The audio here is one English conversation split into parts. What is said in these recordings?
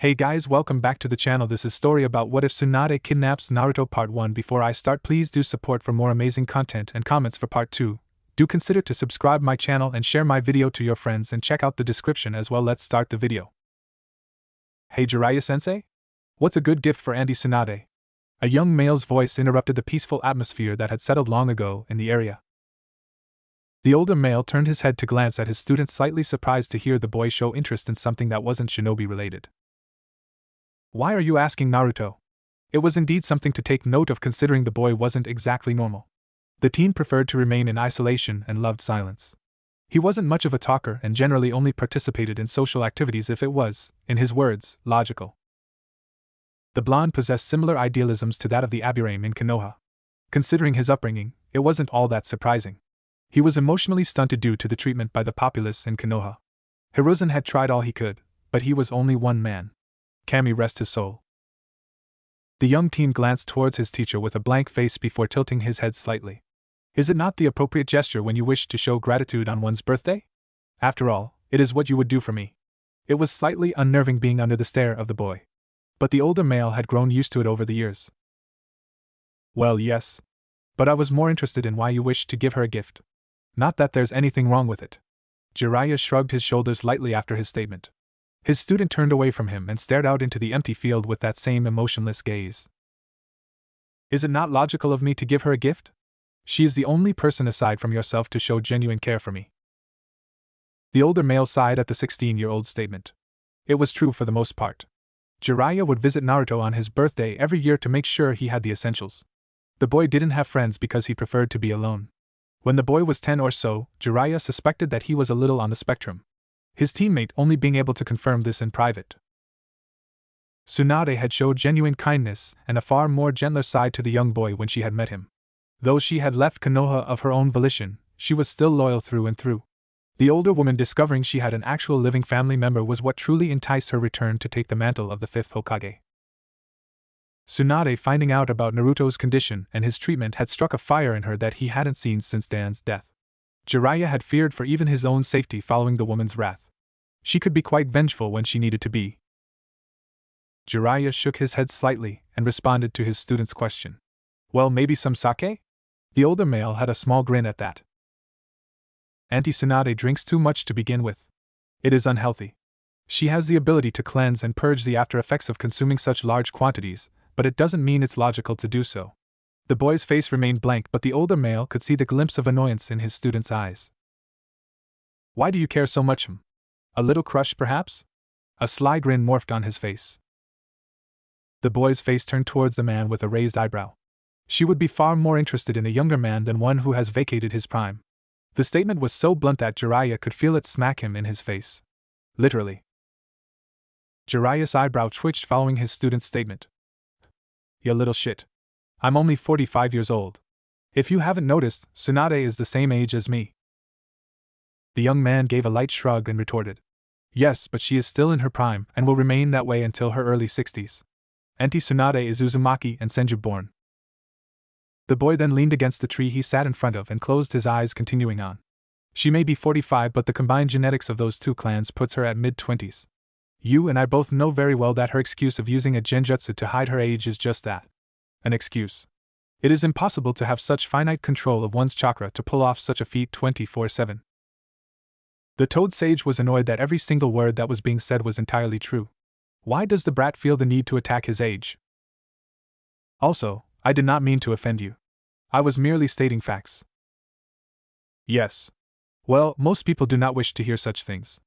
Hey guys, welcome back to the channel. This is story about what if Tsunade kidnaps Naruto part 1. Before I start, please do support for more amazing content and comments for part 2. Do consider to subscribe my channel and share my video to your friends and check out the description as well. Let's start the video. Hey Jiraiya sensei? What's a good gift for Auntie Tsunade? A young male's voice interrupted the peaceful atmosphere that had settled long ago in the area. The older male turned his head to glance at his student, slightly surprised to hear the boy show interest in something that wasn't shinobi related. Why are you asking, Naruto? It was indeed something to take note of, considering the boy wasn't exactly normal. The teen preferred to remain in isolation and loved silence. He wasn't much of a talker and generally only participated in social activities if it was, in his words, logical. The blonde possessed similar idealisms to that of the Abirame in Konoha. Considering his upbringing, it wasn't all that surprising. He was emotionally stunted due to the treatment by the populace in Konoha. Hiruzen had tried all he could, but he was only one man. Kami rest his soul. The young teen glanced towards his teacher with a blank face before tilting his head slightly. Is it not the appropriate gesture when you wish to show gratitude on one's birthday? After all, it is what you would do for me. It was slightly unnerving being under the stare of the boy. But the older male had grown used to it over the years. Well, yes. But I was more interested in why you wished to give her a gift. Not that there's anything wrong with it. Jiraiya shrugged his shoulders lightly after his statement. His student turned away from him and stared out into the empty field with that same emotionless gaze. Is it not logical of me to give her a gift? She is the only person aside from yourself to show genuine care for me. The older male sighed at the 16-year-old's statement. It was true for the most part. Jiraiya would visit Naruto on his birthday every year to make sure he had the essentials. The boy didn't have friends because he preferred to be alone. When the boy was 10 or so, Jiraiya suspected that he was a little on the spectrum. His teammate only being able to confirm this in private. Tsunade had showed genuine kindness and a far more gentler side to the young boy when she had met him. Though she had left Konoha of her own volition, she was still loyal through and through. The older woman discovering she had an actual living family member was what truly enticed her return to take the mantle of the 5th Hokage. Tsunade, finding out about Naruto's condition and his treatment, had struck a fire in her that he hadn't seen since Dan's death. Jiraiya had feared for even his own safety following the woman's wrath. She could be quite vengeful when she needed to be. Jiraiya shook his head slightly and responded to his student's question. Well, maybe some sake? The older male had a small grin at that. Auntie Tsunade drinks too much to begin with. It is unhealthy. She has the ability to cleanse and purge the after effects of consuming such large quantities, but it doesn't mean it's logical to do so. The boy's face remained blank, but the older male could see the glimpse of annoyance in his student's eyes. Why do you care so much? A little crush, perhaps? A sly grin morphed on his face. The boy's face turned towards the man with a raised eyebrow. She would be far more interested in a younger man than one who has vacated his prime. The statement was so blunt that Jiraiya could feel it smack him in his face. Literally. Jiraiya's eyebrow twitched following his student's statement. You little shit. I'm only 45 years old. If you haven't noticed, Tsunade is the same age as me. The young man gave a light shrug and retorted. Yes, but she is still in her prime and will remain that way until her early 60s. Auntie Tsunade is Uzumaki and Senju born. The boy then leaned against the tree he sat in front of and closed his eyes, continuing on. She may be 45, but the combined genetics of those two clans puts her at mid-20s. You and I both know very well that her excuse of using a genjutsu to hide her age is just that. An excuse. It is impossible to have such finite control of one's chakra to pull off such a feat 24/7. The Toad Sage was annoyed that every single word that was being said was entirely true. Why does the brat feel the need to attack his age? Also, I did not mean to offend you. I was merely stating facts. Yes. Well, most people do not wish to hear such things.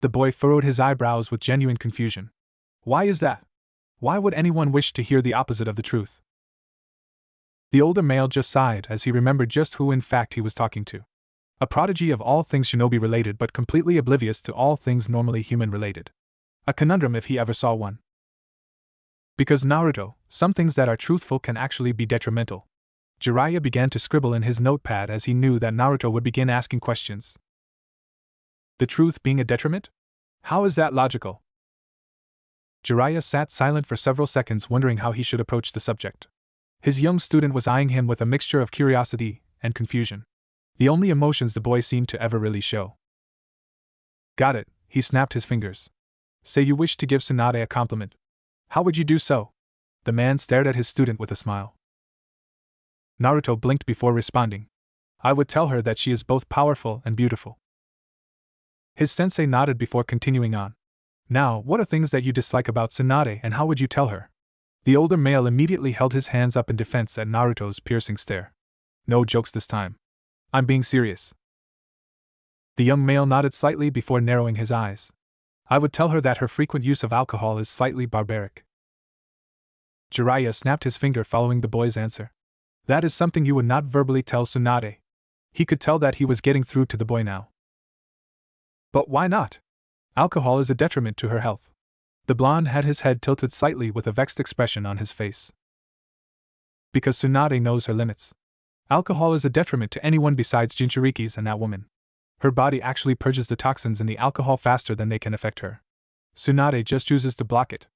The boy furrowed his eyebrows with genuine confusion. Why is that? Why would anyone wish to hear the opposite of the truth? The older male just sighed as he remembered just who in fact he was talking to. A prodigy of all things shinobi related, but completely oblivious to all things normally human related. A conundrum if he ever saw one. Because Naruto, some things that are truthful can actually be detrimental. Jiraiya began to scribble in his notepad as he knew that Naruto would begin asking questions. The truth being a detriment? How is that logical? Jiraiya sat silent for several seconds, wondering how he should approach the subject. His young student was eyeing him with a mixture of curiosity and confusion. The only emotions the boy seemed to ever really show. Got it, he snapped his fingers. Say you wish to give Tsunade a compliment. How would you do so? The man stared at his student with a smile. Naruto blinked before responding. I would tell her that she is both powerful and beautiful. His sensei nodded before continuing on. Now, what are things that you dislike about Tsunade and how would you tell her? The older male immediately held his hands up in defense at Naruto's piercing stare. No jokes this time. I'm being serious. The young male nodded slightly before narrowing his eyes. I would tell her that her frequent use of alcohol is slightly barbaric. Jiraiya snapped his finger following the boy's answer. That is something you would not verbally tell Tsunade. He could tell that he was getting through to the boy now. But why not? Alcohol is a detriment to her health. The blonde had his head tilted slightly with a vexed expression on his face. Because Tsunade knows her limits. Alcohol is a detriment to anyone besides Jinchurikis and that woman. Her body actually purges the toxins in the alcohol faster than they can affect her. Tsunade just chooses to block it.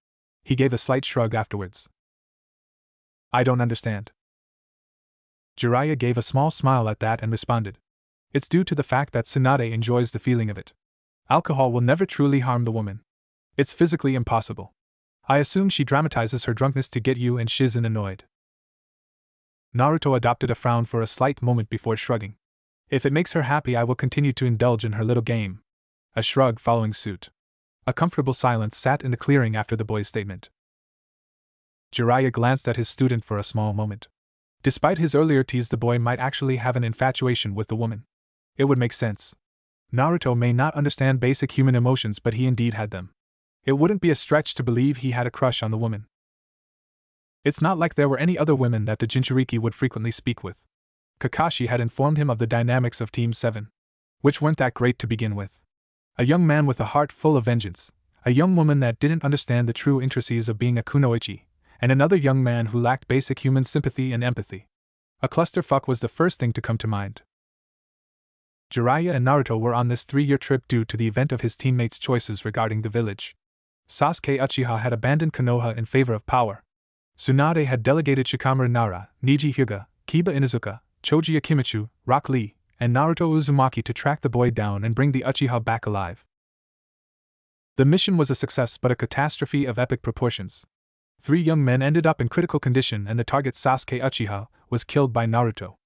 He gave a slight shrug afterwards. I don't understand. Jiraiya gave a small smile at that and responded. It's due to the fact that Tsunade enjoys the feeling of it. Alcohol will never truly harm the woman. It's physically impossible. I assume she dramatizes her drunkenness to get you and Shizen annoyed. Naruto adopted a frown for a slight moment before shrugging. If it makes her happy, I will continue to indulge in her little game. A shrug following suit. A comfortable silence sat in the clearing after the boy's statement. Jiraiya glanced at his student for a small moment. Despite his earlier tease, the boy might actually have an infatuation with the woman. It would make sense. Naruto may not understand basic human emotions, but he indeed had them. It wouldn't be a stretch to believe he had a crush on the woman. It's not like there were any other women that the Jinchuriki would frequently speak with. Kakashi had informed him of the dynamics of Team 7, which weren't that great to begin with. A young man with a heart full of vengeance, a young woman that didn't understand the true intricacies of being a kunoichi, and another young man who lacked basic human sympathy and empathy. A clusterfuck was the first thing to come to mind. Jiraiya and Naruto were on this 3-year trip due to the event of his teammates' choices regarding the village. Sasuke Uchiha had abandoned Konoha in favor of power. Tsunade had delegated Shikamaru Nara, Niji Hyuga, Kiba Inuzuka, Choji Akimichu, Rock Lee, and Naruto Uzumaki to track the boy down and bring the Uchiha back alive. The mission was a success but a catastrophe of epic proportions. 3 young men ended up in critical condition and the target Sasuke Uchiha was killed by Naruto.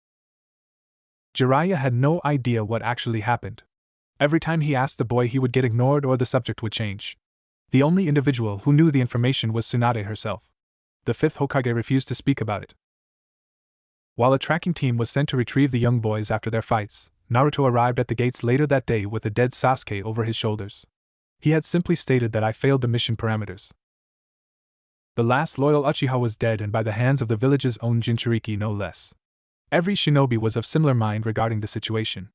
Jiraiya had no idea what actually happened. Every time he asked the boy, he would get ignored or the subject would change. The only individual who knew the information was Tsunade herself. The 5th Hokage refused to speak about it. While a tracking team was sent to retrieve the young boys after their fights, Naruto arrived at the gates later that day with a dead Sasuke over his shoulders. He had simply stated that I failed the mission parameters. The last loyal Uchiha was dead and by the hands of the village's own Jinchuriki no less. Every shinobi was of similar mind regarding the situation.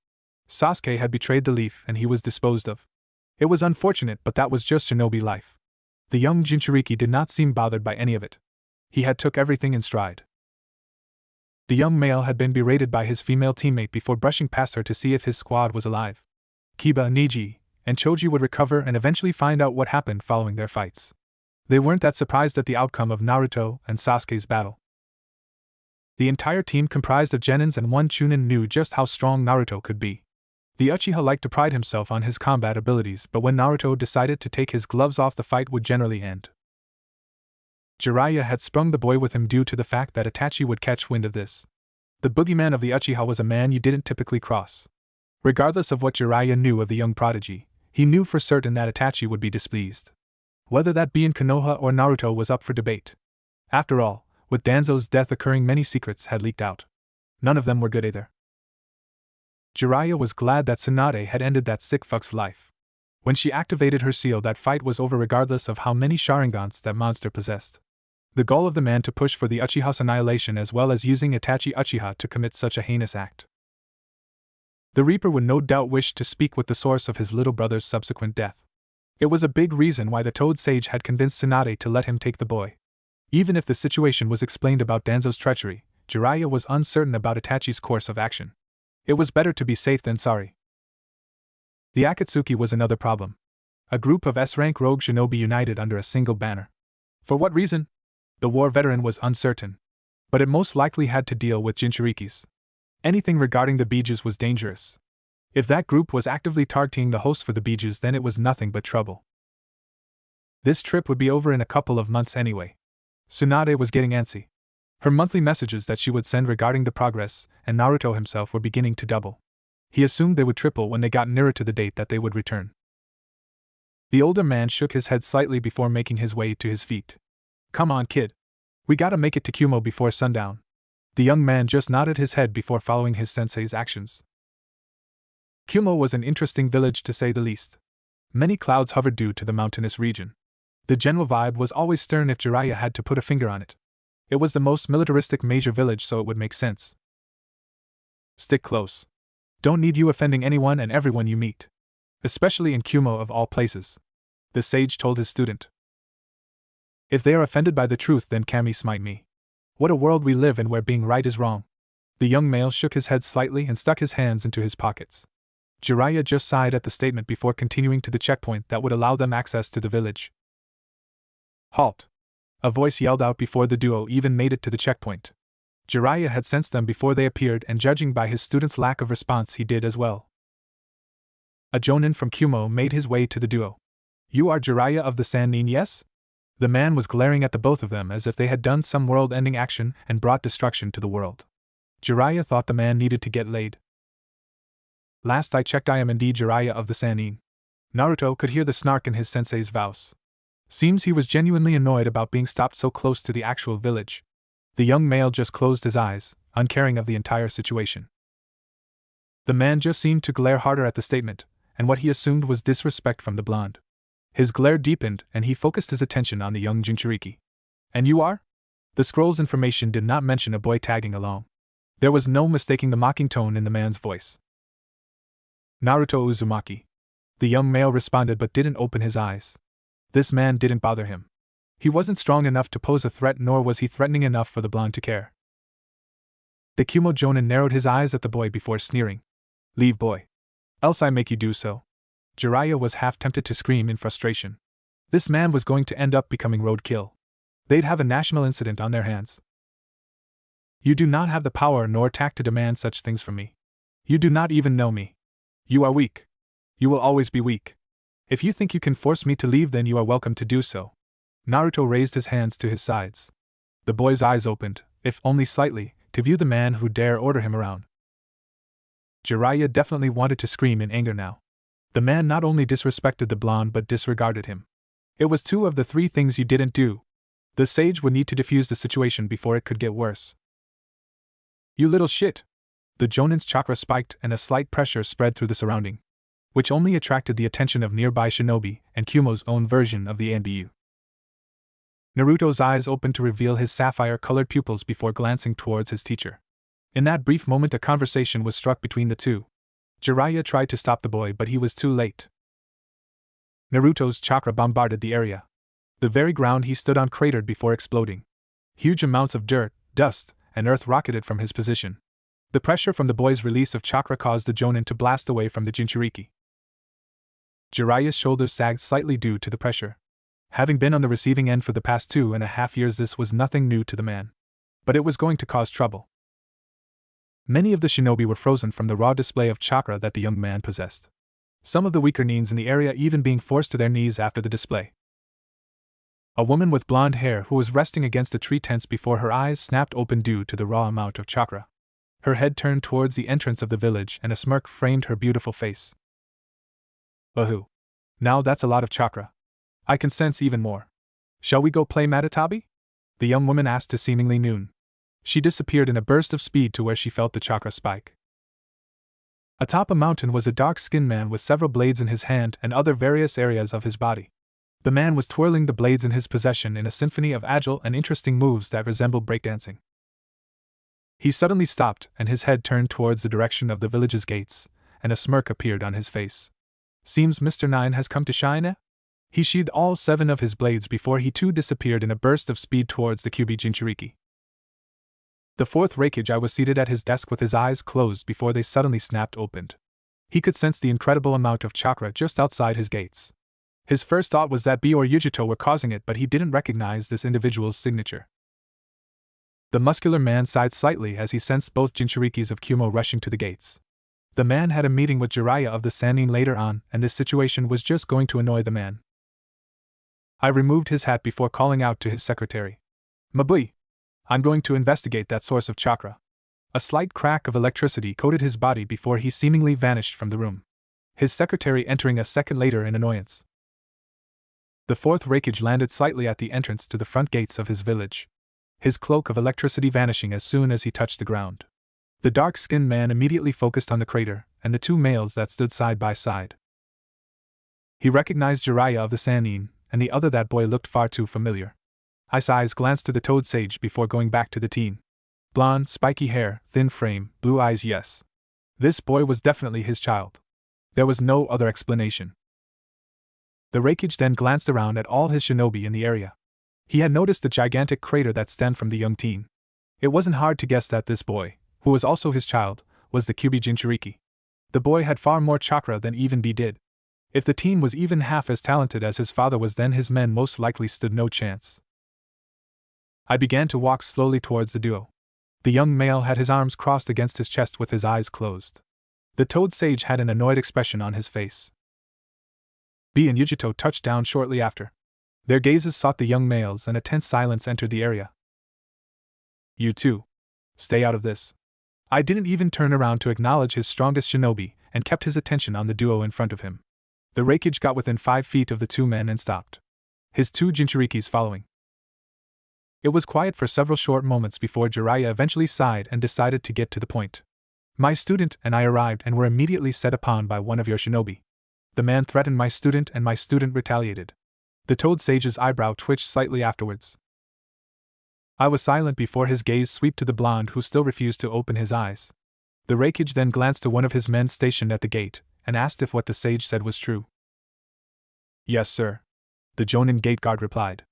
Sasuke had betrayed the leaf and he was disposed of. It was unfortunate, but that was just shinobi life. The young Jinchuriki did not seem bothered by any of it. He had took everything in stride. The young male had been berated by his female teammate before brushing past her to see if his squad was alive. Kiba, Niji, and Choji would recover and eventually find out what happened following their fights. They weren't that surprised at the outcome of Naruto and Sasuke's battle. The entire team comprised of Genins and 1 Chunin knew just how strong Naruto could be. The Uchiha liked to pride himself on his combat abilities, but when Naruto decided to take his gloves off, the fight would generally end. Jiraiya had sprung the boy with him due to the fact that Itachi would catch wind of this. The boogeyman of the Uchiha was a man you didn't typically cross. Regardless of what Jiraiya knew of the young prodigy, he knew for certain that Itachi would be displeased. Whether that be in Konoha or Naruto was up for debate. After all, with Danzo's death occurring, many secrets had leaked out. None of them were good either. Jiraiya was glad that Tsunade had ended that sick fuck's life. When she activated her seal, that fight was over regardless of how many Sharingans that monster possessed. The goal of the man to push for the Uchiha's annihilation as well as using Itachi Uchiha to commit such a heinous act. The Reaper would no doubt wish to speak with the source of his little brother's subsequent death. It was a big reason why the Toad Sage had convinced Tsunade to let him take the boy. Even if the situation was explained about Danzo's treachery, Jiraiya was uncertain about Itachi's course of action. It was better to be safe than sorry. The Akatsuki was another problem. A group of S-rank rogue shinobi united under a single banner. For what reason? The war veteran was uncertain. But it most likely had to deal with Jinchurikis. Anything regarding the Bijus was dangerous. If that group was actively targeting the host for the Bijus, then it was nothing but trouble. This trip would be over in a couple of months anyway. Tsunade was getting antsy. Her monthly messages that she would send regarding the progress, and Naruto himself were beginning to double. He assumed they would triple when they got nearer to the date that they would return. The older man shook his head slightly before making his way to his feet. Come on, kid. We gotta make it to Kumo before sundown. The young man just nodded his head before following his sensei's actions. Kumo was an interesting village to say the least. Many clouds hovered due to the mountainous region. The general vibe was always stern if Jiraiya had to put a finger on it. It was the most militaristic major village, so it would make sense. Stick close. Don't need you offending anyone and everyone you meet. Especially in Kumo of all places. The sage told his student. If they are offended by the truth, then Kami smite me. What a world we live in where being right is wrong. The young male shook his head slightly and stuck his hands into his pockets. Jiraiya just sighed at the statement before continuing to the checkpoint that would allow them access to the village. Halt! A voice yelled out before the duo even made it to the checkpoint. Jiraiya had sensed them before they appeared, and judging by his student's lack of response, he did as well. A Jonin from Kumo made his way to the duo. You are Jiraiya of the Sannin, yes? The man was glaring at the both of them as if they had done some world-ending action and brought destruction to the world. Jiraiya thought the man needed to get laid. Last I checked, I am indeed Jiraiya of the Sannin. Naruto could hear the snark in his sensei's voice. Seems he was genuinely annoyed about being stopped so close to the actual village. The young male just closed his eyes, uncaring of the entire situation. The man just seemed to glare harder at the statement, and what he assumed was disrespect from the blonde. His glare deepened, and he focused his attention on the young Jinchuriki. And you are? The scroll's information did not mention a boy tagging along. There was no mistaking the mocking tone in the man's voice. Naruto Uzumaki. The young male responded but didn't open his eyes. This man didn't bother him. He wasn't strong enough to pose a threat, nor was he threatening enough for the blonde to care. The Kumo Jonin narrowed his eyes at the boy before sneering. Leave, boy. Else I make you do so. Jiraiya was half tempted to scream in frustration. This man was going to end up becoming roadkill. They'd have a national incident on their hands. You do not have the power nor tact to demand such things from me. You do not even know me. You are weak. You will always be weak. If you think you can force me to leave, then you are welcome to do so. Naruto raised his hands to his sides. The boy's eyes opened, if only slightly, to view the man who dare order him around. Jiraiya definitely wanted to scream in anger now. The man not only disrespected the blonde but disregarded him. It was two of the three things you didn't do. The sage would need to defuse the situation before it could get worse. You little shit! The Jonin's chakra spiked and a slight pressure spread through the surrounding, which only attracted the attention of nearby shinobi and Kumo's own version of the NBU. Naruto's eyes opened to reveal his sapphire-colored pupils before glancing towards his teacher. In that brief moment, a conversation was struck between the two. Jiraiya tried to stop the boy, but he was too late. Naruto's chakra bombarded the area. The very ground he stood on cratered before exploding. Huge amounts of dirt, dust, and earth rocketed from his position. The pressure from the boy's release of chakra caused the Jonin to blast away from the Jinchuriki. Jiraiya's shoulders sagged slightly due to the pressure. Having been on the receiving end for the past 2.5 years, this was nothing new to the man. But it was going to cause trouble. Many of the shinobi were frozen from the raw display of chakra that the young man possessed. Some of the weaker nins in the area even being forced to their knees after the display. A woman with blonde hair who was resting against a tree tense before her eyes snapped open due to the raw amount of chakra. Her head turned towards the entrance of the village and a smirk framed her beautiful face. Ahoo. Now that's a lot of chakra. I can sense even more. Shall we go play Matatabi? The young woman asked to seemingly noon. She disappeared in a burst of speed to where she felt the chakra spike. Atop a mountain was a dark-skinned man with several blades in his hand and other various areas of his body. The man was twirling the blades in his possession in a symphony of agile and interesting moves that resembled breakdancing. He suddenly stopped, and his head turned towards the direction of the village's gates, and a smirk appeared on his face. Seems Mr. Nine has come to shine, eh? He sheathed all 7 of his blades before he too disappeared in a burst of speed towards the Kyubi Jinchuriki. The 4th Raikage was seated at his desk with his eyes closed before they suddenly snapped opened. He could sense the incredible amount of chakra just outside his gates. His first thought was that B or Yujito were causing it, but he didn't recognize this individual's signature. The muscular man sighed slightly as he sensed both Jinchurikis of Kumo rushing to the gates. The man had a meeting with Jiraiya of the Sannin later on, and this situation was just going to annoy the man. I removed his hat before calling out to his secretary. Mabui! I'm going to investigate that source of chakra. A slight crack of electricity coated his body before he seemingly vanished from the room, his secretary entering a second later in annoyance. The fourth Raikage landed slightly at the entrance to the front gates of his village, his cloak of electricity vanishing as soon as he touched the ground. The dark-skinned man immediately focused on the crater and the two males that stood side by side. He recognized Jiraiya of the Sannin, and the other that boy looked far too familiar. His eyes glanced to the toad sage before going back to the teen. Blonde, spiky hair, thin frame, blue eyes, yes. This boy was definitely his child. There was no other explanation. The Raikage then glanced around at all his shinobi in the area. He had noticed the gigantic crater that stemmed from the young teen. It wasn't hard to guess that this boy, who was also his child, was the Kyuubi Jinchuriki. The boy had far more chakra than even B did. If the teen was even half as talented as his father was, then his men most likely stood no chance. I began to walk slowly towards the duo. The young male had his arms crossed against his chest with his eyes closed. The toad sage had an annoyed expression on his face. B and Yujito touched down shortly after. Their gazes sought the young males and a tense silence entered the area. You two. Stay out of this. I didn't even turn around to acknowledge his strongest shinobi and kept his attention on the duo in front of him. The Raikage got within 5 feet of the two men and stopped, his two Jinchurikis following. It was quiet for several short moments before Jiraiya eventually sighed and decided to get to the point. My student and I arrived and were immediately set upon by one of your shinobi. The man threatened my student and my student retaliated. The toad sage's eyebrow twitched slightly afterwards. I was silent before his gaze swept to the blonde who still refused to open his eyes. The Raikage then glanced to one of his men stationed at the gate and asked if what the sage said was true. Yes, sir. The Jonin gate guard replied.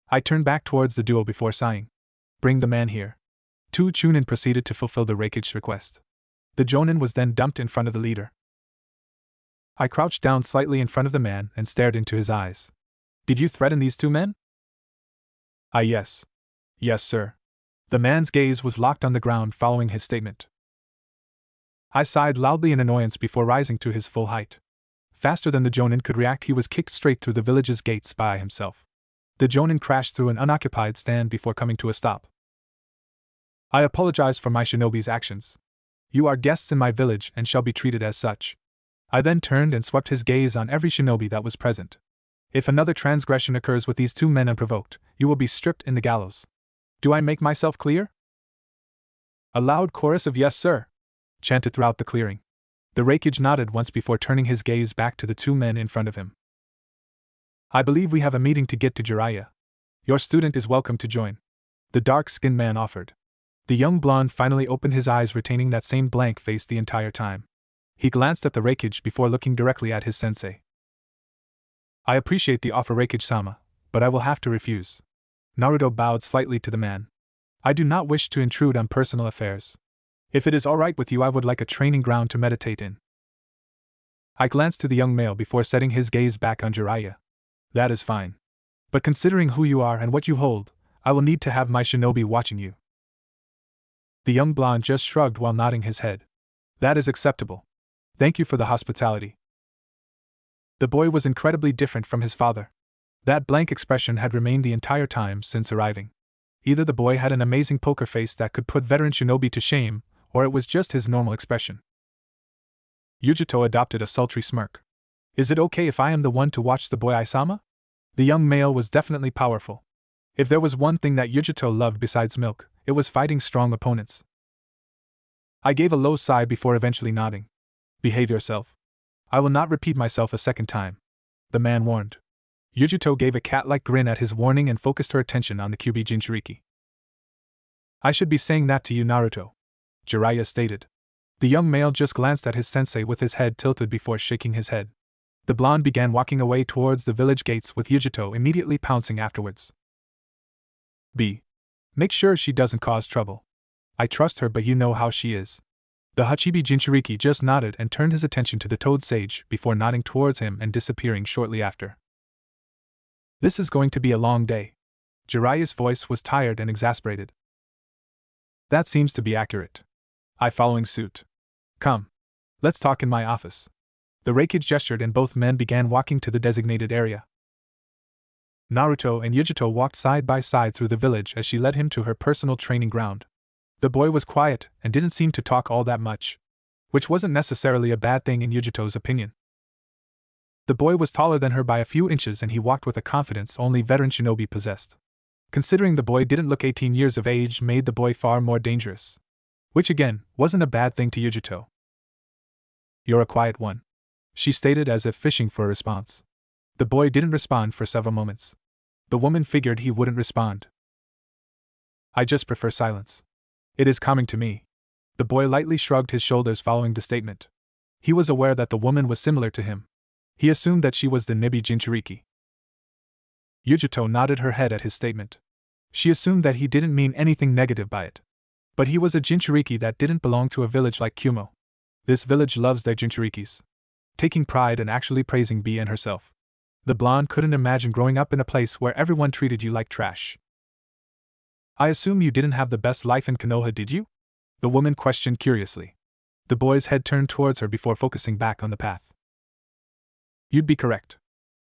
I turned back towards the duo before sighing. Bring the man here. Two Chunin proceeded to fulfill the Raikage's request. The Jonin was then dumped in front of the leader. I crouched down slightly in front of the man and stared into his eyes. Did you threaten these two men? Yes. Yes, sir. The man's gaze was locked on the ground following his statement. I sighed loudly in annoyance before rising to his full height. Faster than the Jonin could react, he was kicked straight through the village's gates by himself. The Jonin crashed through an unoccupied stand before coming to a stop. I apologize for my shinobi's actions. You are guests in my village and shall be treated as such. I then turned and swept his gaze on every shinobi that was present. If another transgression occurs with these two men unprovoked, you will be stripped in the gallows. Do I make myself clear? A loud chorus of yes, sir, chanted throughout the clearing. The Raikage nodded once before turning his gaze back to the two men in front of him. I believe we have a meeting to get to, Jiraiya. Your student is welcome to join. The dark-skinned man offered. The young blonde finally opened his eyes, retaining that same blank face the entire time. He glanced at the Raikage before looking directly at his sensei. I appreciate the offer, Raikage-sama, but I will have to refuse. Naruto bowed slightly to the man. I do not wish to intrude on personal affairs. If it is all right with you, I would like a training ground to meditate in. I glanced to the young male before setting his gaze back on Jiraiya. That is fine. But considering who you are and what you hold, I will need to have my shinobi watching you. The young blonde just shrugged while nodding his head. That is acceptable. Thank you for the hospitality. The boy was incredibly different from his father. That blank expression had remained the entire time since arriving. Either the boy had an amazing poker face that could put veteran shinobi to shame, or it was just his normal expression. Yujito adopted a sultry smirk. Is it okay if I am the one to watch the boy, Isama? The young male was definitely powerful. If there was one thing that Yujito loved besides milk, it was fighting strong opponents. I gave a low sigh before eventually nodding. Behave yourself. I will not repeat myself a second time, the man warned. Yujito gave a cat-like grin at his warning and focused her attention on the Kyuubi Jinchuriki. I should be saying that to you, Naruto, Jiraiya stated. The young male just glanced at his sensei with his head tilted before shaking his head. The blonde began walking away towards the village gates with Yujito immediately pouncing afterwards. B. Make sure she doesn't cause trouble. I trust her, but you know how she is. The Hachibi Jinchuriki just nodded and turned his attention to the toad sage before nodding towards him and disappearing shortly after. This is going to be a long day. Jiraiya's voice was tired and exasperated. That seems to be accurate. I following suit. Come. Let's talk in my office. The Raikage gestured and both men began walking to the designated area. Naruto and Yujito walked side by side through the village as she led him to her personal training ground. The boy was quiet and didn't seem to talk all that much, which wasn't necessarily a bad thing in Yujito's opinion. The boy was taller than her by a few inches and he walked with a confidence only veteran shinobi possessed. Considering the boy didn't look 18 years of age made the boy far more dangerous. Which again, wasn't a bad thing to Yujito. "You're a quiet one," she stated as if fishing for a response. The boy didn't respond for several moments. The woman figured he wouldn't respond. "I just prefer silence. It is calming to me." The boy lightly shrugged his shoulders following the statement. He was aware that the woman was similar to him. He assumed that she was the Nibi Jinchuriki. Yujito nodded her head at his statement. She assumed that he didn't mean anything negative by it. But he was a Jinchuriki that didn't belong to a village like Kumo. This village loves their Jinchurikis, taking pride and actually praising Bee and herself. The blonde couldn't imagine growing up in a place where everyone treated you like trash. "I assume you didn't have the best life in Konoha, did you?" the woman questioned curiously. The boy's head turned towards her before focusing back on the path. "You'd be correct.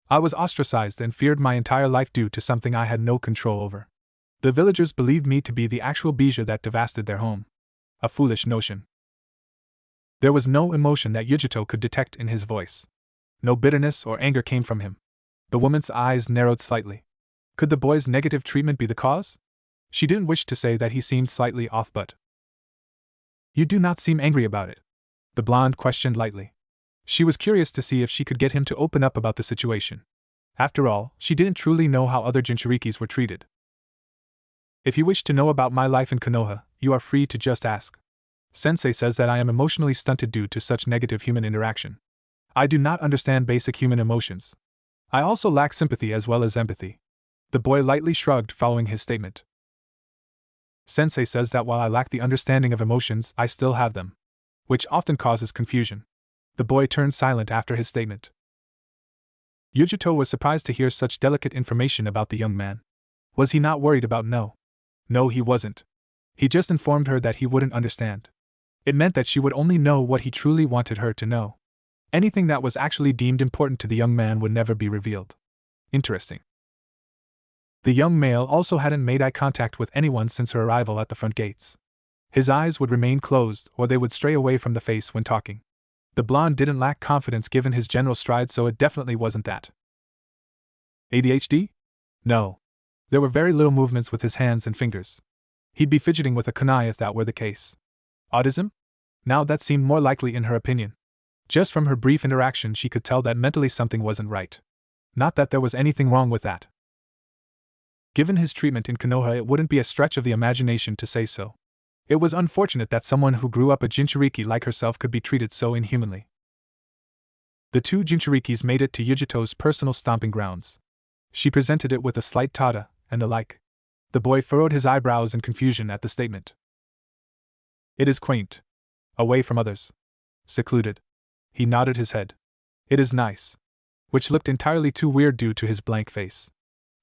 I was ostracized and feared my entire life due to something I had no control over. The villagers believed me to be the actual Bijou that devastated their home. A foolish notion." There was no emotion that Yujito could detect in his voice. No bitterness or anger came from him. The woman's eyes narrowed slightly. Could the boy's negative treatment be the cause? She didn't wish to say that he seemed slightly off, but... "You do not seem angry about it," the blonde questioned lightly. She was curious to see if she could get him to open up about the situation. After all, she didn't truly know how other Jinchurikis were treated. "If you wish to know about my life in Konoha, you are free to just ask. Sensei says that I am emotionally stunted due to such negative human interaction. I do not understand basic human emotions. I also lack sympathy as well as empathy." The boy lightly shrugged following his statement. "Sensei says that while I lack the understanding of emotions, I still have them, which often causes confusion." The boy turned silent after his statement. Yujito was surprised to hear such delicate information about the young man. Was he not worried about No? No, he wasn't. He just informed her that he wouldn't understand. It meant that she would only know what he truly wanted her to know. Anything that was actually deemed important to the young man would never be revealed. Interesting. The young male also hadn't made eye contact with anyone since her arrival at the front gates. His eyes would remain closed or they would stray away from the face when talking. The blonde didn't lack confidence given his general stride, so it definitely wasn't that. ADHD? No. There were very little movements with his hands and fingers. He'd be fidgeting with a kunai if that were the case. Autism? Now that seemed more likely in her opinion. Just from her brief interaction she could tell that mentally something wasn't right. Not that there was anything wrong with that. Given his treatment in Konoha, it wouldn't be a stretch of the imagination to say so. It was unfortunate that someone who grew up a Jinchuriki like herself could be treated so inhumanly. The two Jinchurikis made it to Yujito's personal stomping grounds. She presented it with a slight tada, and the like. The boy furrowed his eyebrows in confusion at the statement. "It is quaint. Away from others. Secluded." He nodded his head. "It is nice." Which looked entirely too weird due to his blank face.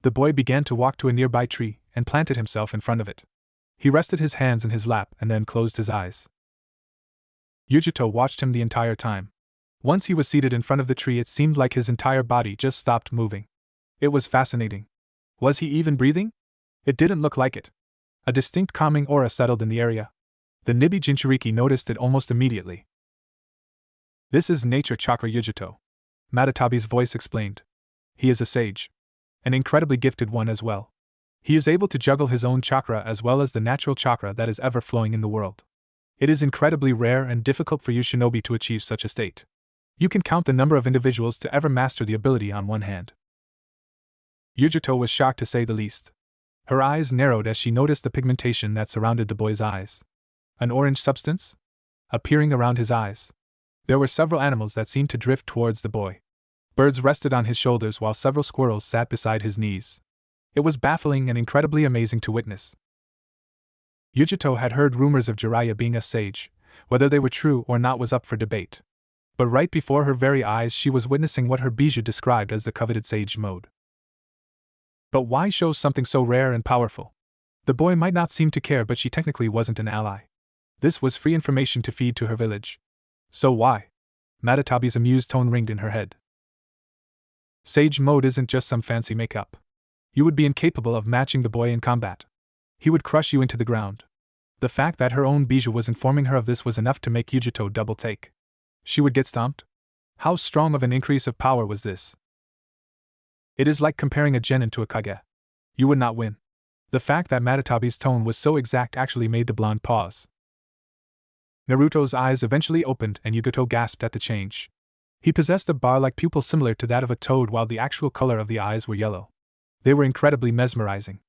The boy began to walk to a nearby tree and planted himself in front of it. He rested his hands in his lap and then closed his eyes. Yujito watched him the entire time. Once he was seated in front of the tree, it seemed like his entire body just stopped moving. It was fascinating. Was he even breathing? It didn't look like it. A distinct calming aura settled in the area. The Nibi Jinchuriki noticed it almost immediately. "This is nature chakra Yujito," Matatabi's voice explained. "He is a sage. An incredibly gifted one as well. He is able to juggle his own chakra as well as the natural chakra that is ever flowing in the world. It is incredibly rare and difficult for you shinobi to achieve such a state. You can count the number of individuals to ever master the ability on one hand." Yujito was shocked to say the least. Her eyes narrowed as she noticed the pigmentation that surrounded the boy's eyes. An orange substance? Appearing around his eyes. There were several animals that seemed to drift towards the boy. Birds rested on his shoulders while several squirrels sat beside his knees. It was baffling and incredibly amazing to witness. Yujito had heard rumors of Jiraiya being a sage. Whether they were true or not was up for debate. But right before her very eyes she was witnessing what her Bijou described as the coveted sage mode. But why show something so rare and powerful? The boy might not seem to care, but she technically wasn't an ally. This was free information to feed to her village. So why? Matatabi's amused tone ringed in her head. Sage mode isn't just some fancy makeup. You would be incapable of matching the boy in combat. He would crush you into the ground. The fact that her own bijou was informing her of this was enough to make Yujito double take. She would get stomped? How strong of an increase of power was this? It is like comparing a genin to a kage. You would not win. The fact that Matatabi's tone was so exact actually made the blonde pause. Naruto's eyes eventually opened and Yugito gasped at the change. He possessed a bar-like pupil similar to that of a toad while the actual color of the eyes were yellow. They were incredibly mesmerizing.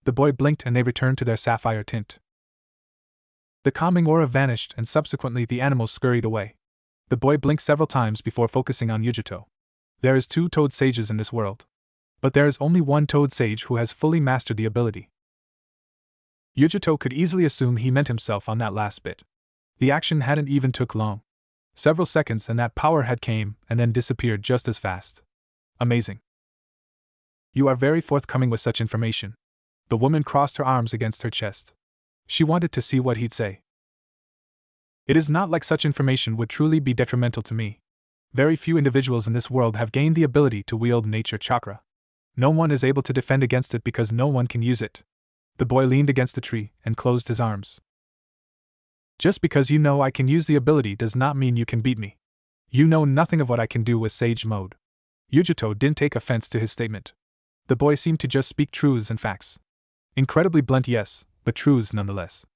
The boy blinked and they returned to their sapphire tint. The calming aura vanished and subsequently the animals scurried away. The boy blinked several times before focusing on Yujito. There is 2 toad sages in this world. But there is only one toad sage who has fully mastered the ability. Yujito could easily assume he meant himself on that last bit. The action hadn't even took long. Several seconds and that power had came and then disappeared just as fast. Amazing. You are very forthcoming with such information. The woman crossed her arms against her chest. She wanted to see what he'd say. It is not like such information would truly be detrimental to me. Very few individuals in this world have gained the ability to wield nature chakra. No one is able to defend against it because no one can use it. The boy leaned against the tree and closed his arms. Just because you know I can use the ability does not mean you can beat me. You know nothing of what I can do with Sage Mode. Yujito didn't take offense to his statement. The boy seemed to just speak truths and facts. Incredibly blunt, yes, but truths nonetheless.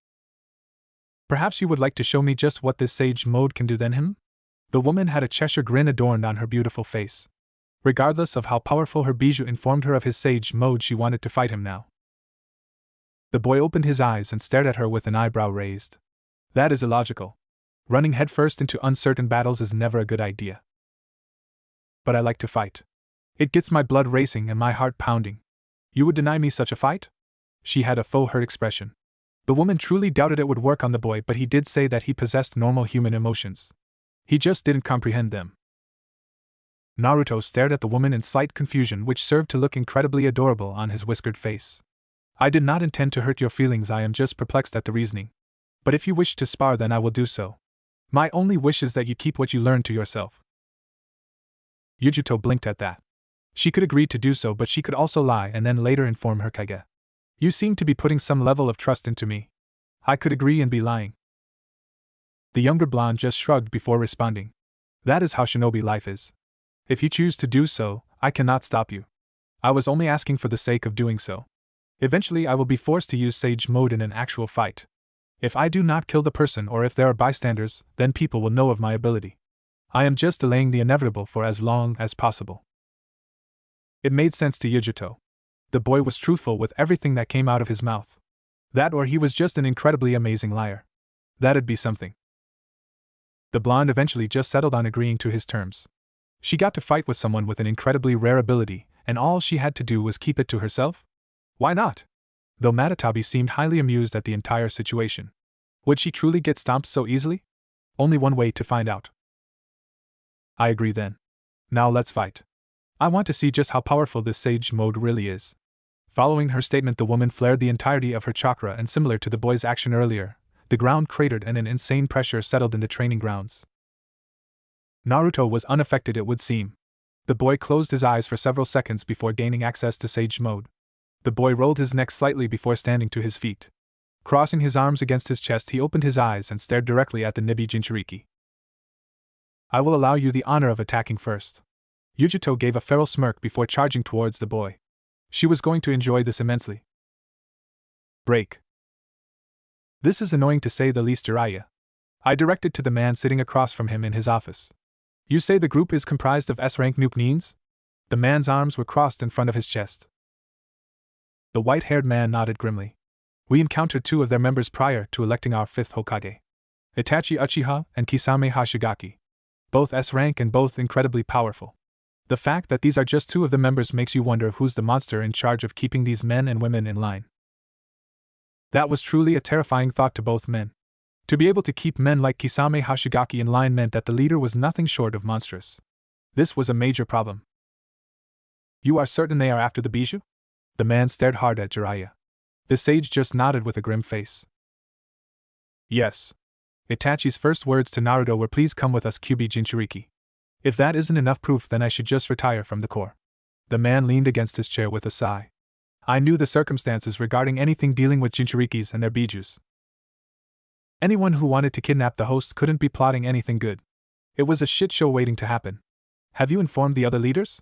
Perhaps you would like to show me just what this Sage Mode can do then, The woman had a Cheshire grin adorned on her beautiful face. Regardless of how powerful her bijou informed her of his Sage Mode, she wanted to fight him now. The boy opened his eyes and stared at her with an eyebrow raised. That is illogical. Running headfirst into uncertain battles is never a good idea. But I like to fight. It gets my blood racing and my heart pounding. You would deny me such a fight? She had a faux hurt expression. The woman truly doubted it would work on the boy, but he did say that he possessed normal human emotions. He just didn't comprehend them. Naruto stared at the woman in slight confusion, which served to look incredibly adorable on his whiskered face. I did not intend to hurt your feelings, I am just perplexed at the reasoning. But if you wish to spar, then I will do so. My only wish is that you keep what you learned to yourself. Yujito blinked at that. She could agree to do so, but she could also lie and then later inform her Kage. You seem to be putting some level of trust into me. I could agree and be lying. The younger blonde just shrugged before responding. That is how shinobi life is. If you choose to do so, I cannot stop you. I was only asking for the sake of doing so. Eventually I will be forced to use Sage Mode in an actual fight. If I do not kill the person or if there are bystanders, then people will know of my ability. I am just delaying the inevitable for as long as possible. It made sense to Yujito. The boy was truthful with everything that came out of his mouth. That or he was just an incredibly amazing liar. That'd be something. The blonde eventually just settled on agreeing to his terms. She got to fight with someone with an incredibly rare ability, and all she had to do was keep it to herself? Why not? Though Matatabi seemed highly amused at the entire situation. Would she truly get stomped so easily? Only one way to find out. I agree then. Now let's fight. I want to see just how powerful this Sage Mode really is. Following her statement, the woman flared the entirety of her chakra, and similar to the boy's action earlier, the ground cratered and an insane pressure settled in the training grounds. Naruto was unaffected, it would seem. The boy closed his eyes for several seconds before gaining access to Sage Mode. The boy rolled his neck slightly before standing to his feet. Crossing his arms against his chest, he opened his eyes and stared directly at the Nibi Jinchuriki. I will allow you the honor of attacking first. Yujito gave a feral smirk before charging towards the boy. She was going to enjoy this immensely. Break. This is annoying to say the least, Jiraiya. I directed to the man sitting across from him in his office. You say the group is comprised of S-rank Nuknins? The man's arms were crossed in front of his chest. The white-haired man nodded grimly. We encountered 2 of their members prior to electing our 5th Hokage. Itachi Uchiha and Kisame Hashigaki. Both S-rank and both incredibly powerful. The fact that these are just 2 of the members makes you wonder who's the monster in charge of keeping these men and women in line. That was truly a terrifying thought to both men. To be able to keep men like Kisame Hashigaki in line meant that the leader was nothing short of monstrous. This was a major problem. You are certain they are after the bijou? The man stared hard at Jiraiya. The sage just nodded with a grim face. Yes. Itachi's first words to Naruto were, please come with us, Kyubi Jinchuriki. If that isn't enough proof, then I should just retire from the corps. The man leaned against his chair with a sigh. I knew the circumstances regarding anything dealing with Jinchurikis and their bijus. Anyone who wanted to kidnap the host couldn't be plotting anything good. It was a shit show waiting to happen. Have you informed the other leaders?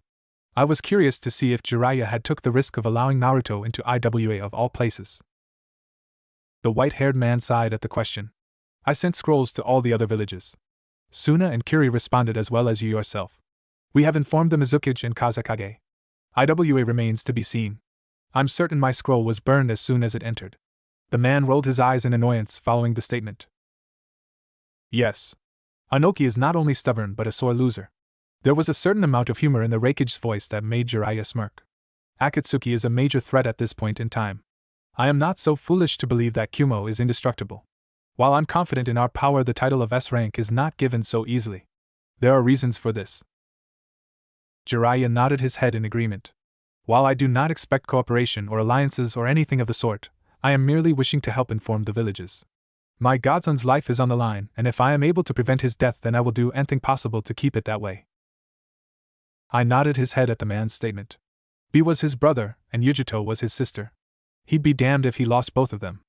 I was curious to see if Jiraiya had took the risk of allowing Naruto into IWA of all places. The white-haired man sighed at the question. I sent scrolls to all the other villages. Suna and Kiri responded as well as you yourself. We have informed the Mizukage and Kazekage. IWA remains to be seen. I'm certain my scroll was burned as soon as it entered. The man rolled his eyes in annoyance following the statement. Yes. Anoki is not only stubborn but a sore loser. There was a certain amount of humor in the Raikage's voice that made Jiraiya smirk. Akatsuki is a major threat at this point in time. I am not so foolish to believe that Kumo is indestructible. While I'm confident in our power, the title of S rank is not given so easily. There are reasons for this. Jiraiya nodded his head in agreement. While I do not expect cooperation or alliances or anything of the sort, I am merely wishing to help inform the villages. My godson's life is on the line, and if I am able to prevent his death, then I will do anything possible to keep it that way. I nodded his head at the man's statement. B was his brother, and Yujito was his sister. He'd be damned if he lost both of them.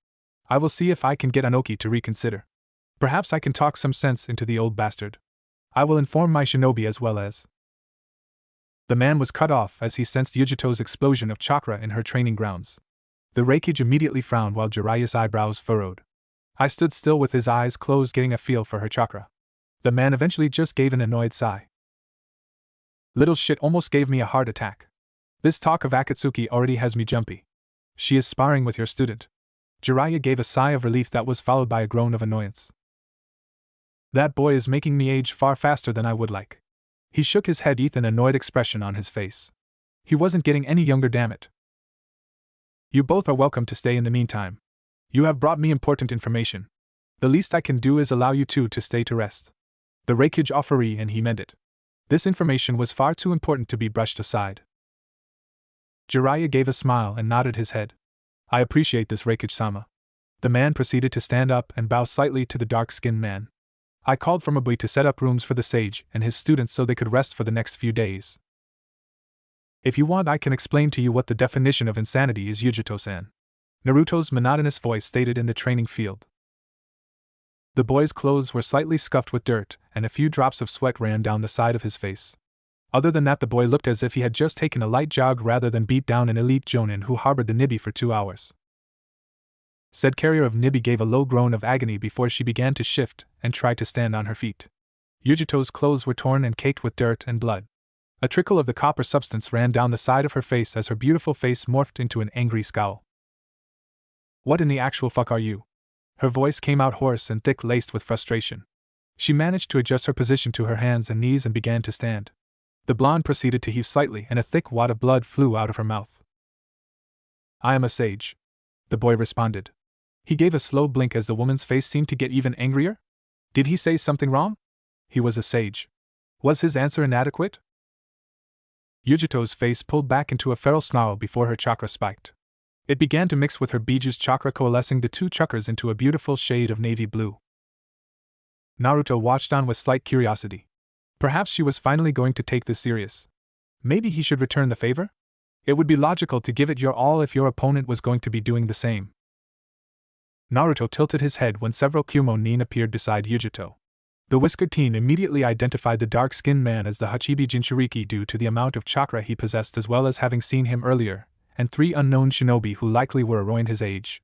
I will see if I can get Anoki to reconsider. Perhaps I can talk some sense into the old bastard. I will inform my shinobi as well as. The man was cut off as he sensed Yujito's explosion of chakra in her training grounds. The Raikage immediately frowned while Jiraiya's eyebrows furrowed. I stood still with his eyes closed, getting a feel for her chakra. The man eventually just gave an annoyed sigh. Little shit almost gave me a heart attack. This talk of Akatsuki already has me jumpy. She is sparring with your student. Jiraiya gave a sigh of relief that was followed by a groan of annoyance. That boy is making me age far faster than I would like. He shook his head with an annoyed expression on his face. He wasn't getting any younger, damn it. You both are welcome to stay in the meantime. You have brought me important information. The least I can do is allow you two to stay to rest. The Raikage offeree, and he meant it. This information was far too important to be brushed aside. Jiraiya gave a smile and nodded his head. I appreciate this, Raikage-sama. The man proceeded to stand up and bow slightly to the dark-skinned man. I called for Mabui to set up rooms for the sage and his students so they could rest for the next few days. If you want, I can explain to you what the definition of insanity is, Yujito-san. Naruto's monotonous voice stated in the training field. The boy's clothes were slightly scuffed with dirt, and a few drops of sweat ran down the side of his face. Other than that, the boy looked as if he had just taken a light jog rather than beat down an elite jonin who harbored the Nibi for 2 hours. Said carrier of Nibi gave a low groan of agony before she began to shift and tried to stand on her feet. Yujito's clothes were torn and caked with dirt and blood. A trickle of the copper substance ran down the side of her face as her beautiful face morphed into an angry scowl. What in the actual fuck are you? Her voice came out hoarse and thick-laced with frustration. She managed to adjust her position to her hands and knees and began to stand. The blonde proceeded to heave slightly and a thick wad of blood flew out of her mouth. I am a sage, the boy responded. He gave a slow blink as the woman's face seemed to get even angrier. Did he say something wrong? He was a sage. Was his answer inadequate? Yujito's face pulled back into a feral snarl before her chakra spiked. It began to mix with her biju's chakra, coalescing the two chakras into a beautiful shade of navy blue. Naruto watched on with slight curiosity. Perhaps she was finally going to take this serious. Maybe he should return the favor? It would be logical to give it your all if your opponent was going to be doing the same. Naruto tilted his head when several Kumo nin appeared beside Yujito. The whiskered teen immediately identified the dark-skinned man as the Hachibi Jinchuriki due to the amount of chakra he possessed, as well as having seen him earlier, and 3 unknown shinobi who likely were around his age.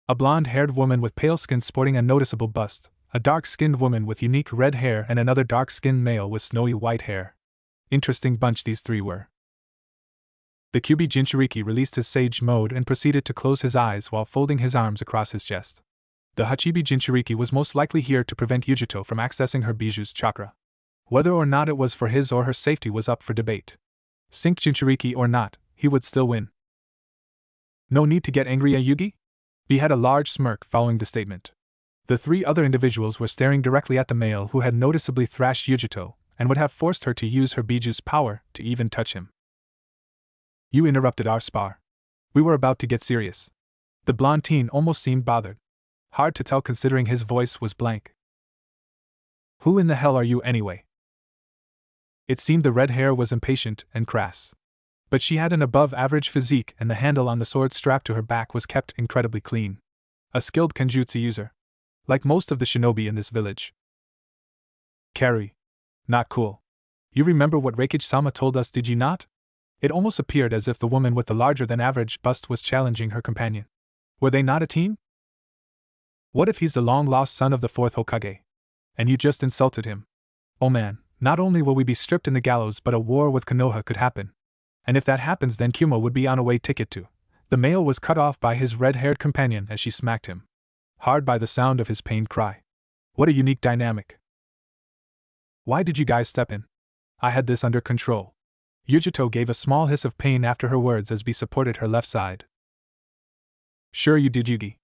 A blonde-haired woman with pale skin sporting a noticeable bust, a dark-skinned woman with unique red hair, and another dark-skinned male with snowy white hair. Interesting bunch these 3 were. The Kyubi Jinchuriki released his sage mode and proceeded to close his eyes while folding his arms across his chest. The Hachibi Jinchuriki was most likely here to prevent Yujito from accessing her biju's chakra. Whether or not it was for his or her safety was up for debate. Sync Jinchuriki or not, he would still win. No need to get angry, Yugi? B had a large smirk following the statement. The 3 other individuals were staring directly at the male who had noticeably thrashed Yujito, and would have forced her to use her biju's power to even touch him. You interrupted our spar. We were about to get serious. The blonde teen almost seemed bothered. Hard to tell considering his voice was blank. Who in the hell are you anyway? It seemed the red hair was impatient and crass. But she had an above-average physique and the handle on the sword strapped to her back was kept incredibly clean. A skilled kenjutsu user. Like most of the shinobi in this village. Carry. Not cool. You remember what Raikage-sama told us, did you not? It almost appeared as if the woman with the larger-than-average bust was challenging her companion. Were they not a team? What if he's the long-lost son of the fourth Hokage? And you just insulted him? Oh man, not only will we be stripped in the gallows but a war with Konoha could happen. And if that happens then Kumo would be on a way ticket to. The male was cut off by his red-haired companion as she smacked him hard by the sound of his pained cry. What a unique dynamic. Why did you guys step in? I had this under control. Yujito gave a small hiss of pain after her words as B supported her left side. Sure you did, Yugi.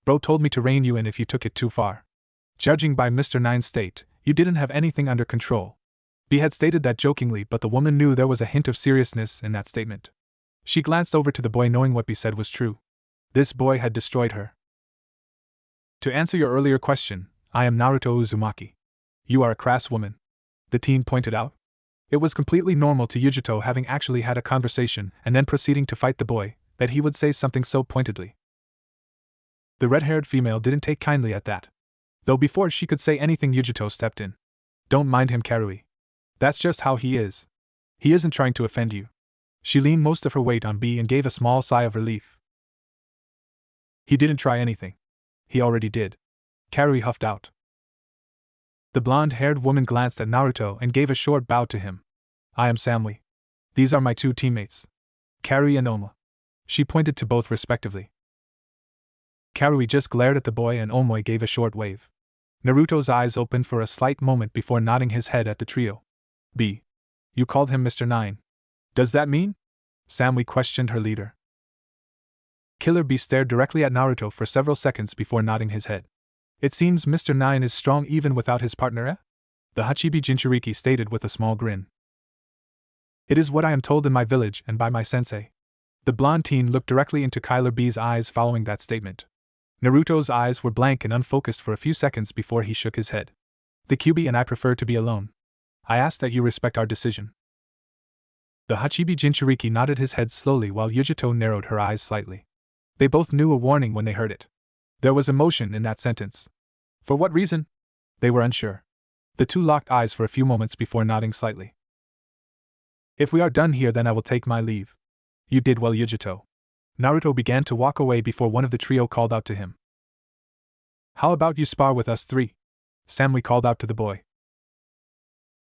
Bro told me to rein you in if you took it too far. Judging by Mr. Nine's state, you didn't have anything under control. B had stated that jokingly, but the woman knew there was a hint of seriousness in that statement. She glanced over to the boy knowing what B said was true. This boy had destroyed her. To answer your earlier question, I am Naruto Uzumaki. You are a crass woman. The teen pointed out. It was completely normal to Yujito, having actually had a conversation and then proceeding to fight the boy, that he would say something so pointedly. The red-haired female didn't take kindly at that. Though before she could say anything Yujito stepped in. Don't mind him, Karui. That's just how he is. He isn't trying to offend you. She leaned most of her weight on B and gave a small sigh of relief. He didn't try anything. He already did. Karui huffed out. The blonde-haired woman glanced at Naruto and gave a short bow to him. I am Samui. These are my two teammates. Karui and Oma. She pointed to both respectively. Karui just glared at the boy and Omoi gave a short wave. Naruto's eyes opened for a slight moment before nodding his head at the trio. B. You called him Mr. Nine. Does that mean? Samui questioned her leader. Killer B stared directly at Naruto for several seconds before nodding his head. It seems Mr. Nine is strong even without his partner, eh? The Hachibi Jinchuriki stated with a small grin. It is what I am told in my village and by my sensei. The blonde teen looked directly into Kyler B's eyes following that statement. Naruto's eyes were blank and unfocused for a few seconds before he shook his head. The Kyuubi and I prefer to be alone. I ask that you respect our decision. The Hachibi Jinchuriki nodded his head slowly while Yujito narrowed her eyes slightly. They both knew a warning when they heard it. There was emotion in that sentence. For what reason? They were unsure. The two locked eyes for a few moments before nodding slightly. If we are done here then I will take my leave. You did well, Yujito. Naruto began to walk away before one of the trio called out to him. How about you spar with us three? Samui called out to the boy.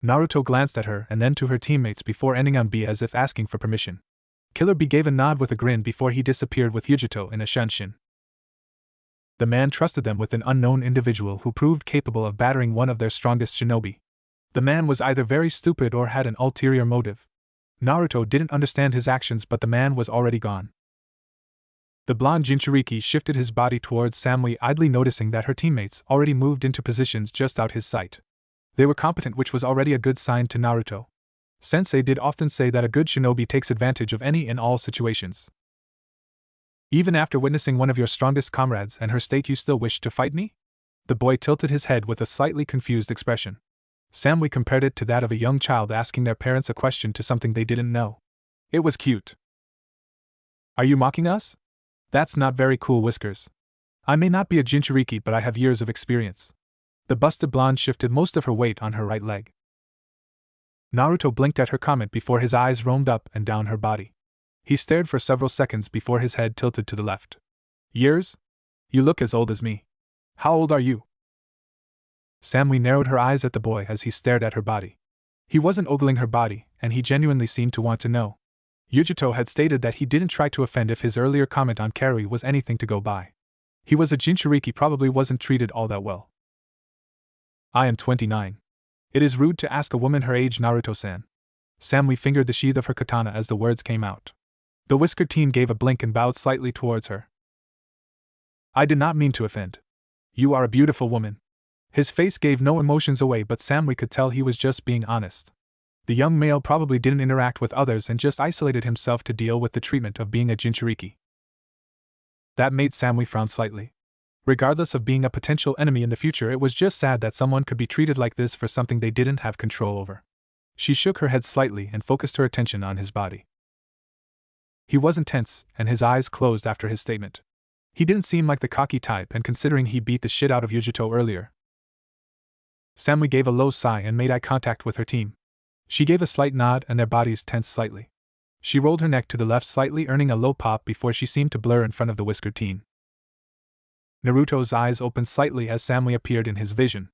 Naruto glanced at her and then to her teammates before ending on B as if asking for permission. Killer B gave a nod with a grin before he disappeared with Yujito in a shunshin. The man trusted them with an unknown individual who proved capable of battering one of their strongest shinobi. The man was either very stupid or had an ulterior motive. Naruto didn't understand his actions, but the man was already gone. The blonde Jinchuriki shifted his body towards Samui, idly noticing that her teammates already moved into positions just out his sight. They were competent, which was already a good sign to Naruto. Sensei did often say that a good shinobi takes advantage of any and all situations. Even after witnessing one of your strongest comrades and her state, you still wish to fight me? The boy tilted his head with a slightly confused expression. Samui compared it to that of a young child asking their parents a question to something they didn't know. It was cute. Are you mocking us? That's not very cool, Whiskers. I may not be a Jinchuriki, but I have years of experience. The busted blonde shifted most of her weight on her right leg. Naruto blinked at her comment before his eyes roamed up and down her body. He stared for several seconds before his head tilted to the left. Years? You look as old as me. How old are you? Samui narrowed her eyes at the boy as he stared at her body. He wasn't ogling her body, and he genuinely seemed to want to know. Yujito had stated that he didn't try to offend if his earlier comment on Karui was anything to go by. He was a Jinchuriki, probably wasn't treated all that well. I am 29. It is rude to ask a woman her age, Naruto-san. Samui fingered the sheath of her katana as the words came out. The whiskered teen gave a blink and bowed slightly towards her. I did not mean to offend. You are a beautiful woman. His face gave no emotions away, but Samui could tell he was just being honest. The young male probably didn't interact with others and just isolated himself to deal with the treatment of being a Jinchuriki. That made Samui frown slightly. Regardless of being a potential enemy in the future, it was just sad that someone could be treated like this for something they didn't have control over. She shook her head slightly and focused her attention on his body. He wasn't tense, and his eyes closed after his statement. He didn't seem like the cocky type, and considering he beat the shit out of Yujito earlier. Samui gave a low sigh and made eye contact with her team. She gave a slight nod and their bodies tensed slightly. She rolled her neck to the left slightly, earning a low pop before she seemed to blur in front of the whiskered teen. Naruto's eyes opened slightly as Samui appeared in his vision.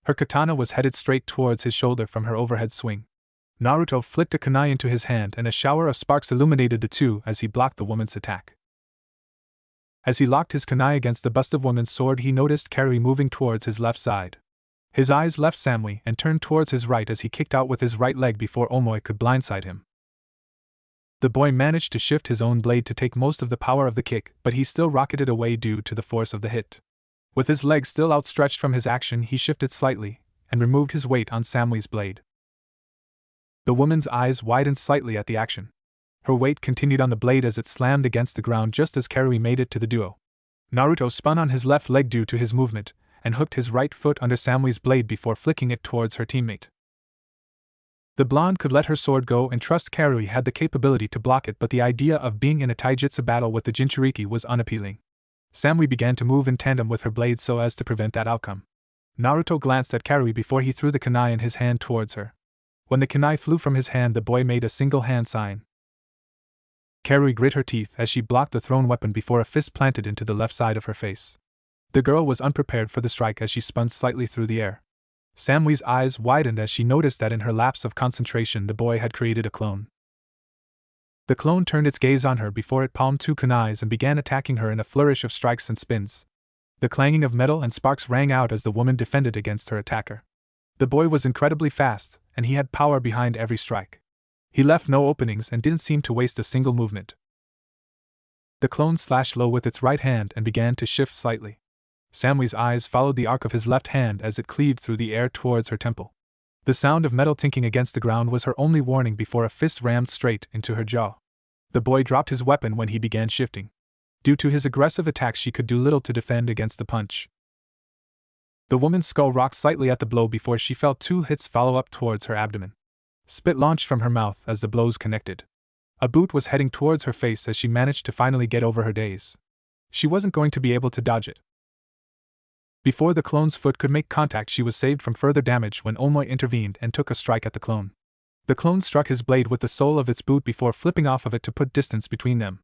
Her katana was headed straight towards his shoulder from her overhead swing. Naruto flicked a kunai into his hand and a shower of sparks illuminated the two as he blocked the woman's attack. As he locked his kunai against the bust of woman's sword, he noticed Karui moving towards his left side. His eyes left Samui and turned towards his right as he kicked out with his right leg before Omoi could blindside him. The boy managed to shift his own blade to take most of the power of the kick, but he still rocketed away due to the force of the hit. With his leg still outstretched from his action, he shifted slightly and removed his weight on Samui's blade. The woman's eyes widened slightly at the action. Her weight continued on the blade as it slammed against the ground just as Karui made it to the duo. Naruto spun on his left leg due to his movement, and hooked his right foot under Samui's blade before flicking it towards her teammate. The blonde could let her sword go and trust Karui had the capability to block it, but the idea of being in a taijutsu battle with the Jinchuriki was unappealing. Samui began to move in tandem with her blade so as to prevent that outcome. Naruto glanced at Karui before he threw the kunai in his hand towards her. When the kunai flew from his hand, the boy made a single hand sign. Karui grit her teeth as she blocked the thrown weapon before a fist planted into the left side of her face. The girl was unprepared for the strike as she spun slightly through the air. Samui's eyes widened as she noticed that in her lapse of concentration the boy had created a clone. The clone turned its gaze on her before it palmed two kunais and began attacking her in a flourish of strikes and spins. The clanging of metal and sparks rang out as the woman defended against her attacker. The boy was incredibly fast, and he had power behind every strike. He left no openings and didn't seem to waste a single movement. The clone slashed low with its right hand and began to shift slightly. Samui's eyes followed the arc of his left hand as it cleaved through the air towards her temple. The sound of metal tinking against the ground was her only warning before a fist rammed straight into her jaw. The boy dropped his weapon when he began shifting. Due to his aggressive attacks, she could do little to defend against the punch. The woman's skull rocked slightly at the blow before she felt two hits follow up towards her abdomen. Spit launched from her mouth as the blows connected. A boot was heading towards her face as she managed to finally get over her daze. She wasn't going to be able to dodge it. Before the clone's foot could make contact, she was saved from further damage when Omoi intervened and took a strike at the clone. The clone struck his blade with the sole of its boot before flipping off of it to put distance between them.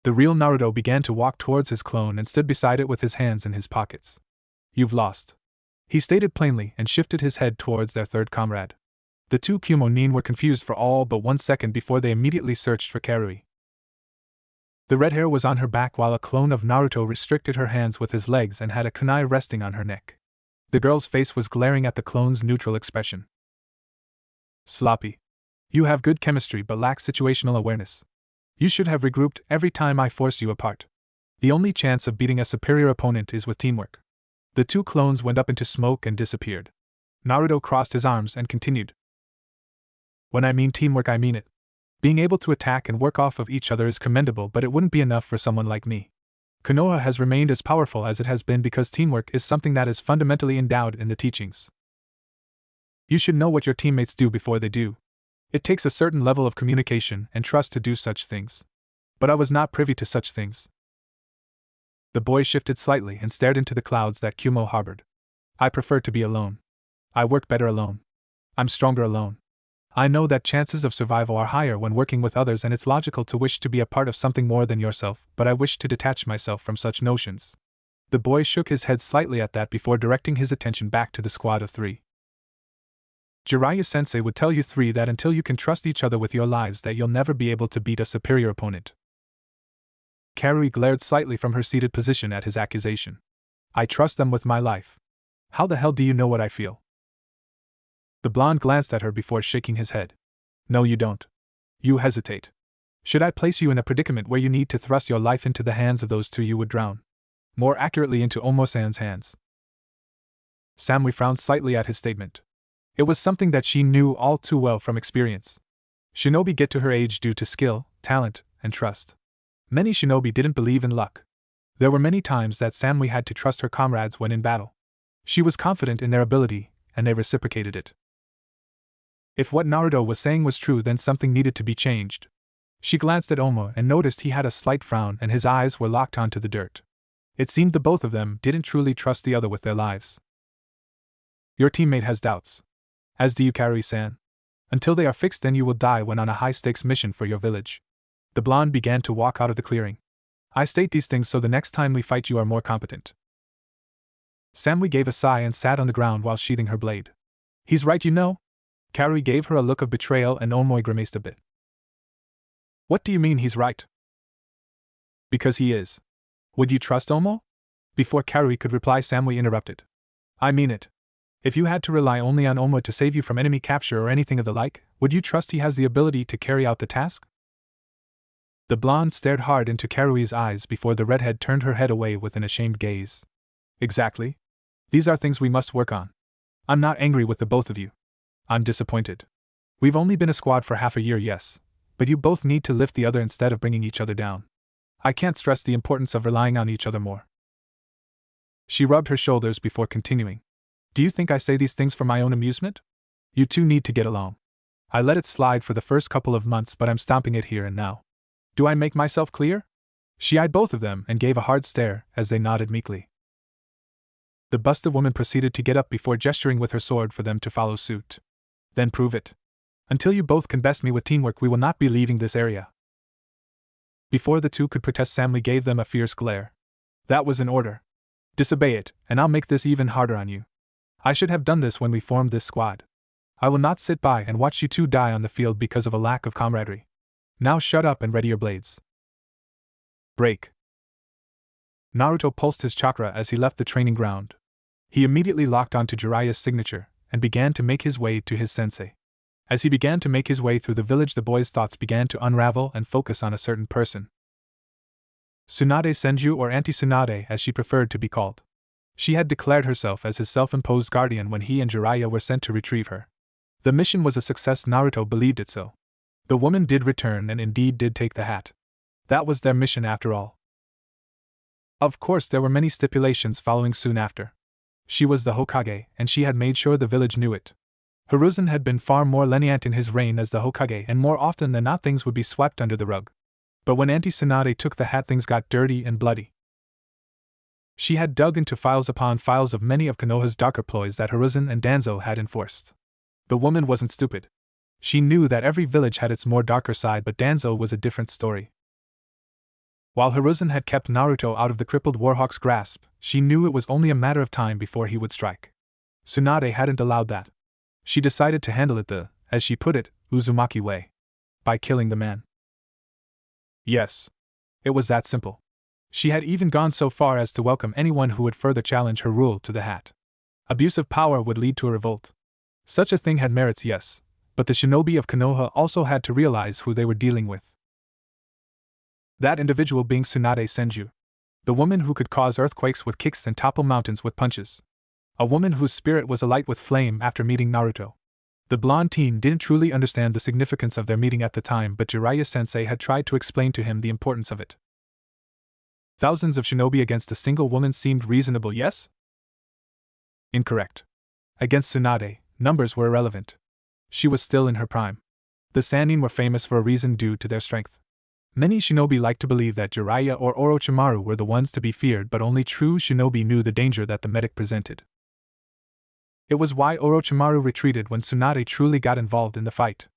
The real Naruto began to walk towards his clone and stood beside it with his hands in his pockets. "You've lost," he stated plainly and shifted his head towards their third comrade. The two Kumo nin were confused for all but 1 second before they immediately searched for Karui. The red hair was on her back while a clone of Naruto restricted her hands with his legs and had a kunai resting on her neck. The girl's face was glaring at the clone's neutral expression. "Sloppy. You have good chemistry but lack situational awareness. You should have regrouped every time I force you apart. The only chance of beating a superior opponent is with teamwork." The two clones went up into smoke and disappeared. Naruto crossed his arms and continued. "When I mean teamwork, I mean it. Being able to attack and work off of each other is commendable, but it wouldn't be enough for someone like me. Konoha has remained as powerful as it has been because teamwork is something that is fundamentally endowed in the teachings. You should know what your teammates do before they do. It takes a certain level of communication and trust to do such things. But I was not privy to such things." The boy shifted slightly and stared into the clouds that Kumo harbored. "I prefer to be alone. I work better alone. I'm stronger alone. I know that chances of survival are higher when working with others, and it's logical to wish to be a part of something more than yourself, but I wish to detach myself from such notions." The boy shook his head slightly at that before directing his attention back to the squad of 3. Jiraiya-sensei would tell you 3 that until you can trust each other with your lives that you'll never be able to beat a superior opponent. Karui glared slightly from her seated position at his accusation. "I trust them with my life. How the hell do you know what I feel?" The blonde glanced at her before shaking his head. "No, you don't. You hesitate. Should I place you in a predicament where you need to thrust your life into the hands of those 2, you would drown. More accurately, into Omo-san's hands." Samui frowned slightly at his statement. It was something that she knew all too well from experience. Shinobi get to her age due to skill, talent, and trust. Many shinobi didn't believe in luck. There were many times that Samui had to trust her comrades when in battle. She was confident in their ability, and they reciprocated it. If what Naruto was saying was true, then something needed to be changed. She glanced at Omo and noticed he had a slight frown and his eyes were locked onto the dirt. It seemed the both of them didn't truly trust the other with their lives. Your teammate has doubts. As do you, Kaori-san. Until they are fixed, then you will die when on a high-stakes mission for your village. The blonde began to walk out of the clearing. I state these things so the next time we fight you are more competent. Samui gave a sigh and sat on the ground while sheathing her blade. He's right, you know? Kaori gave her a look of betrayal and Omoi grimaced a bit. What do you mean he's right? Because he is. Would you trust Omo? Before Kaori could reply, Samui interrupted. I mean it. If you had to rely only on Omo to save you from enemy capture or anything of the like, would you trust he has the ability to carry out the task? The blonde stared hard into Kaori's eyes before the redhead turned her head away with an ashamed gaze. Exactly. These are things we must work on. I'm not angry with the both of you. I'm disappointed. We've only been a squad for half a year, yes, but you both need to lift the other instead of bringing each other down. I can't stress the importance of relying on each other more. She rubbed her shoulders before continuing. Do you think I say these things for my own amusement? You two need to get along. I let it slide for the first couple of months, but I'm stopping it here and now. Do I make myself clear? She eyed both of them and gave a hard stare as they nodded meekly. The busted woman proceeded to get up before gesturing with her sword for them to follow suit. Then prove it. Until you both can best me with teamwork, we will not be leaving this area. Before the two could protest, Samui gave them a fierce glare. That was an order. Disobey it, and I'll make this even harder on you. I should have done this when we formed this squad. I will not sit by and watch you two die on the field because of a lack of camaraderie. Now shut up and ready your blades. Break. Naruto pulsed his chakra as he left the training ground. He immediately locked onto Jiraiya's signature and began to make his way to his sensei. As he began to make his way through the village, the boy's thoughts began to unravel and focus on a certain person. Tsunade Senju, or Auntie Tsunade as she preferred to be called. She had declared herself as his self-imposed guardian when he and Jiraiya were sent to retrieve her. The mission was a success. Naruto believed it so. The woman did return and indeed did take the hat. That was their mission after all. Of course, there were many stipulations following soon after. She was the Hokage, and she had made sure the village knew it. Hiruzen had been far more lenient in his reign as the Hokage, and more often than not things would be swept under the rug. But when Auntie Tsunade took the hat, things got dirty and bloody. She had dug into files upon files of many of Konoha's darker ploys that Hiruzen and Danzo had enforced. The woman wasn't stupid. She knew that every village had its more darker side, but Danzo was a different story. While Hiruzen had kept Naruto out of the crippled Warhawk's grasp, she knew it was only a matter of time before he would strike. Tsunade hadn't allowed that. She decided to handle it the, as she put it, Uzumaki way. By killing the man. Yes. It was that simple. She had even gone so far as to welcome anyone who would further challenge her rule to the hat. Abuse of power would lead to a revolt. Such a thing had merits, yes, but the shinobi of Konoha also had to realize who they were dealing with. That individual being Tsunade Senju. The woman who could cause earthquakes with kicks and topple mountains with punches. A woman whose spirit was alight with flame after meeting Naruto. The blonde teen didn't truly understand the significance of their meeting at the time, but Jiraiya-sensei had tried to explain to him the importance of it. Thousands of shinobi against a single woman seemed reasonable, yes? Incorrect. Against Tsunade, numbers were irrelevant. She was still in her prime. The Sannin were famous for a reason due to their strength. Many shinobi liked to believe that Jiraiya or Orochimaru were the ones to be feared, but only true shinobi knew the danger that the medic presented. It was why Orochimaru retreated when Tsunade truly got involved in the fight.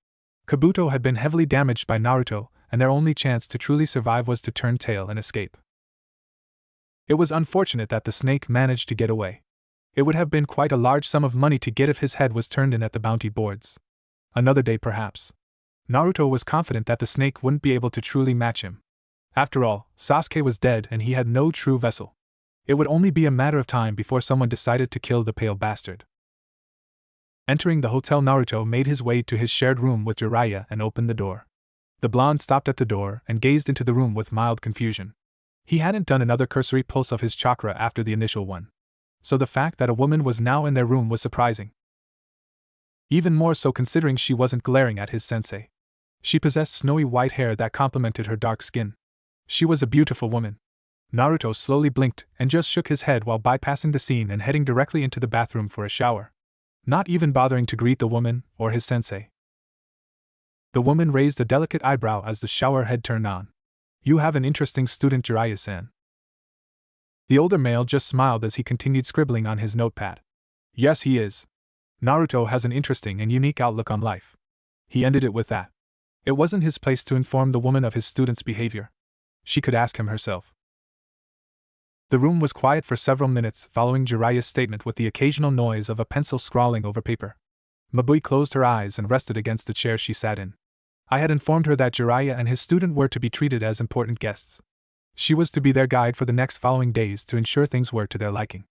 Kabuto had been heavily damaged by Naruto, and their only chance to truly survive was to turn tail and escape. It was unfortunate that the snake managed to get away. It would have been quite a large sum of money to get if his head was turned in at the bounty boards. Another day perhaps. Naruto was confident that the snake wouldn't be able to truly match him. After all, Sasuke was dead and he had no true vessel. It would only be a matter of time before someone decided to kill the pale bastard. Entering the hotel, Naruto made his way to his shared room with Jiraiya and opened the door. The blonde stopped at the door and gazed into the room with mild confusion. He hadn't done another cursory pulse of his chakra after the initial one. So the fact that a woman was now in their room was surprising. Even more so considering she wasn't glaring at his sensei. She possessed snowy white hair that complemented her dark skin. She was a beautiful woman. Naruto slowly blinked and just shook his head while bypassing the scene and heading directly into the bathroom for a shower. Not even bothering to greet the woman or his sensei. The woman raised a delicate eyebrow as the shower head turned on. You have an interesting student, Jiraiya-san. The older male just smiled as he continued scribbling on his notepad. Yes, he is. Naruto has an interesting and unique outlook on life. He ended it with that. It wasn't his place to inform the woman of his student's behavior. She could ask him herself. The room was quiet for several minutes following Jiraiya's statement, with the occasional noise of a pencil scrawling over paper. Mabui closed her eyes and rested against the chair she sat in. I had informed her that Jiraiya and his student were to be treated as important guests. She was to be their guide for the next following days to ensure things were to their liking.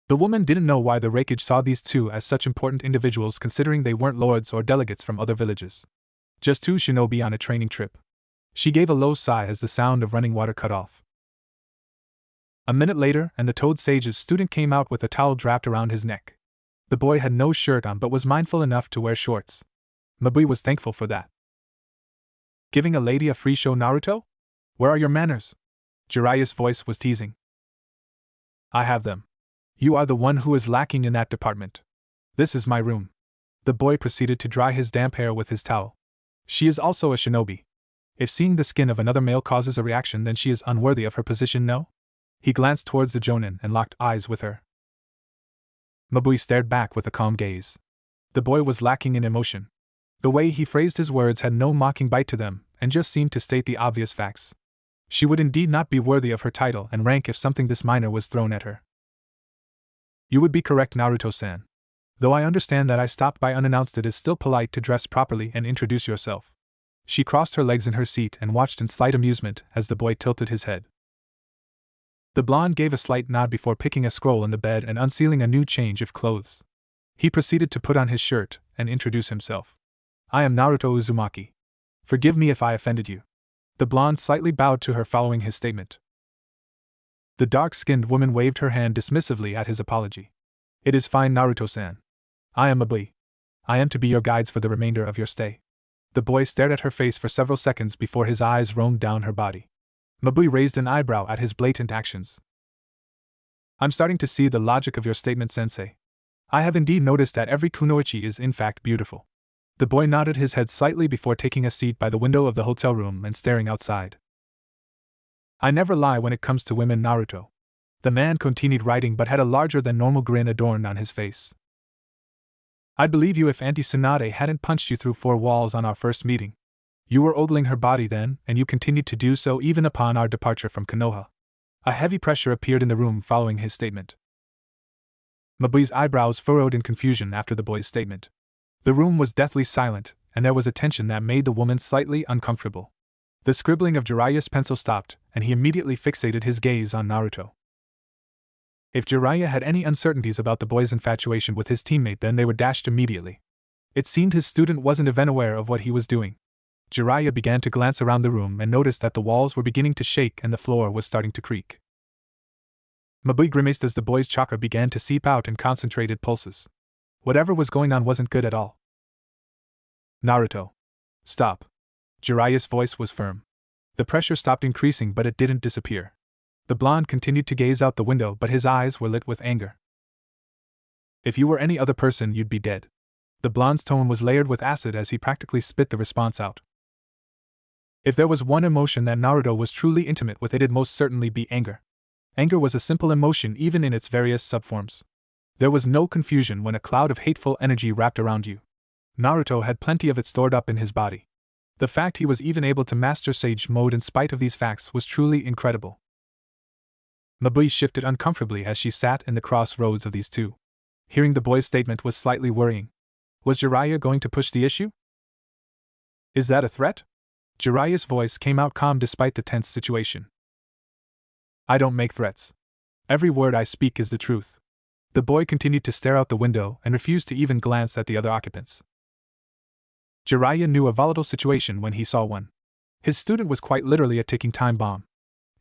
The woman didn't know why the Raikage saw these two as such important individuals, considering they weren't lords or delegates from other villages. Just two shinobi on a training trip. She gave a low sigh as the sound of running water cut off. A minute later, and the Toad Sage's student came out with a towel wrapped around his neck. The boy had no shirt on but was mindful enough to wear shorts. Mabui was thankful for that. Giving a lady a free show, Naruto? Where are your manners? Jiraiya's voice was teasing. I have them. You are the one who is lacking in that department. This is my room. The boy proceeded to dry his damp hair with his towel. She is also a shinobi. If seeing the skin of another male causes a reaction, then she is unworthy of her position, no? He glanced towards the Jonin and locked eyes with her. Mabui stared back with a calm gaze. The boy was lacking in emotion. The way he phrased his words had no mocking bite to them, and just seemed to state the obvious facts. She would indeed not be worthy of her title and rank if something this minor was thrown at her. You would be correct, Naruto-san. Though I understand that I stopped by unannounced, it is still polite to dress properly and introduce yourself. She crossed her legs in her seat and watched in slight amusement as the boy tilted his head. The blonde gave a slight nod before picking a scroll in the bed and unsealing a new change of clothes. He proceeded to put on his shirt and introduce himself. I am Naruto Uzumaki. Forgive me if I offended you. The blonde slightly bowed to her following his statement. The dark-skinned woman waved her hand dismissively at his apology. It is fine, Naruto-san. I am Mabui. I am to be your guides for the remainder of your stay. The boy stared at her face for several seconds before his eyes roamed down her body. Mabui raised an eyebrow at his blatant actions. I'm starting to see the logic of your statement, sensei. I have indeed noticed that every kunoichi is in fact beautiful. The boy nodded his head slightly before taking a seat by the window of the hotel room and staring outside. I never lie when it comes to women, Naruto. The man continued writing but had a larger than normal grin adorned on his face. I'd believe you if Auntie Tsunade hadn't punched you through 4 walls on our first meeting. You were ogling her body then, and you continued to do so even upon our departure from Konoha. A heavy pressure appeared in the room following his statement. Mabui's eyebrows furrowed in confusion after the boy's statement. The room was deathly silent, and there was a tension that made the woman slightly uncomfortable. The scribbling of Jiraiya's pencil stopped, and he immediately fixated his gaze on Naruto. If Jiraiya had any uncertainties about the boy's infatuation with his teammate, then they were dashed immediately. It seemed his student wasn't even aware of what he was doing. Jiraiya began to glance around the room and noticed that the walls were beginning to shake and the floor was starting to creak. Mabui grimaced as the boy's chakra began to seep out in concentrated pulses. Whatever was going on wasn't good at all. Naruto. Stop. Jiraiya's voice was firm. The pressure stopped increasing, but it didn't disappear. The blonde continued to gaze out the window, but his eyes were lit with anger. If you were any other person, you'd be dead. The blonde's tone was layered with acid as he practically spit the response out. If there was one emotion that Naruto was truly intimate with, it'd most certainly be anger. Anger was a simple emotion even in its various subforms. There was no confusion when a cloud of hateful energy wrapped around you. Naruto had plenty of it stored up in his body. The fact he was even able to master Sage Mode in spite of these facts was truly incredible. Mabui shifted uncomfortably as she sat in the crossroads of these two. Hearing the boy's statement was slightly worrying. Was Jiraiya going to push the issue? Is that a threat? Jiraiya's voice came out calm despite the tense situation. I don't make threats. Every word I speak is the truth. The boy continued to stare out the window and refused to even glance at the other occupants. Jiraiya knew a volatile situation when he saw one. His student was quite literally a ticking time bomb.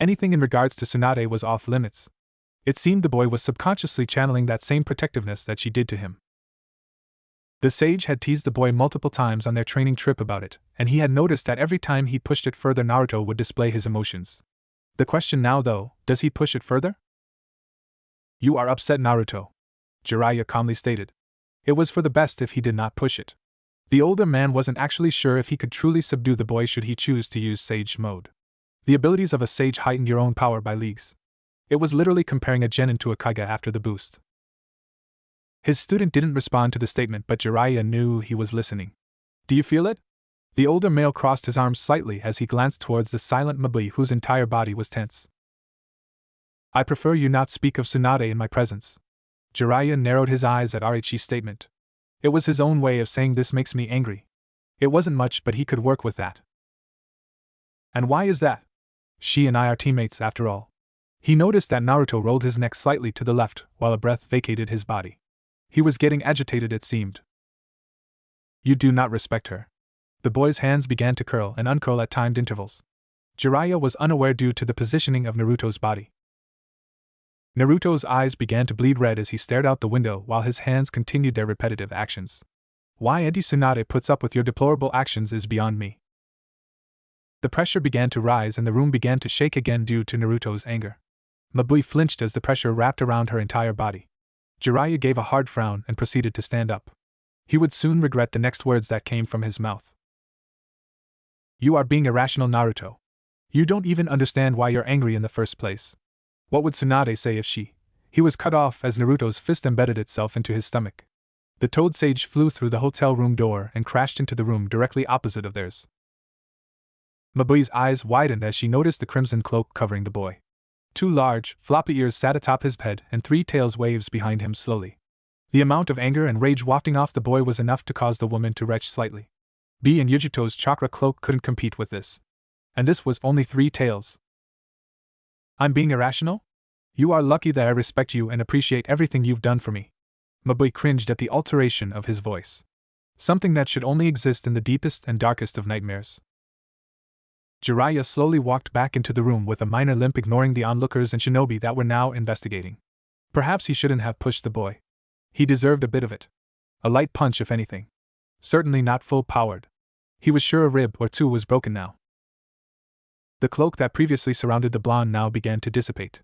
Anything in regards to Tsunade was off limits. It seemed the boy was subconsciously channeling that same protectiveness that she did to him. The sage had teased the boy multiple times on their training trip about it, and he had noticed that every time he pushed it further, Naruto would display his emotions. The question now, though, does he push it further? You are upset, Naruto, Jiraiya calmly stated. It was for the best if he did not push it. The older man wasn't actually sure if he could truly subdue the boy should he choose to use Sage mode. The abilities of a Sage heightened your own power by leagues. It was literally comparing a Genin to a Kage after the boost. His student didn't respond to the statement, but Jiraiya knew he was listening. Do you feel it? The older male crossed his arms slightly as he glanced towards the silent Mabui whose entire body was tense. I prefer you not speak of Tsunade in my presence. Jiraiya narrowed his eyes at Richi's statement. It was his own way of saying this makes me angry. It wasn't much, but he could work with that. And why is that? She and I are teammates after all. He noticed that Naruto rolled his neck slightly to the left while a breath vacated his body. He was getting agitated, it seemed. You do not respect her. The boy's hands began to curl and uncurl at timed intervals. Jiraiya was unaware due to the positioning of Naruto's body. Naruto's eyes began to bleed red as he stared out the window while his hands continued their repetitive actions. Why Auntie Tsunade puts up with your deplorable actions is beyond me. The pressure began to rise and the room began to shake again due to Naruto's anger. Mabui flinched as the pressure wrapped around her entire body. Jiraiya gave a hard frown and proceeded to stand up. He would soon regret the next words that came from his mouth. You are being irrational, Naruto. You don't even understand why you're angry in the first place. What would Tsunade say if He was cut off as Naruto's fist embedded itself into his stomach. The Toad Sage flew through the hotel room door and crashed into the room directly opposite of theirs. Mabui's eyes widened as she noticed the crimson cloak covering the boy. 2 large, floppy ears sat atop his head and 3 tails waves behind him slowly. The amount of anger and rage wafting off the boy was enough to cause the woman to retch slightly. B and Yujito's chakra cloak couldn't compete with this. And this was only 3 tails. I'm being irrational? You are lucky that I respect you and appreciate everything you've done for me. Mabui cringed at the alteration of his voice. Something that should only exist in the deepest and darkest of nightmares. Jiraiya slowly walked back into the room with a minor limp, ignoring the onlookers and shinobi that were now investigating. Perhaps he shouldn't have pushed the boy. He deserved a bit of it. A light punch, if anything. Certainly not full-powered. He was sure a rib or 2 was broken now. The cloak that previously surrounded the blonde now began to dissipate.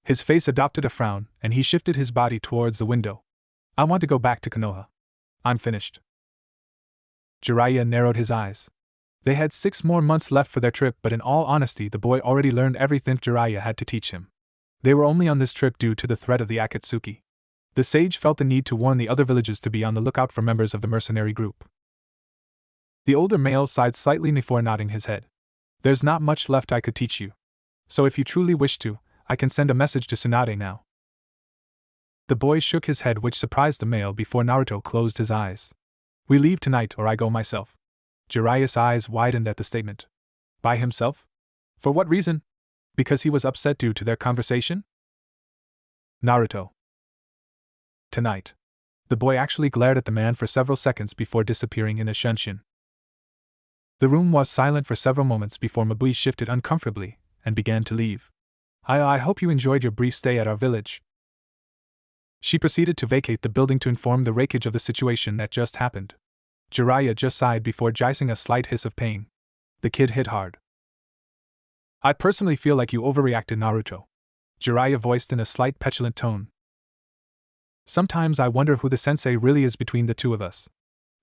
His face adopted a frown, and he shifted his body towards the window. I want to go back to Konoha. I'm finished. Jiraiya narrowed his eyes. They had 6 more months left for their trip, but in all honesty the boy already learned everything Jiraiya had to teach him. They were only on this trip due to the threat of the Akatsuki. The sage felt the need to warn the other villages to be on the lookout for members of the mercenary group. The older male sighed slightly before nodding his head. There's not much left I could teach you. So if you truly wish to, I can send a message to Tsunade now. The boy shook his head, which surprised the male before Naruto closed his eyes. We leave tonight or I go myself. Jiraiya's eyes widened at the statement. By himself? For what reason? Because he was upset due to their conversation? Naruto. Tonight. The boy actually glared at the man for several seconds before disappearing in a shunshin. The room was silent for several moments before Mabui shifted uncomfortably and began to leave. I hope you enjoyed your brief stay at our village. She proceeded to vacate the building to inform the Raikage of the situation that just happened. Jiraiya just sighed before jicing a slight hiss of pain. The kid hit hard. I personally feel like you overreacted, Naruto. Jiraiya voiced in a slight petulant tone. Sometimes I wonder who the sensei really is between the two of us.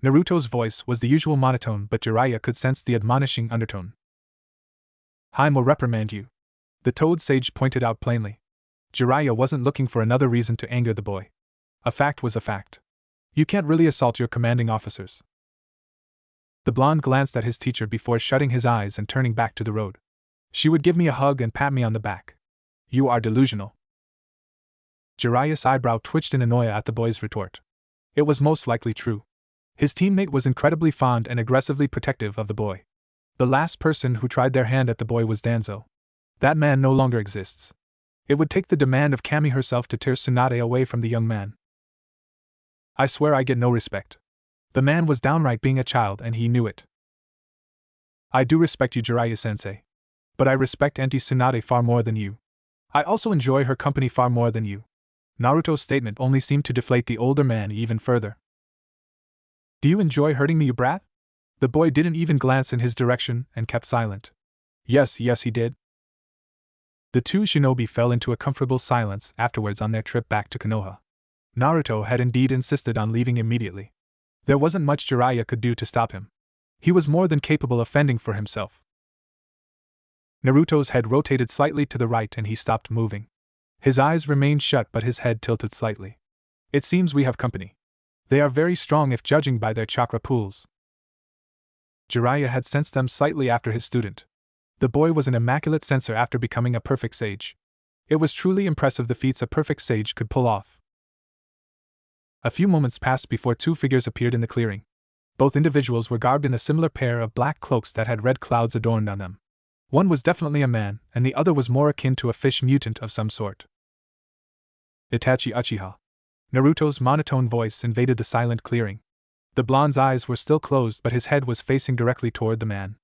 Naruto's voice was the usual monotone, but Jiraiya could sense the admonishing undertone. Haim will reprimand you. The Toad Sage pointed out plainly. Jiraiya wasn't looking for another reason to anger the boy. A fact was a fact. You can't really assault your commanding officers. The blonde glanced at his teacher before shutting his eyes and turning back to the road. She would give me a hug and pat me on the back. You are delusional. Jiraiya's eyebrow twitched in annoyance at the boy's retort. It was most likely true. His teammate was incredibly fond and aggressively protective of the boy. The last person who tried their hand at the boy was Danzo. That man no longer exists. It would take the demand of Kami herself to tear Tsunade away from the young man. I swear I get no respect. The man was downright being a child and he knew it. I do respect you, Jiraiya-sensei. But I respect Auntie Tsunade far more than you. I also enjoy her company far more than you. Naruto's statement only seemed to deflate the older man even further. Do you enjoy hurting me, you brat? The boy didn't even glance in his direction and kept silent. Yes, he did. The 2 shinobi fell into a comfortable silence afterwards on their trip back to Konoha. Naruto had indeed insisted on leaving immediately. There wasn't much Jiraiya could do to stop him. He was more than capable of fending for himself. Naruto's head rotated slightly to the right and he stopped moving. His eyes remained shut but his head tilted slightly. It seems we have company. They are very strong if judging by their chakra pools. Jiraiya had sensed them slightly after his student. The boy was an immaculate sensor after becoming a perfect sage. It was truly impressive the feats a perfect sage could pull off. A few moments passed before two figures appeared in the clearing. Both individuals were garbed in a similar pair of black cloaks that had red clouds adorned on them. One was definitely a man, and the other was more akin to a fish mutant of some sort. Itachi Uchiha. Naruto's monotone voice invaded the silent clearing. The blonde's eyes were still closed but his head was facing directly toward the man.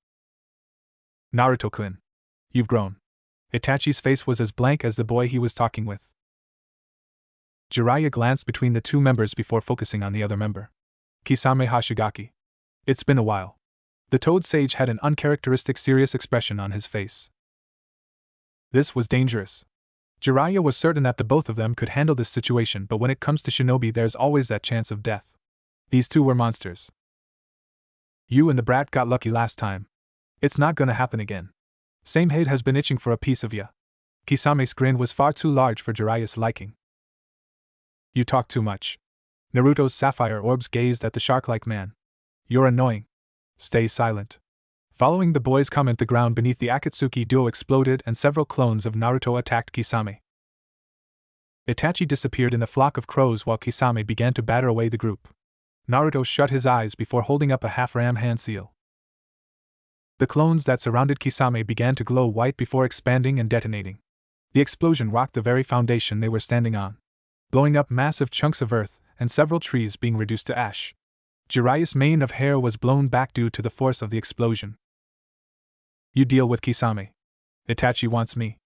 Naruto-kun. You've grown. Itachi's face was as blank as the boy he was talking with. Jiraiya glanced between the two members before focusing on the other member. Kisame Hashigaki. It's been a while. The Toad Sage had an uncharacteristic serious expression on his face. This was dangerous. Jiraiya was certain that the both of them could handle this situation, but when it comes to shinobi there's always that chance of death. These two were monsters. You and the brat got lucky last time. It's not gonna happen again. Same head has been itching for a piece of ya. Kisame's grin was far too large for Jiraiya's liking. You talk too much. Naruto's sapphire orbs gazed at the shark-like man. You're annoying. Stay silent. Following the boy's comment, the ground beneath the Akatsuki duo exploded and several clones of Naruto attacked Kisame. Itachi disappeared in a flock of crows while Kisame began to batter away the group. Naruto shut his eyes before holding up a half-ram hand seal. The clones that surrounded Kisame began to glow white before expanding and detonating. The explosion rocked the very foundation they were standing on, blowing up massive chunks of earth and several trees being reduced to ash. Jiraiya's mane of hair was blown back due to the force of the explosion. You deal with Kisame. Itachi wants me.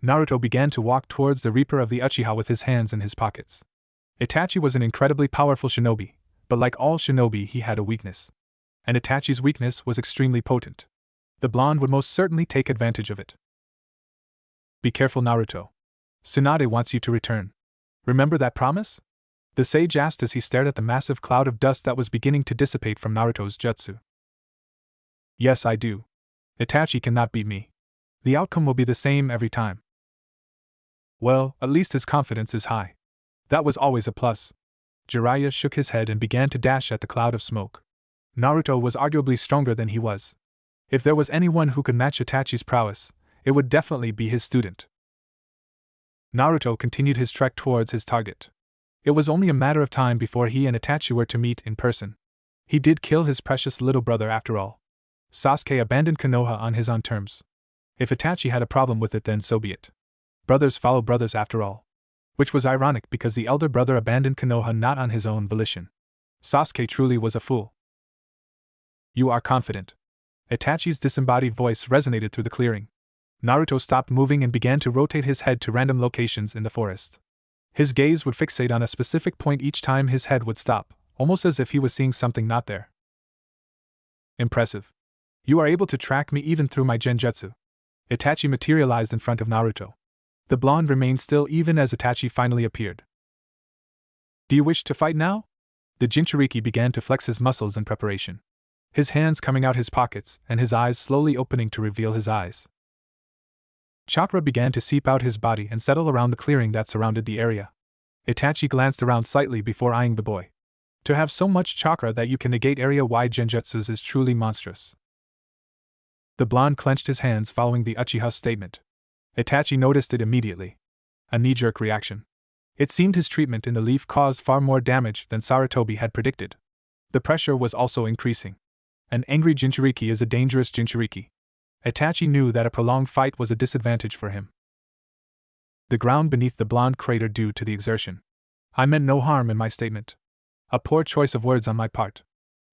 Naruto began to walk towards the Reaper of the Uchiha with his hands in his pockets. Itachi was an incredibly powerful shinobi, but like all shinobi he had a weakness. And Itachi's weakness was extremely potent. The blonde would most certainly take advantage of it. Be careful, Naruto. Tsunade wants you to return. Remember that promise? The sage asked as he stared at the massive cloud of dust that was beginning to dissipate from Naruto's jutsu. Yes, I do. Itachi cannot beat me. The outcome will be the same every time. Well, at least his confidence is high. That was always a plus. Jiraiya shook his head and began to dash at the cloud of smoke. Naruto was arguably stronger than he was. If there was anyone who could match Itachi's prowess, it would definitely be his student. Naruto continued his trek towards his target. It was only a matter of time before he and Itachi were to meet in person. He did kill his precious little brother after all. Sasuke abandoned Konoha on his own terms. If Itachi had a problem with it, then so be it. Brothers follow brothers after all. Which was ironic because the elder brother abandoned Konoha not on his own volition. Sasuke truly was a fool. You are confident. Itachi's disembodied voice resonated through the clearing. Naruto stopped moving and began to rotate his head to random locations in the forest. His gaze would fixate on a specific point each time his head would stop, almost as if he was seeing something not there. Impressive. You are able to track me even through my genjutsu. Itachi materialized in front of Naruto. The blonde remained still even as Itachi finally appeared. Do you wish to fight now? The Jinchuriki began to flex his muscles in preparation. His hands coming out his pockets and his eyes slowly opening to reveal his eyes. Chakra began to seep out his body and settle around the clearing that surrounded the area. Itachi glanced around slightly before eyeing the boy. To have so much chakra that you can negate area-wide genjutsus is truly monstrous. The blonde clenched his hands following the Uchiha's statement. Itachi noticed it immediately. A knee-jerk reaction. It seemed his treatment in the leaf caused far more damage than Sarutobi had predicted. The pressure was also increasing. An angry Jinchuriki is a dangerous Jinchuriki. Itachi knew that a prolonged fight was a disadvantage for him. The ground beneath the blonde cratered due to the exertion. I meant no harm in my statement. A poor choice of words on my part.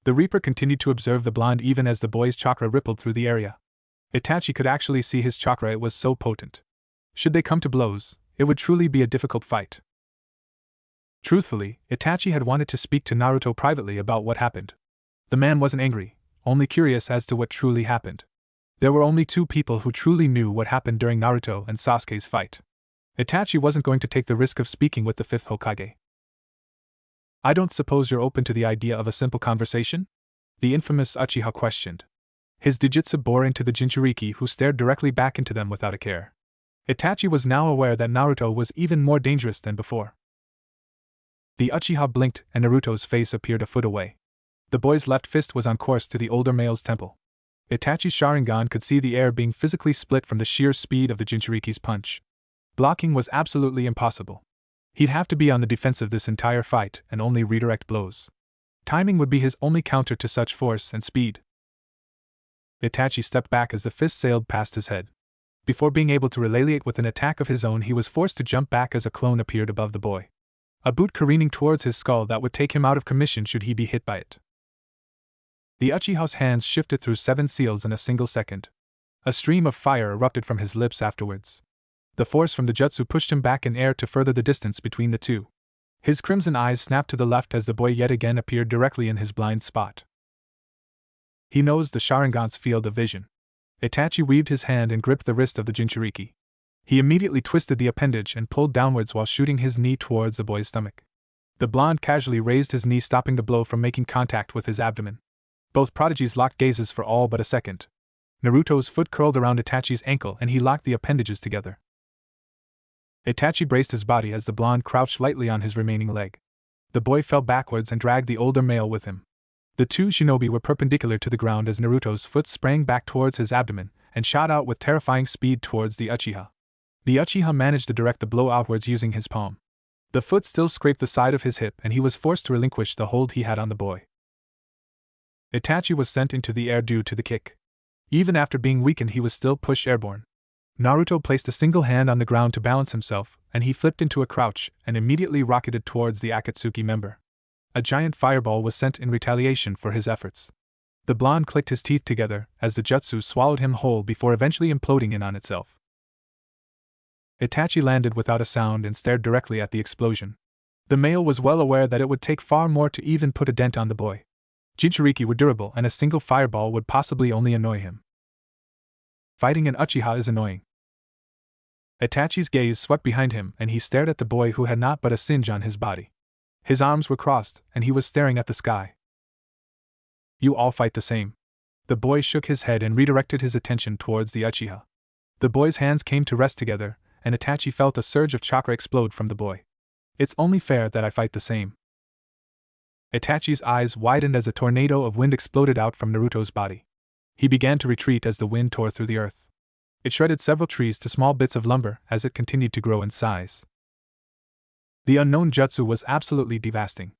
The Reaper continued to observe the blonde even as the boy's chakra rippled through the area. Itachi could actually see his chakra, it was so potent. Should they come to blows, it would truly be a difficult fight. Truthfully, Itachi had wanted to speak to Naruto privately about what happened. The man wasn't angry, only curious as to what truly happened. There were only two people who truly knew what happened during Naruto and Sasuke's fight. Itachi wasn't going to take the risk of speaking with the fifth Hokage. I don't suppose you're open to the idea of a simple conversation? The infamous Uchiha questioned. His dijutsu bore into the Jinchuriki, who stared directly back into them without a care. Itachi was now aware that Naruto was even more dangerous than before. The Uchiha blinked and Naruto's face appeared a foot away. The boy's left fist was on course to the older male's temple. Itachi's Sharingan could see the air being physically split from the sheer speed of the Jinchuriki's punch. Blocking was absolutely impossible. He'd have to be on the defensive this entire fight and only redirect blows. Timing would be his only counter to such force and speed. Itachi stepped back as the fist sailed past his head. Before being able to retaliate with an attack of his own, he was forced to jump back as a clone appeared above the boy. A boot careening towards his skull that would take him out of commission should he be hit by it. The Uchiha's hands shifted through 7 seals in a single second. A stream of fire erupted from his lips afterwards. The force from the jutsu pushed him back in air to further the distance between the two. His crimson eyes snapped to the left as the boy yet again appeared directly in his blind spot. He knows the Sharingan's field of vision. Itachi weaved his hand and gripped the wrist of the Jinchuriki. He immediately twisted the appendage and pulled downwards while shooting his knee towards the boy's stomach. The blonde casually raised his knee, stopping the blow from making contact with his abdomen. Both prodigies locked gazes for all but a second. Naruto's foot curled around Itachi's ankle and he locked the appendages together. Itachi braced his body as the blonde crouched lightly on his remaining leg. The boy fell backwards and dragged the older male with him. The two shinobi were perpendicular to the ground as Naruto's foot sprang back towards his abdomen and shot out with terrifying speed towards the Uchiha. The Uchiha managed to direct the blow outwards using his palm. The foot still scraped the side of his hip and he was forced to relinquish the hold he had on the boy. Itachi was sent into the air due to the kick. Even after being weakened, he was still pushed airborne. Naruto placed a single hand on the ground to balance himself, and he flipped into a crouch and immediately rocketed towards the Akatsuki member. A giant fireball was sent in retaliation for his efforts. The blonde clicked his teeth together as the jutsu swallowed him whole before eventually imploding in on itself. Itachi landed without a sound and stared directly at the explosion. The male was well aware that it would take far more to even put a dent on the boy. Jinchuriki were durable and a single fireball would possibly only annoy him. Fighting an Uchiha is annoying. Itachi's gaze swept behind him and he stared at the boy who had not but a singe on his body. His arms were crossed and he was staring at the sky. You all fight the same. The boy shook his head and redirected his attention towards the Uchiha. The boy's hands came to rest together, and Itachi felt a surge of chakra explode from the boy. It's only fair that I fight the same. Itachi's eyes widened as a tornado of wind exploded out from Naruto's body. He began to retreat as the wind tore through the earth. It shredded several trees to small bits of lumber as it continued to grow in size. The unknown jutsu was absolutely devastating.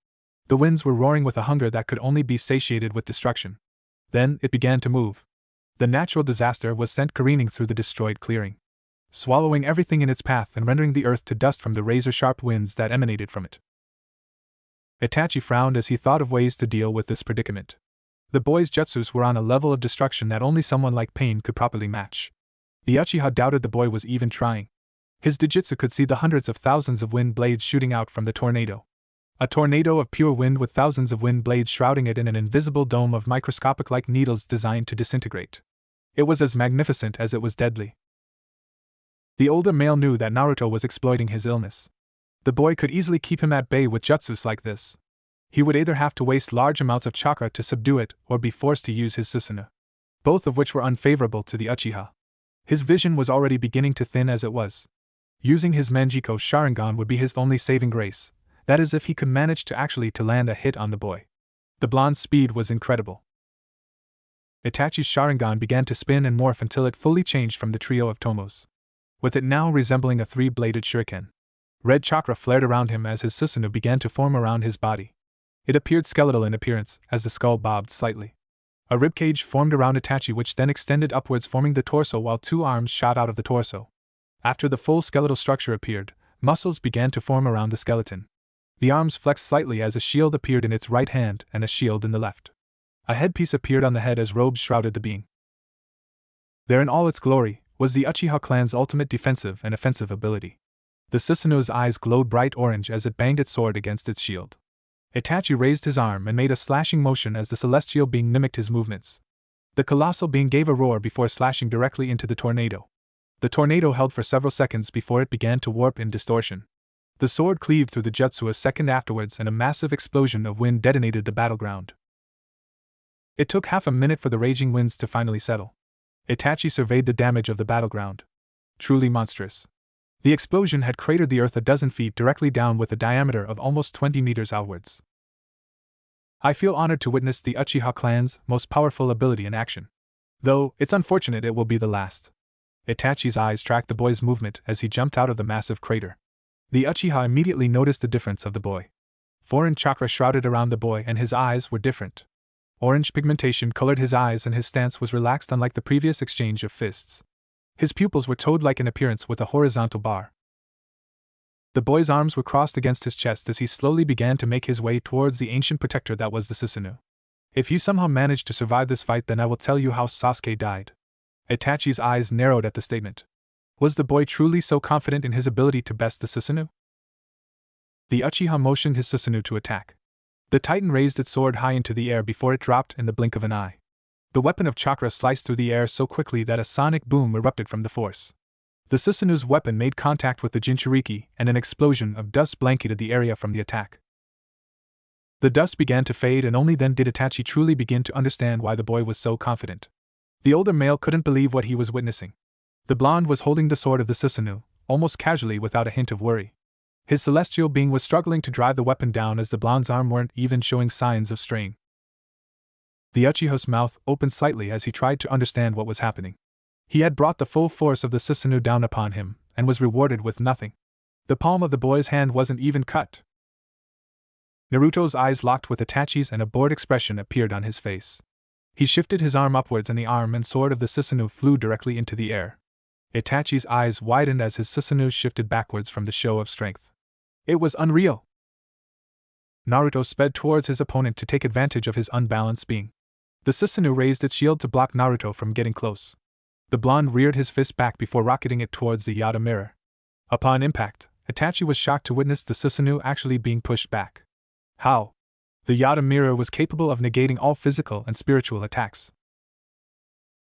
The winds were roaring with a hunger that could only be satiated with destruction. Then it began to move. The natural disaster was sent careening through the destroyed clearing, swallowing everything in its path and rendering the earth to dust from the razor-sharp winds that emanated from it. Itachi frowned as he thought of ways to deal with this predicament. The boy's jutsus were on a level of destruction that only someone like Pain could properly match. The Uchiha doubted the boy was even trying. His dijutsu could see the hundreds of thousands of wind blades shooting out from the tornado. A tornado of pure wind with thousands of wind blades shrouding it in an invisible dome of microscopic-like needles designed to disintegrate. It was as magnificent as it was deadly. The older male knew that Naruto was exploiting his illness. The boy could easily keep him at bay with jutsus like this. He would either have to waste large amounts of chakra to subdue it or be forced to use his Susanoo, both of which were unfavorable to the Uchiha. His vision was already beginning to thin as it was. Using his Manjiko Sharingan would be his only saving grace, that is if he could manage to actually land a hit on the boy. The blonde's speed was incredible. Itachi's Sharingan began to spin and morph until it fully changed from the trio of tomos, with it now resembling a three-bladed shuriken. Red chakra flared around him as his Susanoo began to form around his body. It appeared skeletal in appearance as the skull bobbed slightly. A ribcage formed around Itachi which then extended upwards, forming the torso while two arms shot out of the torso. After the full skeletal structure appeared, muscles began to form around the skeleton. The arms flexed slightly as a shield appeared in its right hand and a shield in the left. A headpiece appeared on the head as robes shrouded the being. There in all its glory was the Uchiha clan's ultimate defensive and offensive ability. The Susanoo's eyes glowed bright orange as it banged its sword against its shield. Itachi raised his arm and made a slashing motion as the celestial being mimicked his movements. The colossal being gave a roar before slashing directly into the tornado. The tornado held for several seconds before it began to warp in distortion. The sword cleaved through the jutsu a second afterwards and a massive explosion of wind detonated the battleground. It took half a minute for the raging winds to finally settle. Itachi surveyed the damage of the battleground. Truly monstrous. The explosion had cratered the earth a dozen feet directly down with a diameter of almost 20 meters outwards. I feel honored to witness the Uchiha clan's most powerful ability in action. Though, it's unfortunate it will be the last. Itachi's eyes tracked the boy's movement as he jumped out of the massive crater. The Uchiha immediately noticed the difference of the boy. Foreign chakra shrouded around the boy and his eyes were different. Orange pigmentation colored his eyes and his stance was relaxed unlike the previous exchange of fists. His pupils were toad-like in appearance with a horizontal bar. The boy's arms were crossed against his chest as he slowly began to make his way towards the ancient protector that was the Susanoo. If you somehow manage to survive this fight, then I will tell you how Sasuke died. Itachi's eyes narrowed at the statement. Was the boy truly so confident in his ability to best the Susanoo? The Uchiha motioned his Susanoo to attack. The Titan raised its sword high into the air before it dropped in the blink of an eye. The weapon of chakra sliced through the air so quickly that a sonic boom erupted from the force. The Susanoo's weapon made contact with the Jinchuriki, and an explosion of dust blanketed the area from the attack. The dust began to fade, and only then did Itachi truly begin to understand why the boy was so confident. The older male couldn't believe what he was witnessing. The blonde was holding the sword of the Susanoo, almost casually without a hint of worry. His celestial being was struggling to drive the weapon down as the blonde's arm weren't even showing signs of strain. The Uchiha's mouth opened slightly as he tried to understand what was happening. He had brought the full force of the Susanoo down upon him, and was rewarded with nothing. The palm of the boy's hand wasn't even cut. Naruto's eyes locked with Itachi's and a bored expression appeared on his face. He shifted his arm upwards and the arm and sword of the Susanoo flew directly into the air. Itachi's eyes widened as his Susanoo shifted backwards from the show of strength. It was unreal! Naruto sped towards his opponent to take advantage of his unbalanced being. The Susanoo raised its shield to block Naruto from getting close. The blonde reared his fist back before rocketing it towards the Yata mirror. Upon impact, Itachi was shocked to witness the Susanoo actually being pushed back. How? The Yata mirror was capable of negating all physical and spiritual attacks.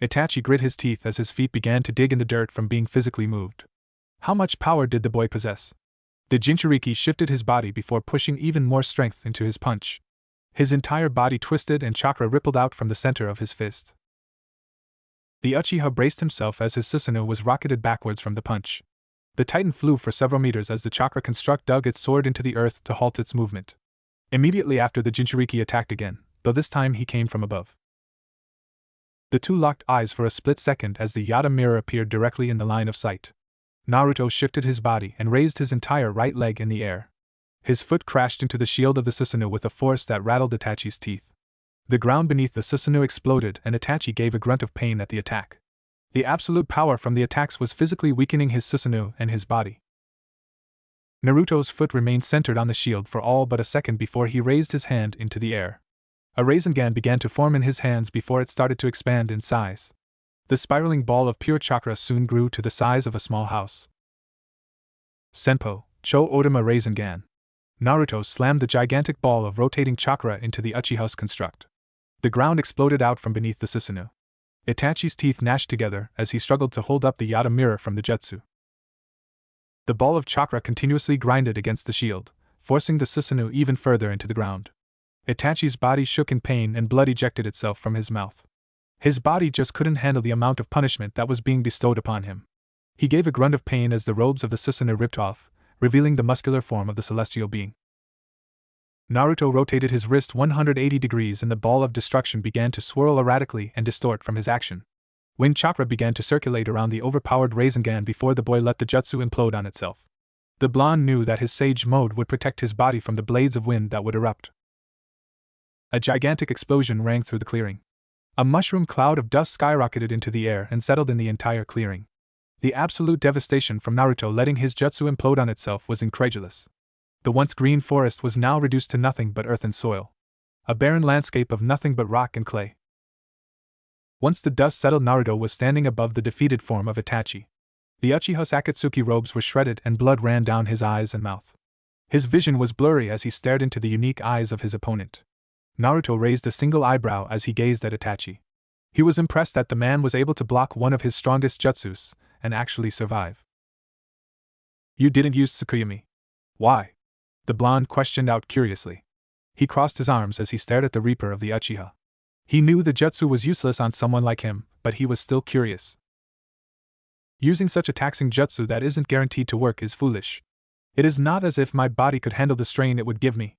Itachi grit his teeth as his feet began to dig in the dirt from being physically moved. How much power did the boy possess? The Jinchuriki shifted his body before pushing even more strength into his punch. His entire body twisted and chakra rippled out from the center of his fist. The Uchiha braced himself as his Susanoo was rocketed backwards from the punch. The Titan flew for several meters as the chakra construct dug its sword into the earth to halt its movement. Immediately after, the Jinchuriki attacked again, though this time he came from above. The two locked eyes for a split second as the Yata mirror appeared directly in the line of sight. Naruto shifted his body and raised his entire right leg in the air. His foot crashed into the shield of the Susanoo with a force that rattled Itachi's teeth. The ground beneath the Susanoo exploded and Itachi gave a grunt of pain at the attack. The absolute power from the attacks was physically weakening his Susanoo and his body. Naruto's foot remained centered on the shield for all but a second before he raised his hand into the air. A Rasengan began to form in his hands before it started to expand in size. The spiraling ball of pure chakra soon grew to the size of a small house. Senpo, Cho Odama Rasengan. Naruto slammed the gigantic ball of rotating chakra into the Uchiha's construct. The ground exploded out from beneath the Susanoo. Itachi's teeth gnashed together as he struggled to hold up the Yata mirror from the jutsu. The ball of chakra continuously grinded against the shield, forcing the Susanoo even further into the ground. Itachi's body shook in pain and blood ejected itself from his mouth. His body just couldn't handle the amount of punishment that was being bestowed upon him. He gave a grunt of pain as the robes of the Susanoo ripped off, revealing the muscular form of the celestial being. Naruto rotated his wrist 180 degrees and the ball of destruction began to swirl erratically and distort from his action. Wind chakra began to circulate around the overpowered Rasengan before the boy let the jutsu implode on itself. The blonde knew that his sage mode would protect his body from the blades of wind that would erupt. A gigantic explosion rang through the clearing. A mushroom cloud of dust skyrocketed into the air and settled in the entire clearing. The absolute devastation from Naruto letting his jutsu implode on itself was incredulous. The once green forest was now reduced to nothing but earth and soil. A barren landscape of nothing but rock and clay. Once the dust settled, Naruto was standing above the defeated form of Itachi. The Uchiha's Akatsuki robes were shredded and blood ran down his eyes and mouth. His vision was blurry as he stared into the unique eyes of his opponent. Naruto raised a single eyebrow as he gazed at Itachi. He was impressed that the man was able to block one of his strongest jutsus, and actually survive. You didn't use Tsukuyomi. Why? The blonde questioned out curiously. He crossed his arms as he stared at the Reaper of the Uchiha. He knew the jutsu was useless on someone like him, but he was still curious. Using such a taxing jutsu that isn't guaranteed to work is foolish. It is not as if my body could handle the strain it would give me.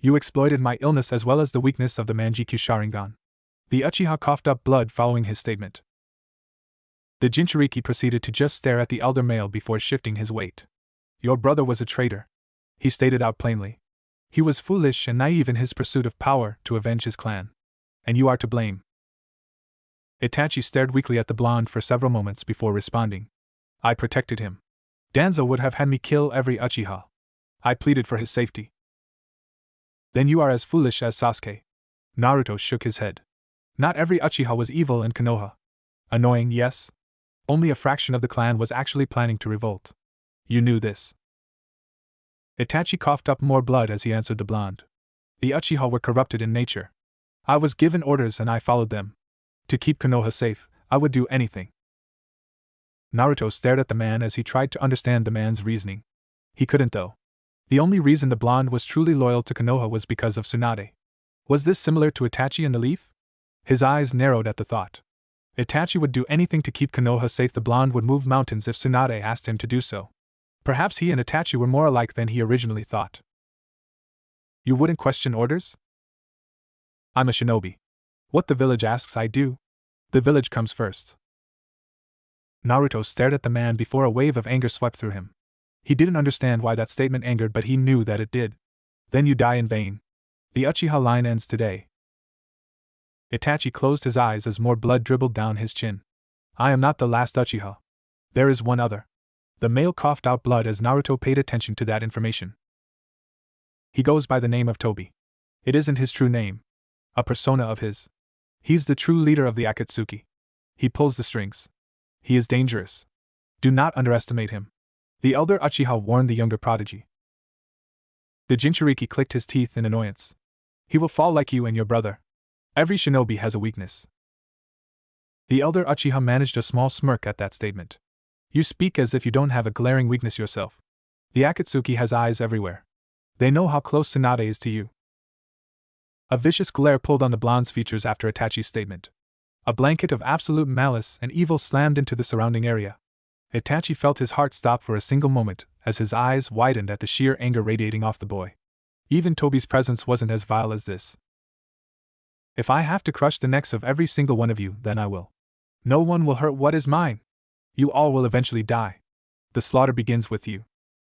You exploited my illness as well as the weakness of the Manjikyu Sharingan. The Uchiha coughed up blood following his statement. The Jinchuriki proceeded to just stare at the elder male before shifting his weight. Your brother was a traitor, he stated out plainly. He was foolish and naive in his pursuit of power to avenge his clan. And you are to blame. Itachi stared weakly at the blonde for several moments before responding. I protected him. Danzo would have had me kill every Uchiha. I pleaded for his safety. Then you are as foolish as Sasuke. Naruto shook his head. Not every Uchiha was evil in Konoha. Annoying, yes? Only a fraction of the clan was actually planning to revolt. You knew this. Itachi coughed up more blood as he answered the blonde. The Uchiha were corrupted in nature. I was given orders and I followed them. To keep Konoha safe, I would do anything. Naruto stared at the man as he tried to understand the man's reasoning. He couldn't though. The only reason the blonde was truly loyal to Konoha was because of Tsunade. Was this similar to Itachi and the leaf? His eyes narrowed at the thought. Itachi would do anything to keep Konoha safe. The blonde would move mountains if Tsunade asked him to do so. Perhaps he and Itachi were more alike than he originally thought. You wouldn't question orders? I'm a shinobi. What the village asks I do. The village comes first. Naruto stared at the man before a wave of anger swept through him. He didn't understand why that statement angered, but he knew that it did. Then you die in vain. The Uchiha line ends today. Itachi closed his eyes as more blood dribbled down his chin. I am not the last Uchiha. There is one other. The male coughed out blood as Naruto paid attention to that information. He goes by the name of Tobi. It isn't his true name. A persona of his. He's the true leader of the Akatsuki. He pulls the strings. He is dangerous. Do not underestimate him. The elder Uchiha warned the younger prodigy. The Jinchuriki clicked his teeth in annoyance. He will fall like you and your brother. Every shinobi has a weakness. The elder Uchiha managed a small smirk at that statement. You speak as if you don't have a glaring weakness yourself. The Akatsuki has eyes everywhere. They know how close Tsunade is to you. A vicious glare pulled on the blonde's features after Itachi's statement. A blanket of absolute malice and evil slammed into the surrounding area. Itachi felt his heart stop for a single moment as his eyes widened at the sheer anger radiating off the boy. Even Tobi's presence wasn't as vile as this. If I have to crush the necks of every single one of you, then I will. No one will hurt what is mine. You all will eventually die. The slaughter begins with you.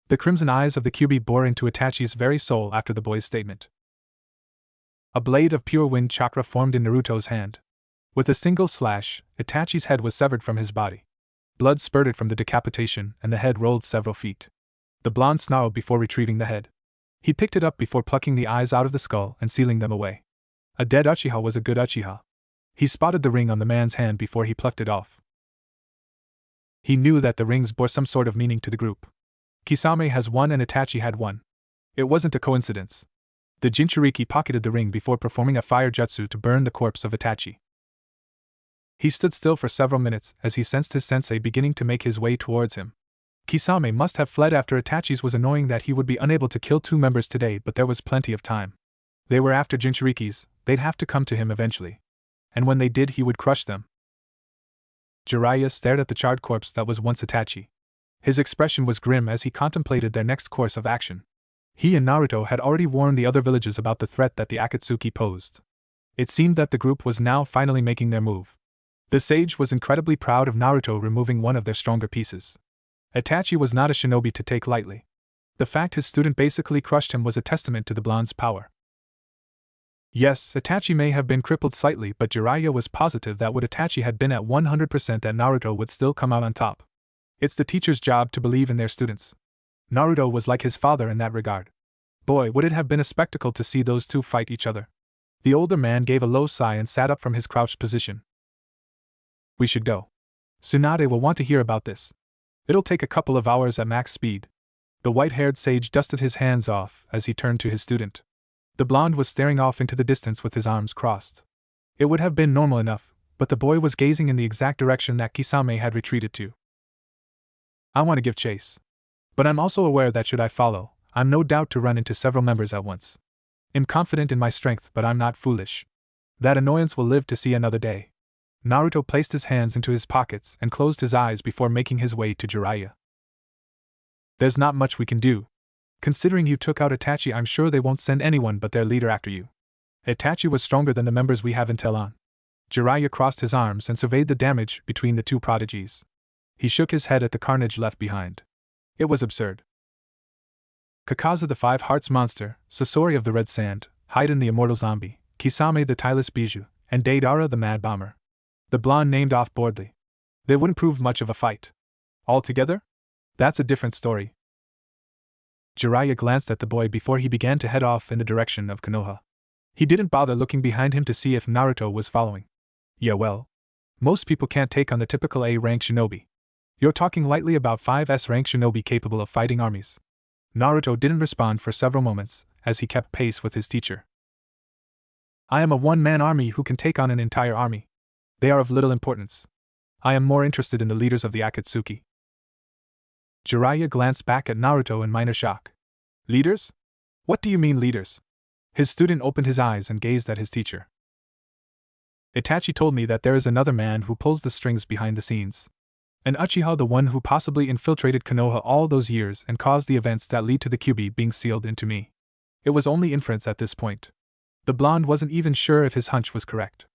The crimson eyes of the Kyuubi bore into Itachi's very soul after the boy's statement. A blade of pure wind chakra formed in Naruto's hand. With a single slash, Itachi's head was severed from his body. Blood spurted from the decapitation and the head rolled several feet. The blonde snarled before retrieving the head. He picked it up before plucking the eyes out of the skull and sealing them away. A dead Uchiha was a good Uchiha. He spotted the ring on the man's hand before he plucked it off. He knew that the rings bore some sort of meaning to the group. Kisame has one and Itachi had one. It wasn't a coincidence. The Jinchuriki pocketed the ring before performing a fire jutsu to burn the corpse of Itachi. He stood still for several minutes as he sensed his sensei beginning to make his way towards him. Kisame must have fled after Itachi's was annoying that he would be unable to kill two members today, but there was plenty of time. They were after Jinchurikis, they'd have to come to him eventually. And when they did, he would crush them. Jiraiya stared at the charred corpse that was once Itachi. His expression was grim as he contemplated their next course of action. He and Naruto had already warned the other villages about the threat that the Akatsuki posed. It seemed that the group was now finally making their move. The sage was incredibly proud of Naruto removing one of their stronger pieces. Itachi was not a shinobi to take lightly. The fact his student basically crushed him was a testament to the blonde's power. Yes, Itachi may have been crippled slightly, but Jiraiya was positive that would Itachi had been at 100% that Naruto would still come out on top. It's the teacher's job to believe in their students. Naruto was like his father in that regard. Boy, would it have been a spectacle to see those two fight each other. The older man gave a low sigh and sat up from his crouched position. We should go. Tsunade will want to hear about this. It'll take a couple of hours at max speed. The white-haired sage dusted his hands off as he turned to his student. The blonde was staring off into the distance with his arms crossed. It would have been normal enough, but the boy was gazing in the exact direction that Kisame had retreated to. I want to give chase. But I'm also aware that should I follow, I'm no doubt to run into several members at once. I'm confident in my strength, but I'm not foolish. That annoyance will live to see another day. Naruto placed his hands into his pockets and closed his eyes before making his way to Jiraiya. There's not much we can do. Considering you took out Itachi, I'm sure they won't send anyone but their leader after you. Itachi was stronger than the members we have intel on. Jiraiya crossed his arms and surveyed the damage between the two prodigies. He shook his head at the carnage left behind. It was absurd. Kakaza the Five Hearts monster, Sasori of the Red Sand, Haiden the immortal zombie, Kisame the tireless bijou, and Deidara the mad bomber. The blonde named off boldly. They wouldn't prove much of a fight. Altogether? That's a different story. Jiraiya glanced at the boy before he began to head off in the direction of Konoha. He didn't bother looking behind him to see if Naruto was following. Yeah, well, most people can't take on the typical A-rank shinobi. You're talking lightly about 5S rank shinobi capable of fighting armies. Naruto didn't respond for several moments, as he kept pace with his teacher. I am a one-man army who can take on an entire army. They are of little importance. I am more interested in the leaders of the Akatsuki. Jiraiya glanced back at Naruto in minor shock. Leaders? What do you mean leaders? His student opened his eyes and gazed at his teacher. Itachi told me that there is another man who pulls the strings behind the scenes. An Uchiha, the one who possibly infiltrated Konoha all those years and caused the events that lead to the Kyuubi being sealed into me. It was only inference at this point. The blonde wasn't even sure if his hunch was correct.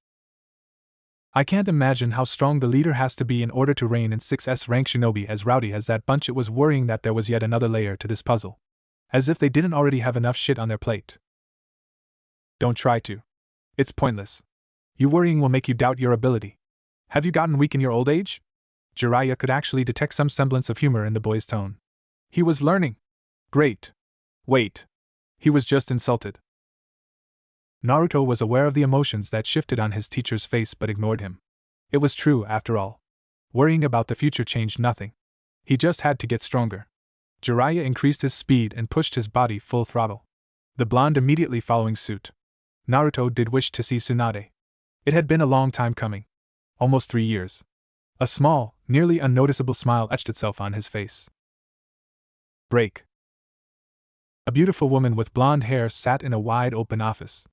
I can't imagine how strong the leader has to be in order to reign in 6S rank shinobi as rowdy as that bunch. It was worrying that there was yet another layer to this puzzle. As if they didn't already have enough shit on their plate. Don't try to. It's pointless. You worrying will make you doubt your ability. Have you gotten weak in your old age? Jiraiya could actually detect some semblance of humor in the boy's tone. He was learning. Great. Wait. He was just insulted. Naruto was aware of the emotions that shifted on his teacher's face but ignored him. It was true, after all. Worrying about the future changed nothing. He just had to get stronger. Jiraiya increased his speed and pushed his body full throttle. The blonde immediately following suit. Naruto did wish to see Tsunade. It had been a long time coming. Almost 3 years. A small, nearly unnoticeable smile etched itself on his face. Break. A beautiful woman with blonde hair sat in a wide-open office.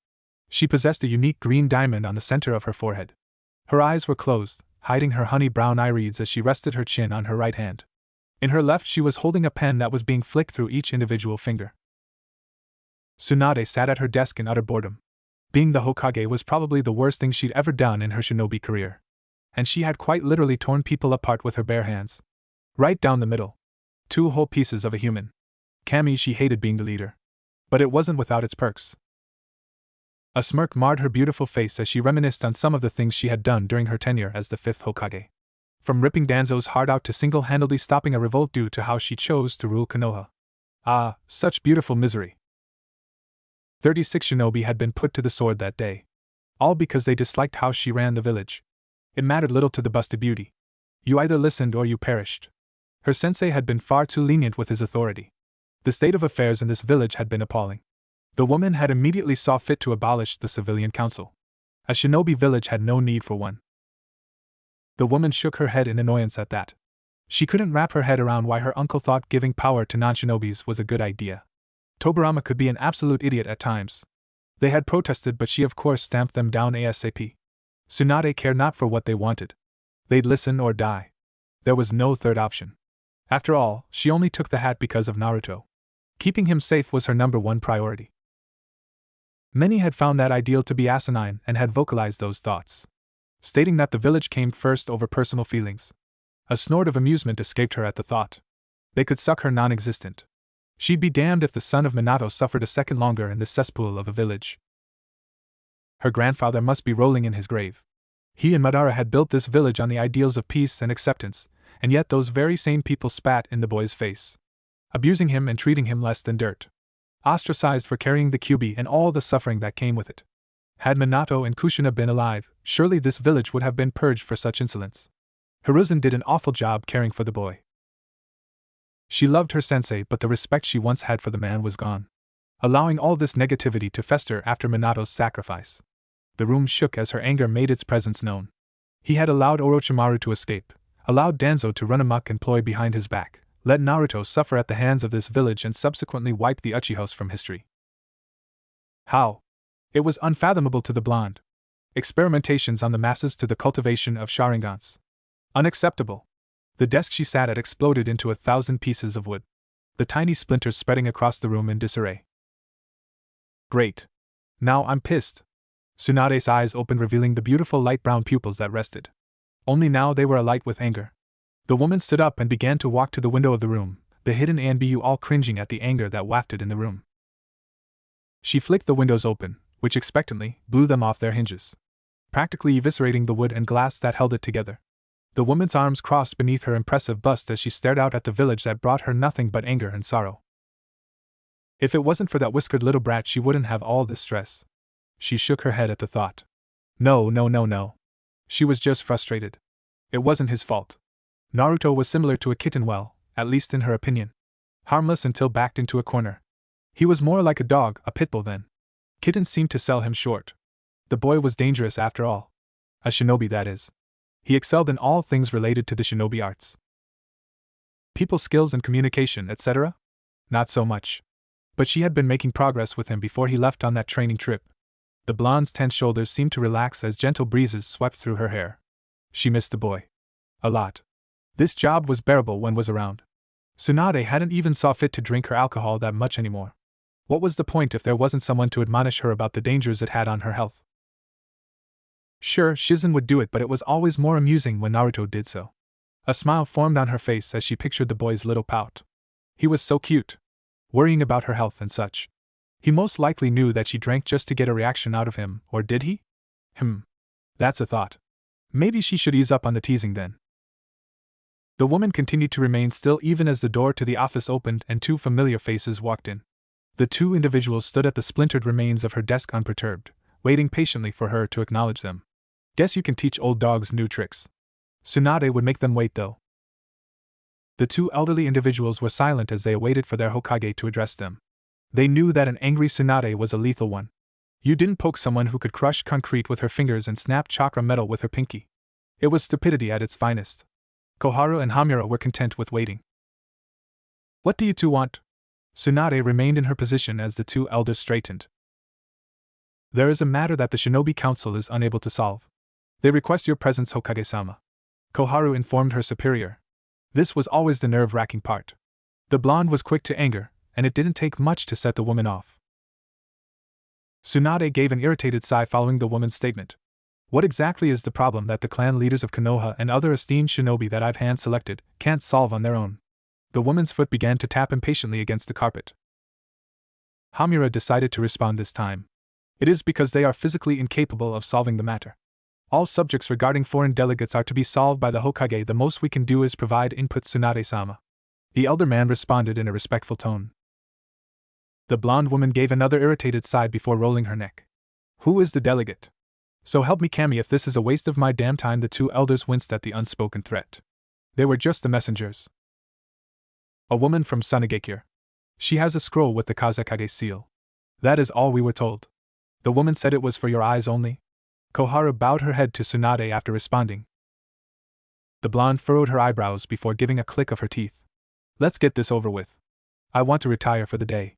She possessed a unique green diamond on the center of her forehead. Her eyes were closed, hiding her honey-brown irides as she rested her chin on her right hand. In her left she was holding a pen that was being flicked through each individual finger. Tsunade sat at her desk in utter boredom. Being the Hokage was probably the worst thing she'd ever done in her shinobi career. And she had quite literally torn people apart with her bare hands. Right down the middle. 2 whole pieces of a human. Kami, she hated being the leader. But it wasn't without its perks. A smirk marred her beautiful face as she reminisced on some of the things she had done during her tenure as the 5th Hokage. From ripping Danzo's heart out to single-handedly stopping a revolt due to how she chose to rule Konoha. Ah, such beautiful misery. 36 shinobi had been put to the sword that day. All because they disliked how she ran the village. It mattered little to the busty beauty. You either listened or you perished. Her sensei had been far too lenient with his authority. The state of affairs in this village had been appalling. The woman had immediately saw fit to abolish the civilian council. A shinobi village had no need for one. The woman shook her head in annoyance at that. She couldn't wrap her head around why her uncle thought giving power to non-shinobis was a good idea. Tobirama could be an absolute idiot at times. They had protested, but she of course stamped them down ASAP. Tsunade cared not for what they wanted. They'd listen or die. There was no third option. After all, she only took the hat because of Naruto. Keeping him safe was her #1 priority. Many had found that ideal to be asinine and had vocalized those thoughts, stating that the village came first over personal feelings. A snort of amusement escaped her at the thought. They could suck her non-existent. She'd be damned if the son of Minato suffered a second longer in this cesspool of a village. Her grandfather must be rolling in his grave. He and Madara had built this village on the ideals of peace and acceptance, and yet those very same people spat in the boy's face, abusing him and treating him less than dirt. Ostracized for carrying the Kyuubi and all the suffering that came with it. Had Minato and Kushina been alive, surely this village would have been purged for such insolence. Hiruzen did an awful job caring for the boy. She loved her sensei, but the respect she once had for the man was gone, allowing all this negativity to fester after Minato's sacrifice. The room shook as her anger made its presence known. He had allowed Orochimaru to escape, allowed Danzo to run amok and ploy behind his back, Let Naruto suffer at the hands of this village and subsequently wipe the Uchihas from history. How? It was unfathomable to the blonde. Experimentations on the masses to the cultivation of Sharingans. Unacceptable. The desk she sat at exploded into 1,000 pieces of wood, the tiny splinters spreading across the room in disarray. Great. Now I'm pissed. Tsunade's eyes opened, revealing the beautiful light brown pupils that rested. Only now they were alight with anger. The woman stood up and began to walk to the window of the room, the hidden Anbu all cringing at the anger that wafted in the room. She flicked the windows open, which expectantly blew them off their hinges, practically eviscerating the wood and glass that held it together. The woman's arms crossed beneath her impressive bust as she stared out at the village that brought her nothing but anger and sorrow. If it wasn't for that whiskered little brat, she wouldn't have all this stress. She shook her head at the thought. No. She was just frustrated. It wasn't his fault. Naruto was similar to a kitten, well, at least in her opinion. Harmless until backed into a corner. He was more like a dog, a pit bull then. Kittens seemed to sell him short. The boy was dangerous after all. A shinobi, that is. He excelled in all things related to the shinobi arts. People skills and communication, etc.? Not so much. But she had been making progress with him before he left on that training trip. The blonde's tense shoulders seemed to relax as gentle breezes swept through her hair. She missed the boy. A lot. This job was bearable when was around. Tsunade hadn't even saw fit to drink her alcohol that much anymore. What was the point if there wasn't someone to admonish her about the dangers it had on her health? Sure, Shizen would do it, but it was always more amusing when Naruto did so. A smile formed on her face as she pictured the boy's little pout. He was so cute. Worrying about her health and such. He most likely knew that she drank just to get a reaction out of him, or did he? That's a thought. Maybe she should ease up on the teasing then. The woman continued to remain still even as the door to the office opened and two familiar faces walked in. The two individuals stood at the splintered remains of her desk unperturbed, waiting patiently for her to acknowledge them. Guess you can teach old dogs new tricks. Tsunade would make them wait though. The two elderly individuals were silent as they awaited for their Hokage to address them. They knew that an angry Tsunade was a lethal one. You didn't poke someone who could crush concrete with her fingers and snap chakra metal with her pinky. It was stupidity at its finest. Koharu and Hamura were content with waiting. What do you two want? Tsunade remained in her position as the two elders straightened. There is a matter that the Shinobi Council is unable to solve. They request your presence, Hokage-sama. Koharu informed her superior. This was always the nerve-wracking part. The blonde was quick to anger, and it didn't take much to set the woman off. Tsunade gave an irritated sigh following the woman's statement. What exactly is the problem that the clan leaders of Konoha and other esteemed shinobi that I've hand-selected can't solve on their own? The woman's foot began to tap impatiently against the carpet. Hamura decided to respond this time. It is because they are physically incapable of solving the matter. All subjects regarding foreign delegates are to be solved by the Hokage. The most we can do is provide input, Tsunade-sama. The elder man responded in a respectful tone. The blonde woman gave another irritated sigh before rolling her neck. Who is the delegate? So help me Kami, if this is a waste of my damn time. The two elders winced at the unspoken threat. They were just the messengers. A woman from Sanagekure. She has a scroll with the Kazekage seal. That is all we were told. The woman said it was for your eyes only. Koharu bowed her head to Tsunade after responding. The blonde furrowed her eyebrows before giving a click of her teeth. Let's get this over with. I want to retire for the day.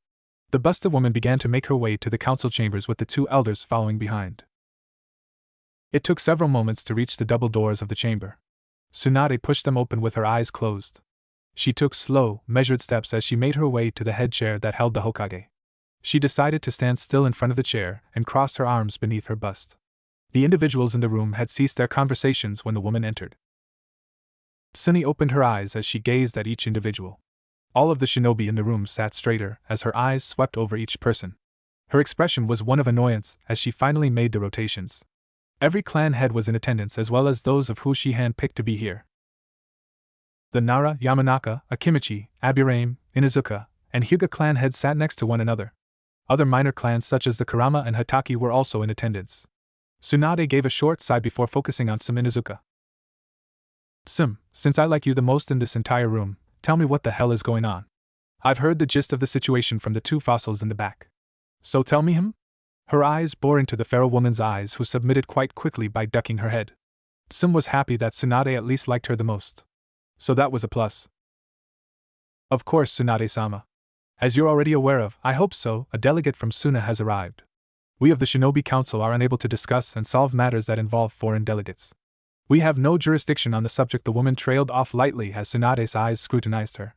The busted woman began to make her way to the council chambers with the two elders following behind. It took several moments to reach the double doors of the chamber. Tsunade pushed them open with her eyes closed. She took slow, measured steps as she made her way to the head chair that held the Hokage. She decided to stand still in front of the chair and cross her arms beneath her bust. The individuals in the room had ceased their conversations when the woman entered. Tsuni opened her eyes as she gazed at each individual. All of the shinobi in the room sat straighter as her eyes swept over each person. Her expression was one of annoyance as she finally made the rotations. Every clan head was in attendance, as well as those of who she handpicked to be here. The Nara, Yamanaka, Akimichi, Aburame, Inazuka, and Hyuga clan heads sat next to one another. Other minor clans such as the Kurama and Hataki were also in attendance. Tsunade gave a short sigh before focusing on Inazuka. Since I like you the most in this entire room, tell me what the hell is going on. I've heard the gist of the situation from the two fossils in the back. So tell me him? Her eyes bore into the feral woman's eyes, who submitted quite quickly by ducking her head. Tsum was happy that Tsunade at least liked her the most. So that was a plus. Of course, Tsunade-sama. As you're already aware of, I hope so, a delegate from Suna has arrived. We of the Shinobi Council are unable to discuss and solve matters that involve foreign delegates. We have no jurisdiction on the subject. The woman trailed off lightly as Tsunade's eyes scrutinized her.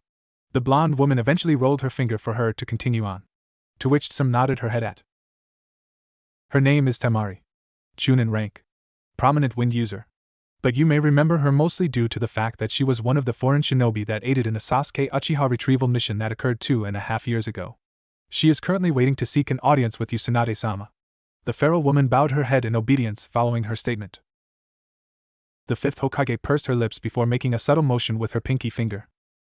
The blonde woman eventually rolled her finger for her to continue on, to which Tsum nodded her head at. Her name is Temari. Chunin rank. Prominent wind user. But you may remember her mostly due to the fact that she was one of the foreign shinobi that aided in the Sasuke Uchiha retrieval mission that occurred 2.5 years ago. She is currently waiting to seek an audience with you, Tsunade-sama. The feral woman bowed her head in obedience following her statement. The fifth Hokage pursed her lips before making a subtle motion with her pinky finger.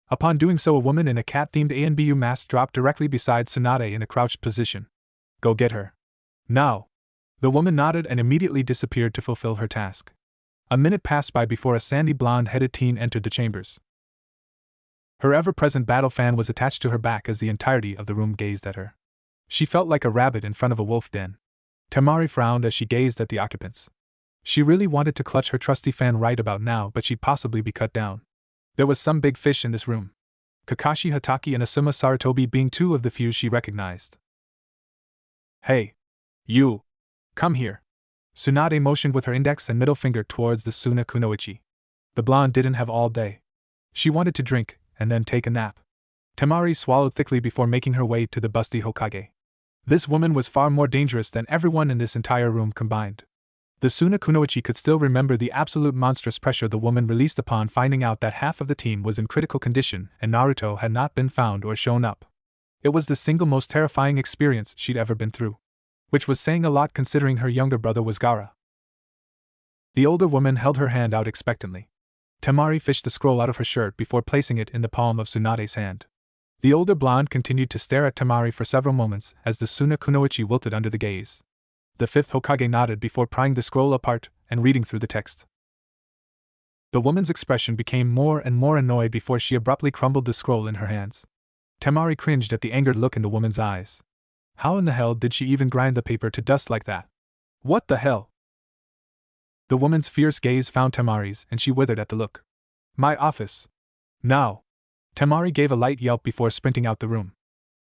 Upon doing so, a woman in a cat-themed ANBU mask dropped directly beside Tsunade in a crouched position. Go get her. Now. The woman nodded and immediately disappeared to fulfill her task. A minute passed by before a sandy blonde-headed teen entered the chambers. Her ever-present battle fan was attached to her back as the entirety of the room gazed at her. She felt like a rabbit in front of a wolf den. Temari frowned as she gazed at the occupants. She really wanted to clutch her trusty fan right about now, but she'd possibly be cut down. There was some big fish in this room. Kakashi Hatake and Asuma Sarutobi being two of the few she recognized. Hey! You! Come here! Tsunade motioned with her index and middle finger towards the Suna Kunoichi. The blonde didn't have all day. She wanted to drink, and then take a nap. Temari swallowed thickly before making her way to the busty Hokage. This woman was far more dangerous than everyone in this entire room combined. The Suna Kunoichi could still remember the absolute monstrous pressure the woman released upon finding out that half of the team was in critical condition and Naruto had not been found or shown up. It was the single most terrifying experience she'd ever been through. Which was saying a lot considering her younger brother was Gaara. The older woman held her hand out expectantly. Temari fished the scroll out of her shirt before placing it in the palm of Tsunade's hand. The older blonde continued to stare at Temari for several moments as the Suna Kunoichi wilted under the gaze. The fifth Hokage nodded before prying the scroll apart and reading through the text. The woman's expression became more and more annoyed before she abruptly crumbled the scroll in her hands. Temari cringed at the angered look in the woman's eyes. How in the hell did she even grind the paper to dust like that? What the hell? The woman's fierce gaze found Temari's and she withered at the look. My office. Now. Temari gave a light yelp before sprinting out the room.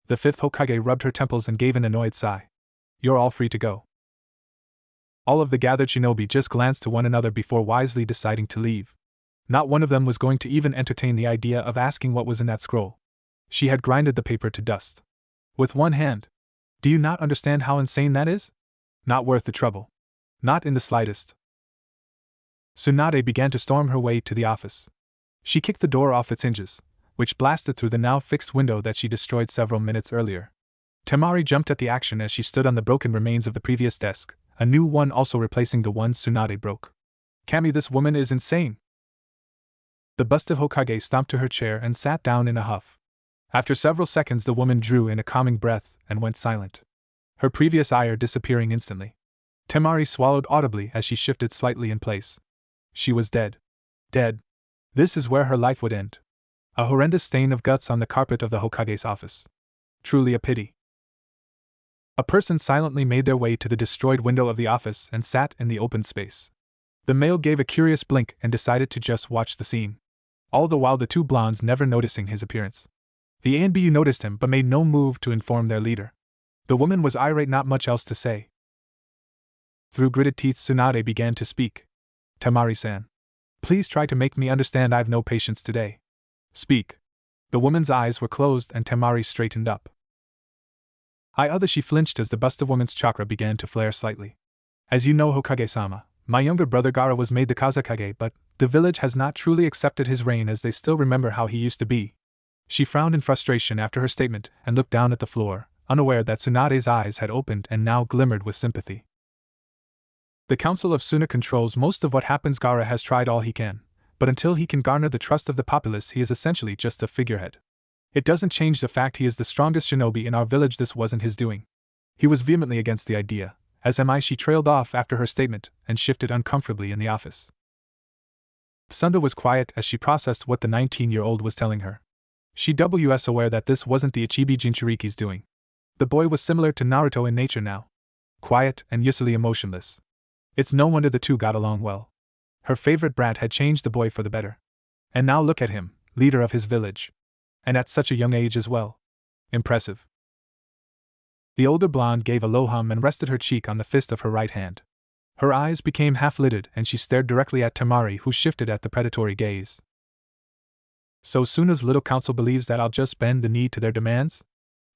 The fifth Hokage rubbed her temples and gave an annoyed sigh. You're all free to go. All of the gathered shinobi just glanced to one another before wisely deciding to leave. Not one of them was going to even entertain the idea of asking what was in that scroll. She had grinded the paper to dust. With one hand. Do you not understand how insane that is? Not worth the trouble. Not in the slightest. Tsunade began to storm her way to the office. She kicked the door off its hinges, which blasted through the now fixed window that she destroyed several minutes earlier. Temari jumped at the action as she stood on the broken remains of the previous desk, a new one also replacing the one Tsunade broke. Kami, this woman is insane. The busted Hokage stomped to her chair and sat down in a huff. After several seconds, the woman drew in a calming breath and went silent. Her previous ire disappearing instantly. Temari swallowed audibly as she shifted slightly in place. She was dead. Dead. This is where her life would end. A horrendous stain of guts on the carpet of the Hokage's office. Truly a pity. A person silently made their way to the destroyed window of the office and sat in the open space. The male gave a curious blink and decided to just watch the scene. All the while the two blondes never noticing his appearance. The ANBU noticed him but made no move to inform their leader. The woman was irate, not much else to say. Through gritted teeth, Tsunade began to speak. Temari-san. Please try to make me understand. I've no patience today. Speak. The woman's eyes were closed and Temari straightened up. She flinched as the busted woman's chakra began to flare slightly. As you know, Hokage-sama, my younger brother Gaara was made the Kazekage, but the village has not truly accepted his reign as they still remember how he used to be. She frowned in frustration after her statement and looked down at the floor, unaware that Tsunade's eyes had opened and now glimmered with sympathy. The Council of Suna controls most of what happens. Gaara has tried all he can, but until he can garner the trust of the populace, he is essentially just a figurehead. It doesn't change the fact he is the strongest shinobi in our village. This wasn't his doing. He was vehemently against the idea, as am I. She trailed off after her statement and shifted uncomfortably in the office. Sunda was quiet as she processed what the 19-year-old was telling her. She was aware that this wasn't the Ichibi Jinchuriki's doing. The boy was similar to Naruto in nature now. Quiet and usually emotionless. It's no wonder the two got along well. Her favorite brat had changed the boy for the better. And now look at him, leader of his village. And at such a young age as well. Impressive. The older blonde gave a low hum and rested her cheek on the fist of her right hand. Her eyes became half-lidded and she stared directly at Temari, who shifted at the predatory gaze. So Suna's little council believes that I'll just bend the knee to their demands?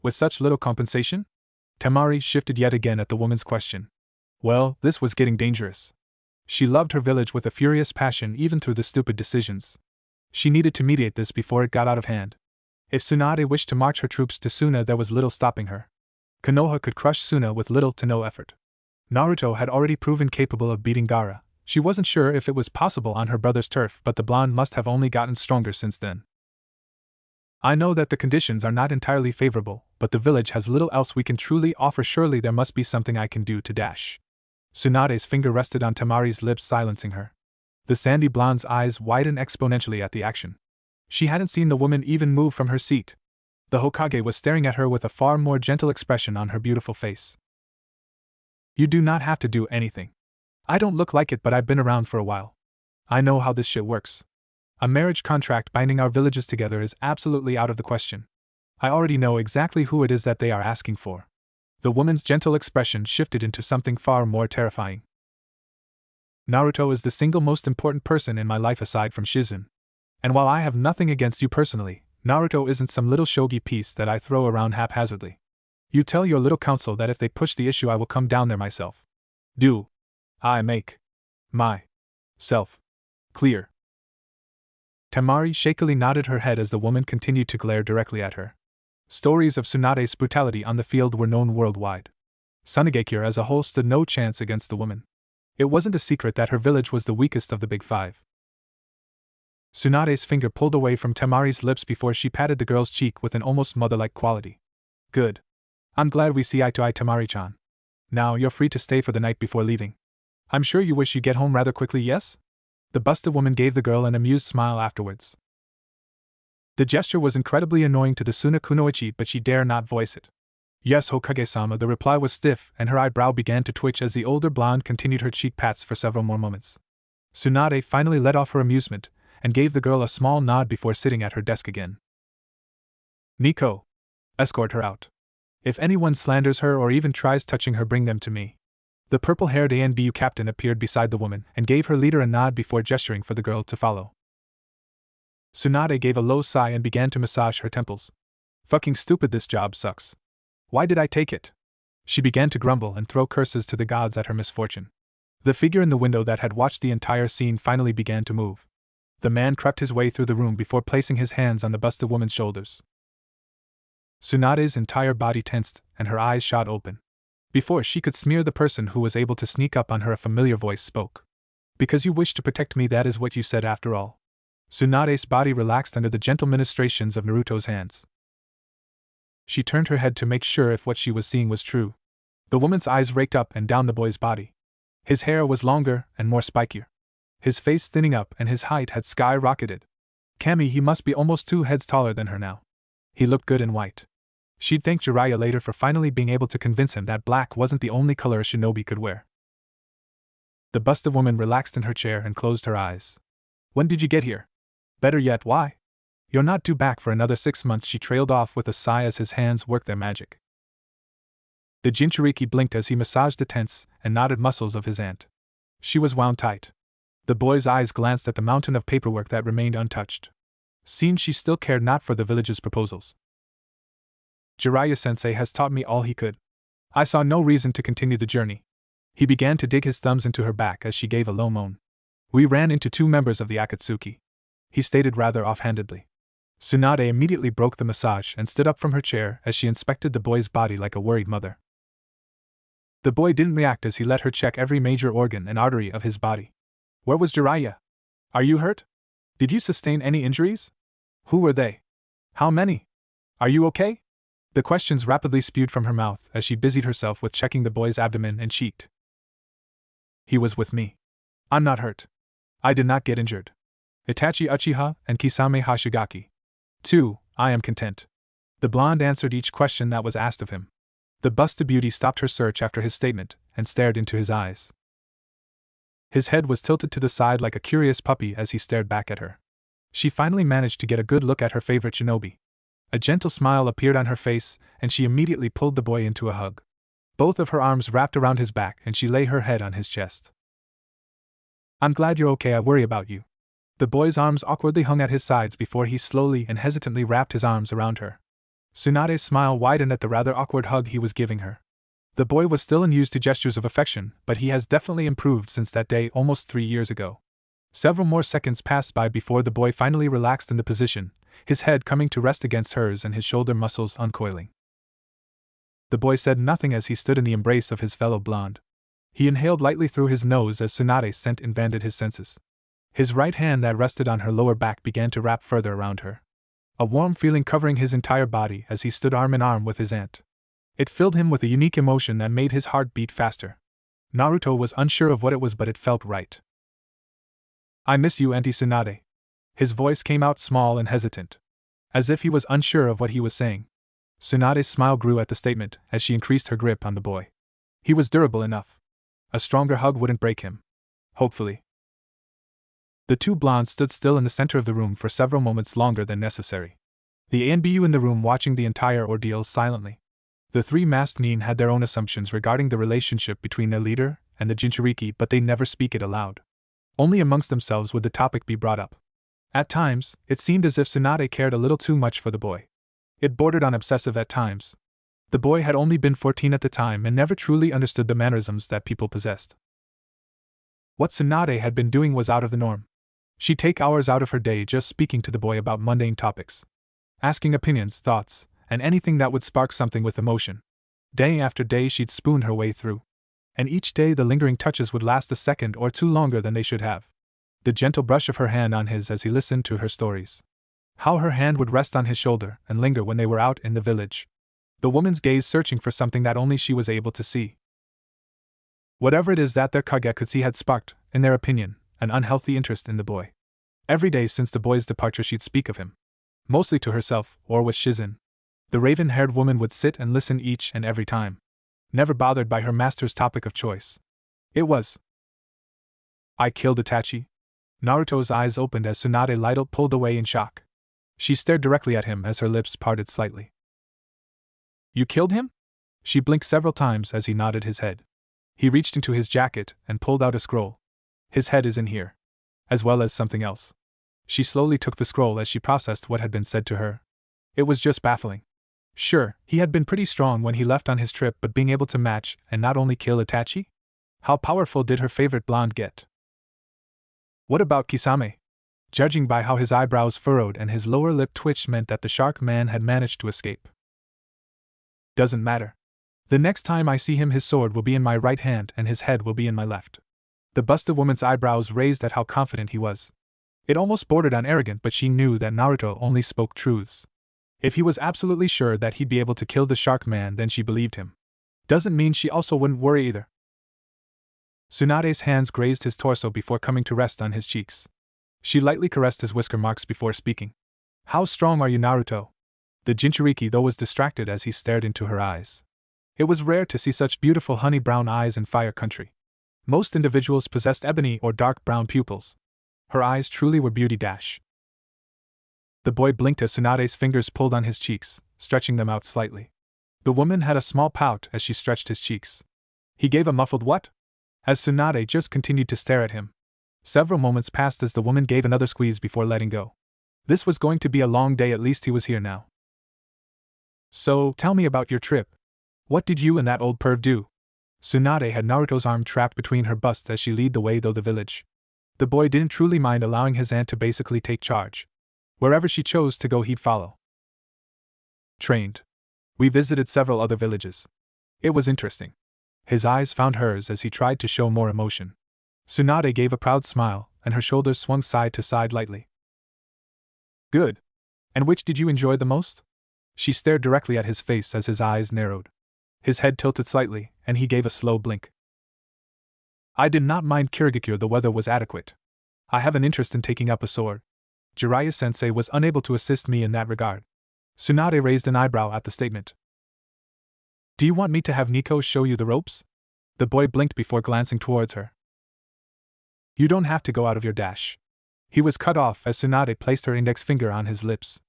With such little compensation? Temari shifted yet again at the woman's question. Well, this was getting dangerous. She loved her village with a furious passion even through the stupid decisions. She needed to mediate this before it got out of hand. If Tsunade wished to march her troops to Suna, there was little stopping her. Konoha could crush Suna with little to no effort. Naruto had already proven capable of beating Gaara. She wasn't sure if it was possible on her brother's turf, but the blonde must have only gotten stronger since then. I know that the conditions are not entirely favorable, but the village has little else we can truly offer. Surely there must be something I can do to dash. Tsunade's finger rested on Temari's lips, silencing her. The sandy blonde's eyes widened exponentially at the action. She hadn't seen the woman even move from her seat. The Hokage was staring at her with a far more gentle expression on her beautiful face. You do not have to do anything. I don't look like it, but I've been around for a while. I know how this shit works. A marriage contract binding our villages together is absolutely out of the question. I already know exactly who it is that they are asking for. The woman's gentle expression shifted into something far more terrifying. Naruto is the single most important person in my life aside from Shizune. And while I have nothing against you personally, Naruto isn't some little shogi piece that I throw around haphazardly. You tell your little council that if they push the issue I will come down there myself. Do I make myself clear? Temari shakily nodded her head as the woman continued to glare directly at her. Stories of Tsunade's brutality on the field were known worldwide. Sunagakure as a whole stood no chance against the woman. It wasn't a secret that her village was the weakest of the big five. Tsunade's finger pulled away from Temari's lips before she patted the girl's cheek with an almost mother-like quality. Good. I'm glad we see eye to eye, Temari-chan. Now you're free to stay for the night before leaving. I'm sure you wish you get home rather quickly, yes? The busted woman gave the girl an amused smile afterwards. The gesture was incredibly annoying to the Suna Kunoichi, but she dare not voice it. Yes, Hokage-sama. The reply was stiff, and her eyebrow began to twitch as the older blonde continued her cheek pats for several more moments. Tsunade finally let off her amusement, and gave the girl a small nod before sitting at her desk again. Nico. Escort her out. If anyone slanders her or even tries touching her, bring them to me. The purple-haired ANBU captain appeared beside the woman and gave her leader a nod before gesturing for the girl to follow. Tsunade gave a low sigh and began to massage her temples. Fucking stupid, this job sucks. Why did I take it? She began to grumble and throw curses to the gods at her misfortune. The figure in the window that had watched the entire scene finally began to move. The man crept his way through the room before placing his hands on the busted woman's shoulders. Tsunade's entire body tensed and her eyes shot open. Before she could smear the person who was able to sneak up on her, a familiar voice spoke. Because you wish to protect me, that is what you said after all. Tsunade's body relaxed under the gentle ministrations of Naruto's hands. She turned her head to make sure if what she was seeing was true. The woman's eyes raked up and down the boy's body. His hair was longer and more spikier. His face thinning up and his height had skyrocketed. Kami, he must be almost 2 heads taller than her now. He looked good in white. She'd thank Jiraiya later for finally being able to convince him that black wasn't the only color a shinobi could wear. The busted woman relaxed in her chair and closed her eyes. When did you get here? Better yet, why? You're not due back for another 6 months, she trailed off with a sigh as his hands worked their magic. The Jinchuriki blinked as he massaged the tense and knotted muscles of his aunt. She was wound tight. The boy's eyes glanced at the mountain of paperwork that remained untouched. Seemed she still cared not for the village's proposals. Jiraiya-sensei has taught me all he could. I saw no reason to continue the journey. He began to dig his thumbs into her back as she gave a low moan. We ran into 2 members of the Akatsuki. He stated rather offhandedly. Tsunade immediately broke the massage and stood up from her chair as she inspected the boy's body like a worried mother. The boy didn't react as he let her check every major organ and artery of his body. Where was Jiraiya? Are you hurt? Did you sustain any injuries? Who were they? How many? Are you okay? The questions rapidly spewed from her mouth as she busied herself with checking the boy's abdomen and cheeked. He was with me. I'm not hurt. I did not get injured. Itachi Uchiha and Kisame Hashigaki. 2. I am content. The blonde answered each question that was asked of him. The busted beauty stopped her search after his statement and stared into his eyes. His head was tilted to the side like a curious puppy as he stared back at her. She finally managed to get a good look at her favorite shinobi. A gentle smile appeared on her face, and she immediately pulled the boy into a hug. Both of her arms wrapped around his back, and she lay her head on his chest. "I'm glad you're okay, I worry about you." The boy's arms awkwardly hung at his sides before he slowly and hesitantly wrapped his arms around her. Tsunade's smile widened at the rather awkward hug he was giving her. The boy was still unused to gestures of affection, but he has definitely improved since that day almost 3 years ago. Several more seconds passed by before the boy finally relaxed in the position, his head coming to rest against hers and his shoulder muscles uncoiling. The boy said nothing as he stood in the embrace of his fellow blonde. He inhaled lightly through his nose as Tsunade's scent invaded his senses. His right hand that rested on her lower back began to wrap further around her. A warm feeling covering his entire body as he stood arm in arm with his aunt. It filled him with a unique emotion that made his heart beat faster. Naruto was unsure of what it was, but it felt right. "I miss you, Auntie Tsunade." His voice came out small and hesitant, as if he was unsure of what he was saying. Tsunade's smile grew at the statement as she increased her grip on the boy. He was durable enough. A stronger hug wouldn't break him. Hopefully. The two blondes stood still in the center of the room for several moments longer than necessary. The ANBU in the room watching the entire ordeal silently. The three masked nin had their own assumptions regarding the relationship between their leader and the Jinchuriki, but they never speak it aloud. Only amongst themselves would the topic be brought up. At times, it seemed as if Tsunade cared a little too much for the boy. It bordered on obsessive at times. The boy had only been 14 at the time and never truly understood the mannerisms that people possessed. What Tsunade had been doing was out of the norm. She'd take hours out of her day just speaking to the boy about mundane topics, asking opinions, thoughts, and anything that would spark something with emotion. Day after day she'd spoon her way through. And each day the lingering touches would last a second or two longer than they should have. The gentle brush of her hand on his as he listened to her stories. How her hand would rest on his shoulder and linger when they were out in the village. The woman's gaze searching for something that only she was able to see. Whatever it is that their Kagekutsu had sparked, in their opinion, an unhealthy interest in the boy. Every day since the boy's departure she'd speak of him. Mostly to herself, or with Shizen. The raven-haired woman would sit and listen each and every time. Never bothered by her master's topic of choice. It was, "I killed Itachi." Naruto's eyes opened as Tsunade Lytle pulled away in shock. She stared directly at him as her lips parted slightly. "You killed him?" She blinked several times as he nodded his head. He reached into his jacket and pulled out a scroll. "His head is in here. As well as something else." She slowly took the scroll as she processed what had been said to her. It was just baffling. Sure, he had been pretty strong when he left on his trip, but being able to match and not only kill Itachi? How powerful did her favorite blonde get? What about Kisame? Judging by how his eyebrows furrowed and his lower lip twitched meant that the shark man had managed to escape. Doesn't matter. The next time I see him his sword will be in my right hand and his head will be in my left. The busted woman's eyebrows raised at how confident he was. It almost bordered on arrogant, but she knew that Naruto only spoke truths. If he was absolutely sure that he'd be able to kill the shark man, then she believed him. Doesn't mean she also wouldn't worry either. Tsunade's hands grazed his torso before coming to rest on his cheeks. She lightly caressed his whisker marks before speaking. "How strong are you, Naruto?" The Jinchuriki though was distracted as he stared into her eyes. It was rare to see such beautiful honey brown eyes in Fire Country. Most individuals possessed ebony or dark brown pupils. Her eyes truly were beauty dash. The boy blinked as Tsunade's fingers pulled on his cheeks, stretching them out slightly. The woman had a small pout as she stretched his cheeks. He gave a muffled what? As Tsunade just continued to stare at him. Several moments passed as the woman gave another squeeze before letting go. This was going to be a long day, at least he was here now. "So, tell me about your trip. What did you and that old perv do?" Tsunade had Naruto's arm trapped between her busts as she led the way through the village. The boy didn't truly mind allowing his aunt to basically take charge. Wherever she chose to go, he'd follow. Trained. We visited several other villages. It was interesting. His eyes found hers as he tried to show more emotion. Tsunade gave a proud smile, and her shoulders swung side to side lightly. "Good. And which did you enjoy the most?" She stared directly at his face as his eyes narrowed. His head tilted slightly, and he gave a slow blink. "I did not mind Kirigakure, the weather was adequate. I have an interest in taking up a sword. Jiraiya-sensei was unable to assist me in that regard." Tsunade raised an eyebrow at the statement. "Do you want me to have Nico show you the ropes?" The boy blinked before glancing towards her. "You don't have to go out of your dash." He was cut off as Tsunade placed her index finger on his lips.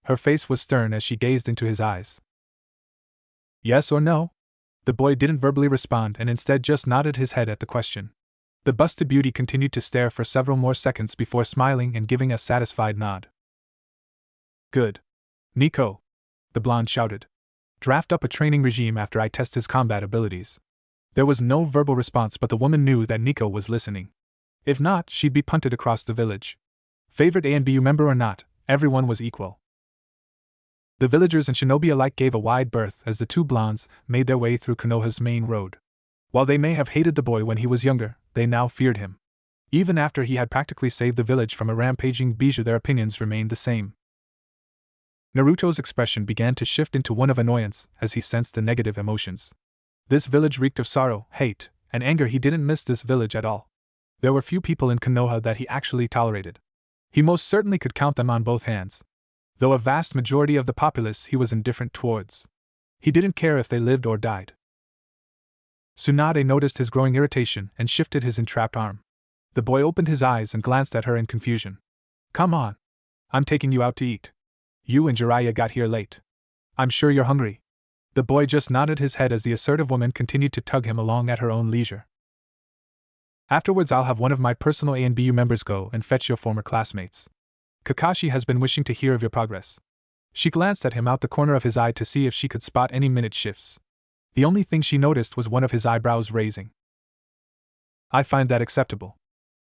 Her face was stern as she gazed into his eyes. Yes or no? The boy didn't verbally respond and instead just nodded his head at the question. The busted beauty continued to stare for several more seconds before smiling and giving a satisfied nod. Good. Nico, the blonde shouted. Draft up a training regime after I test his combat abilities. There was no verbal response, but the woman knew that Nico was listening. If not, she'd be punted across the village. Favorite ANBU member or not, everyone was equal. The villagers and shinobi alike gave a wide berth as the two blondes made their way through Konoha's main road. While they may have hated the boy when he was younger, they now feared him. Even after he had practically saved the village from a rampaging Bijou, their opinions remained the same. Naruto's expression began to shift into one of annoyance as he sensed the negative emotions. This village reeked of sorrow, hate, and anger. He didn't miss this village at all. There were few people in Konoha that he actually tolerated. He most certainly could count them on both hands. Though a vast majority of the populace he was indifferent towards. He didn't care if they lived or died. Tsunade noticed his growing irritation and shifted his entrapped arm. The boy opened his eyes and glanced at her in confusion. Come on. I'm taking you out to eat. You and Jiraiya got here late. I'm sure you're hungry. The boy just nodded his head as the assertive woman continued to tug him along at her own leisure. Afterwards, I'll have one of my personal ANBU members go and fetch your former classmates. Kakashi has been wishing to hear of your progress. She glanced at him out the corner of his eye to see if she could spot any minute shifts. The only thing she noticed was one of his eyebrows raising. I find that acceptable.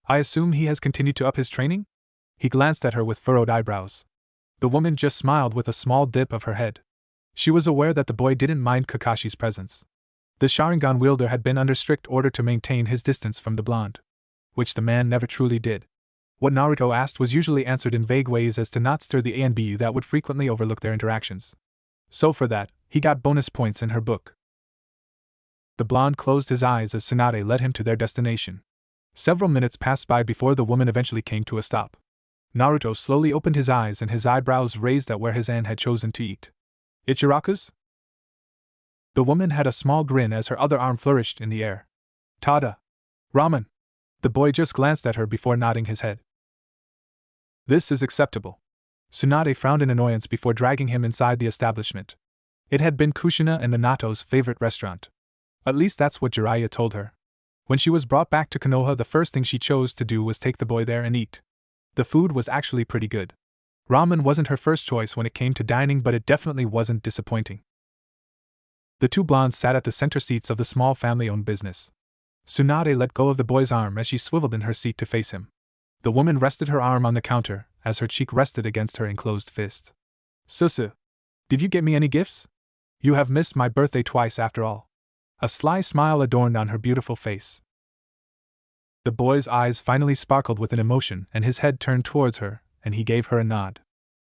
I assume he has continued to up his training? He glanced at her with furrowed eyebrows. The woman just smiled with a small dip of her head. She was aware that the boy didn't mind Kakashi's presence. The Sharingan wielder had been under strict order to maintain his distance from the blonde. Which the man never truly did. What Naruto asked was usually answered in vague ways as to not stir the ANBU that would frequently overlook their interactions. So for that, he got bonus points in her book. The blonde closed his eyes as Tsunade led him to their destination. Several minutes passed by before the woman eventually came to a stop. Naruto slowly opened his eyes and his eyebrows raised at where his aunt had chosen to eat. Ichiraku's? The woman had a small grin as her other arm flourished in the air. Tada! Ramen! The boy just glanced at her before nodding his head. This is acceptable. Tsunade frowned in annoyance before dragging him inside the establishment. It had been Kushina and Minato's favorite restaurant. At least that's what Jiraiya told her. When she was brought back to Konoha, the first thing she chose to do was take the boy there and eat. The food was actually pretty good. Ramen wasn't her first choice when it came to dining, but it definitely wasn't disappointing. The two blondes sat at the center seats of the small family-owned business. Tsunade let go of the boy's arm as she swiveled in her seat to face him. The woman rested her arm on the counter as her cheek rested against her enclosed fist. Susu, did you get me any gifts? You have missed my birthday twice after all. A sly smile adorned on her beautiful face. The boy's eyes finally sparkled with an emotion and his head turned towards her, and he gave her a nod.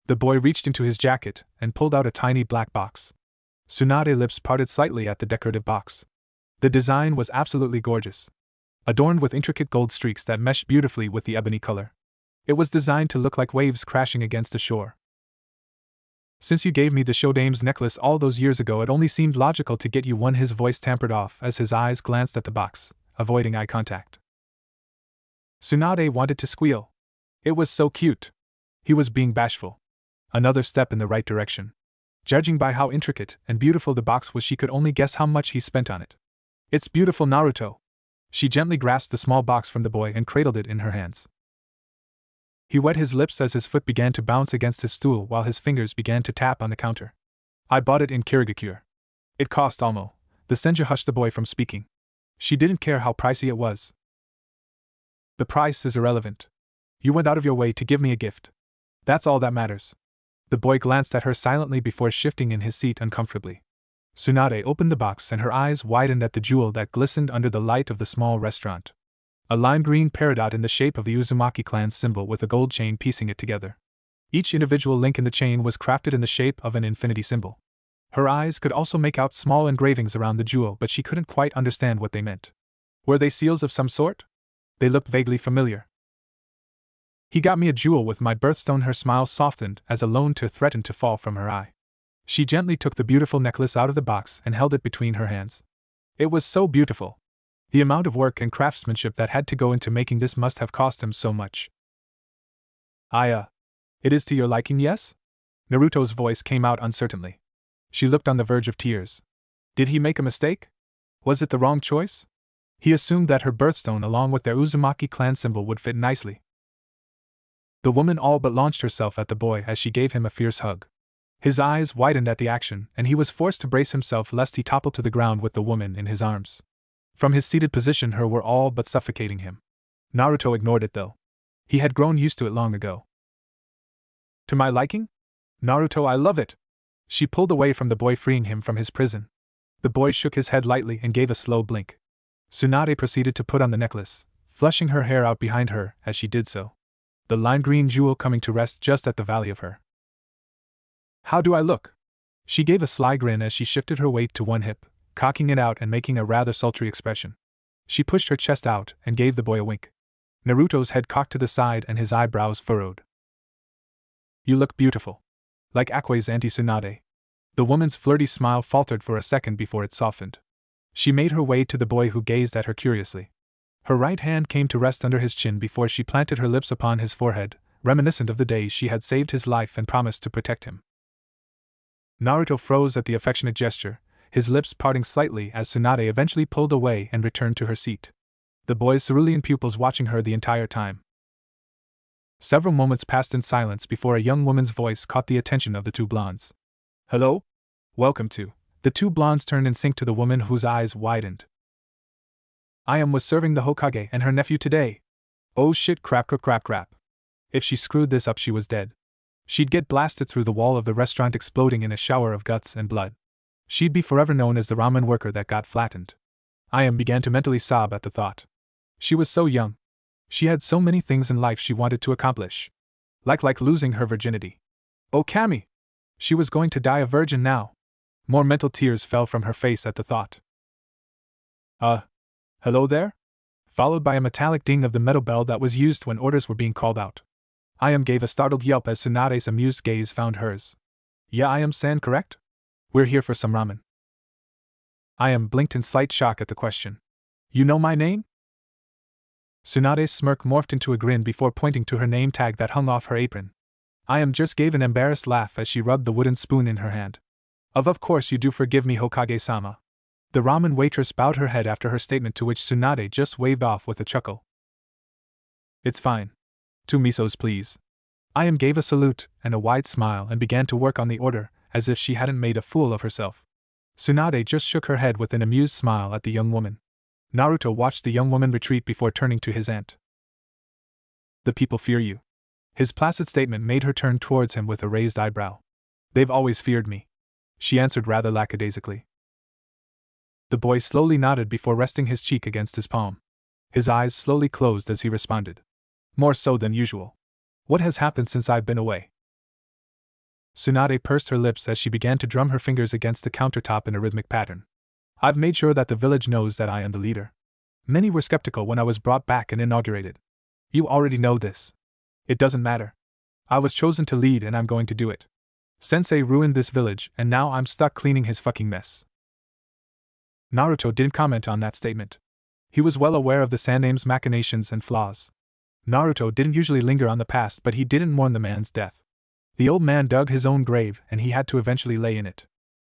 The boy reached into his jacket and pulled out a tiny black box. Tsunade's lips parted slightly at the decorative box. The design was absolutely gorgeous. Adorned with intricate gold streaks that meshed beautifully with the ebony color. It was designed to look like waves crashing against the shore. Since you gave me the Shodame's necklace all those years ago, it only seemed logical to get you one. His voice tampered off as his eyes glanced at the box, avoiding eye contact. Tsunade wanted to squeal. It was so cute. He was being bashful. Another step in the right direction. Judging by how intricate and beautiful the box was, she could only guess how much he spent on it. It's beautiful, Naruto. She gently grasped the small box from the boy and cradled it in her hands. He wet his lips as his foot began to bounce against his stool while his fingers began to tap on the counter. I bought it in Kirigakure. It cost almo. The senju hushed the boy from speaking. She didn't care how pricey it was. The price is irrelevant. You went out of your way to give me a gift. That's all that matters. The boy glanced at her silently before shifting in his seat uncomfortably. Tsunade opened the box and her eyes widened at the jewel that glistened under the light of the small restaurant. A lime green peridot in the shape of the Uzumaki clan's symbol with a gold chain piecing it together. Each individual link in the chain was crafted in the shape of an infinity symbol. Her eyes could also make out small engravings around the jewel, but she couldn't quite understand what they meant. Were they seals of some sort? They looked vaguely familiar. He got me a jewel with my birthstone. Her smile softened as a lone tear threatened to fall from her eye. She gently took the beautiful necklace out of the box and held it between her hands. It was so beautiful. The amount of work and craftsmanship that had to go into making this must have cost him so much. It is to your liking, yes? Naruto's voice came out uncertainly. She looked on the verge of tears. Did he make a mistake? Was it the wrong choice? He assumed that her birthstone along with their Uzumaki clan symbol would fit nicely. The woman all but launched herself at the boy as she gave him a fierce hug. His eyes widened at the action, and he was forced to brace himself lest he topple to the ground with the woman in his arms. From his seated position, her were all but suffocating him. Naruto ignored it though. He had grown used to it long ago. To my liking? Naruto, I love it! She pulled away from the boy, freeing him from his prison. The boy shook his head lightly and gave a slow blink. Tsunade proceeded to put on the necklace, flushing her hair out behind her as she did so. The lime green jewel coming to rest just at the valley of her. How do I look? She gave a sly grin as she shifted her weight to one hip, cocking it out and making a rather sultry expression. She pushed her chest out and gave the boy a wink. Naruto's head cocked to the side and his eyebrows furrowed. You look beautiful. Like Aque's Auntie Tsunade. The woman's flirty smile faltered for a second before it softened. She made her way to the boy, who gazed at her curiously. Her right hand came to rest under his chin before she planted her lips upon his forehead, reminiscent of the day she had saved his life and promised to protect him. Naruto froze at the affectionate gesture, his lips parting slightly as Tsunade eventually pulled away and returned to her seat. The boy's cerulean pupils watching her the entire time. Several moments passed in silence before a young woman's voice caught the attention of the two blondes. Hello? Welcome to. The two blondes turned in sync to the woman, whose eyes widened. I was serving the Hokage and her nephew today. Oh shit, crap. If she screwed this up, she was dead. She'd get blasted through the wall of the restaurant, exploding in a shower of guts and blood. She'd be forever known as the ramen worker that got flattened. Began to mentally sob at the thought. She was so young. She had so many things in life she wanted to accomplish. Like losing her virginity. Oh Kami! She was going to die a virgin now. More mental tears fell from her face at the thought. Hello there? Followed by a metallic ding of the metal bell that was used when orders were being called out. Gave a startled yelp as Tsunade's amused gaze found hers. Yeah, san, correct? We're here for some ramen. Blinked in slight shock at the question. You know my name? Tsunade's smirk morphed into a grin before pointing to her name tag that hung off her apron. Just gave an embarrassed laugh as she rubbed the wooden spoon in her hand. Of course you do forgive me, Hokage-sama. The ramen waitress bowed her head after her statement, to which Tsunade just waved off with a chuckle. It's fine. 2 misos, please. Gave a salute and a wide smile and began to work on the order, as if she hadn't made a fool of herself. Tsunade just shook her head with an amused smile at the young woman. Naruto watched the young woman retreat before turning to his aunt. The people fear you. His placid statement made her turn towards him with a raised eyebrow. They've always feared me, she answered rather lackadaisically. The boy slowly nodded before resting his cheek against his palm. His eyes slowly closed as he responded. More so than usual. What has happened since I've been away? Tsunade pursed her lips as she began to drum her fingers against the countertop in a rhythmic pattern. I've made sure that the village knows that I am the leader. Many were skeptical when I was brought back and inaugurated. You already know this. It doesn't matter. I was chosen to lead and I'm going to do it. Sensei ruined this village and now I'm stuck cleaning his fucking mess. Naruto didn't comment on that statement. He was well aware of the Sandame's machinations and flaws. Naruto didn't usually linger on the past, but he didn't mourn the man's death. The old man dug his own grave and he had to eventually lay in it.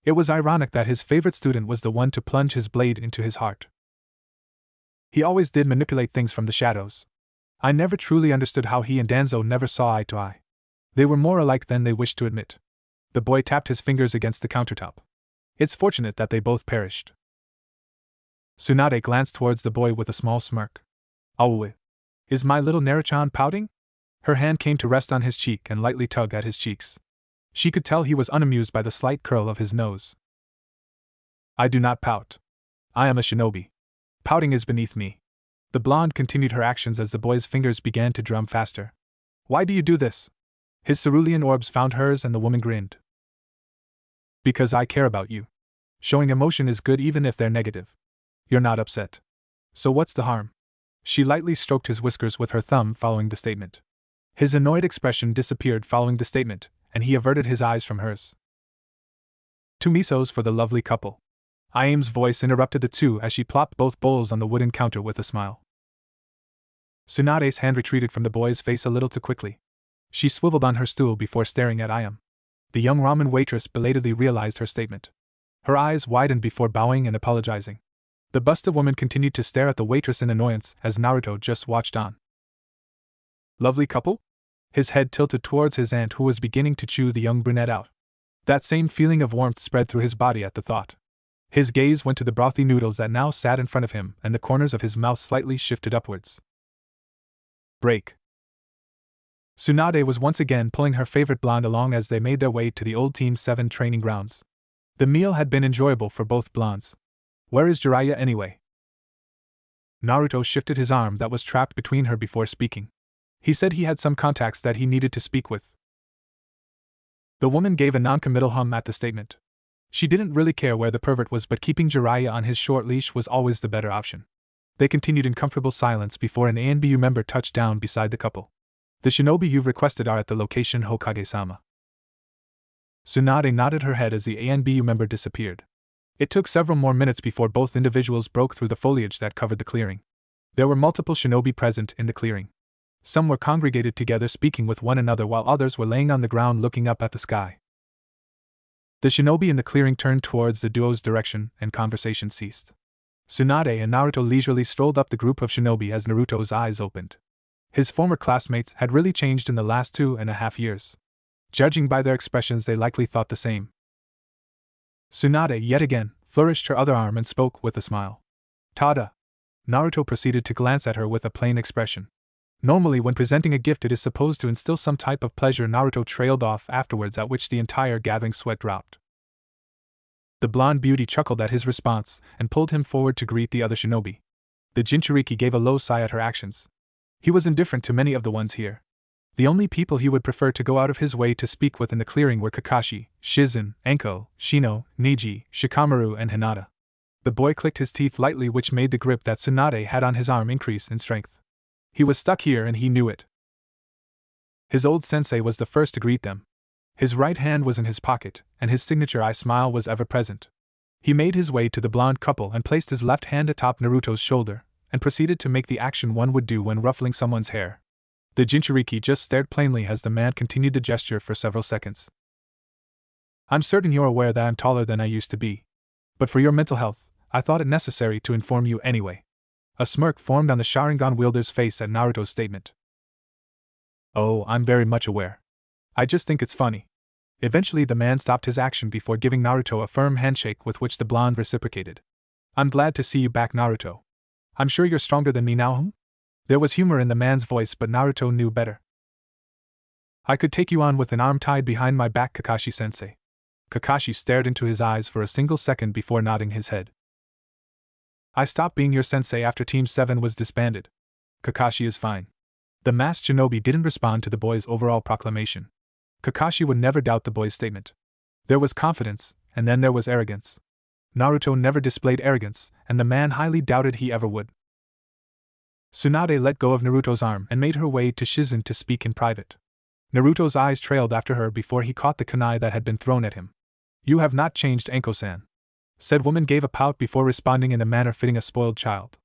It was ironic that his favorite student was the one to plunge his blade into his heart. He always did manipulate things from the shadows. I never truly understood how he and Danzo never saw eye to eye. They were more alike than they wished to admit. The boy tapped his fingers against the countertop. It's fortunate that they both perished. Tsunade glanced towards the boy with a small smirk. Oh, is my little Naruchan pouting? Her hand came to rest on his cheek and lightly tug at his cheeks. She could tell he was unamused by the slight curl of his nose. I do not pout. I am a shinobi. Pouting is beneath me. The blonde continued her actions as the boy's fingers began to drum faster. Why do you do this? His cerulean orbs found hers and the woman grinned. Because I care about you. Showing emotion is good even if they're negative. You're not upset. So what's the harm? She lightly stroked his whiskers with her thumb following the statement. His annoyed expression disappeared following the statement, and he averted his eyes from hers. 2 misos for the lovely couple. Iam's voice interrupted the two as she plopped both bowls on the wooden counter with a smile. Tsunade's hand retreated from the boy's face a little too quickly. She swiveled on her stool before staring at Iam. The young ramen waitress belatedly realized her statement. Her eyes widened before bowing and apologizing. The busted woman continued to stare at the waitress in annoyance as Naruto just watched on. Lovely couple? His head tilted towards his aunt, who was beginning to chew the young brunette out. That same feeling of warmth spread through his body at the thought. His gaze went to the brothy noodles that now sat in front of him, and the corners of his mouth slightly shifted upwards. Break. Tsunade was once again pulling her favorite blonde along as they made their way to the old Team 7 training grounds. The meal had been enjoyable for both blondes. Where is Jiraiya anyway? Naruto shifted his arm that was trapped between her before speaking. He said he had some contacts that he needed to speak with. The woman gave a non-committal hum at the statement. She didn't really care where the pervert was, but keeping Jiraiya on his short leash was always the better option. They continued in comfortable silence before an ANBU member touched down beside the couple. The shinobi you've requested are at the location, Hokage-sama. Tsunade nodded her head as the ANBU member disappeared. It took several more minutes before both individuals broke through the foliage that covered the clearing. There were multiple shinobi present in the clearing. Some were congregated together speaking with one another while others were laying on the ground looking up at the sky. The shinobi in the clearing turned towards the duo's direction and conversation ceased. Tsunade and Naruto leisurely strolled up the group of shinobi as Naruto's eyes opened. His former classmates had really changed in the last 2.5 years. Judging by their expressions, they likely thought the same. Tsunade, yet again, flourished her other arm and spoke with a smile. Tada! Naruto proceeded to glance at her with a plain expression. Normally, when presenting a gift, it is supposed to instill some type of pleasure. Naruto trailed off afterwards, at which the entire gathering sweat dropped. The blonde beauty chuckled at his response and pulled him forward to greet the other shinobi. The Jinchuriki gave a low sigh at her actions. He was indifferent to many of the ones here. The only people he would prefer to go out of his way to speak with in the clearing were Kakashi, Shizen, Enko, Shino, Niji, Shikamaru, and Hinata. The boy clicked his teeth lightly, which made the grip that Tsunade had on his arm increase in strength. He was stuck here and he knew it. His old sensei was the first to greet them. His right hand was in his pocket, and his signature eye smile was ever present. He made his way to the blonde couple and placed his left hand atop Naruto's shoulder, and proceeded to make the action one would do when ruffling someone's hair. The Jinchuriki just stared plainly as the man continued the gesture for several seconds. I'm certain you're aware that I'm taller than I used to be. But for your mental health, I thought it necessary to inform you anyway. A smirk formed on the Sharingan wielder's face at Naruto's statement. Oh, I'm very much aware. I just think it's funny. Eventually the man stopped his action before giving Naruto a firm handshake with which the blonde reciprocated. I'm glad to see you back, Naruto. I'm sure you're stronger than me now, hmm? There was humor in the man's voice, but Naruto knew better. I could take you on with an arm tied behind my back, Kakashi-sensei. Kakashi stared into his eyes for a single second before nodding his head. I stopped being your sensei after Team 7 was disbanded. Kakashi is fine. The masked shinobi didn't respond to the boy's overall proclamation. Kakashi would never doubt the boy's statement. There was confidence, and then there was arrogance. Naruto never displayed arrogance, and the man highly doubted he ever would. Tsunade let go of Naruto's arm and made her way to Shizen to speak in private. Naruto's eyes trailed after her before he caught the kunai that had been thrown at him. You have not changed, Enko-san. Said woman gave a pout before responding in a manner fitting a spoiled child.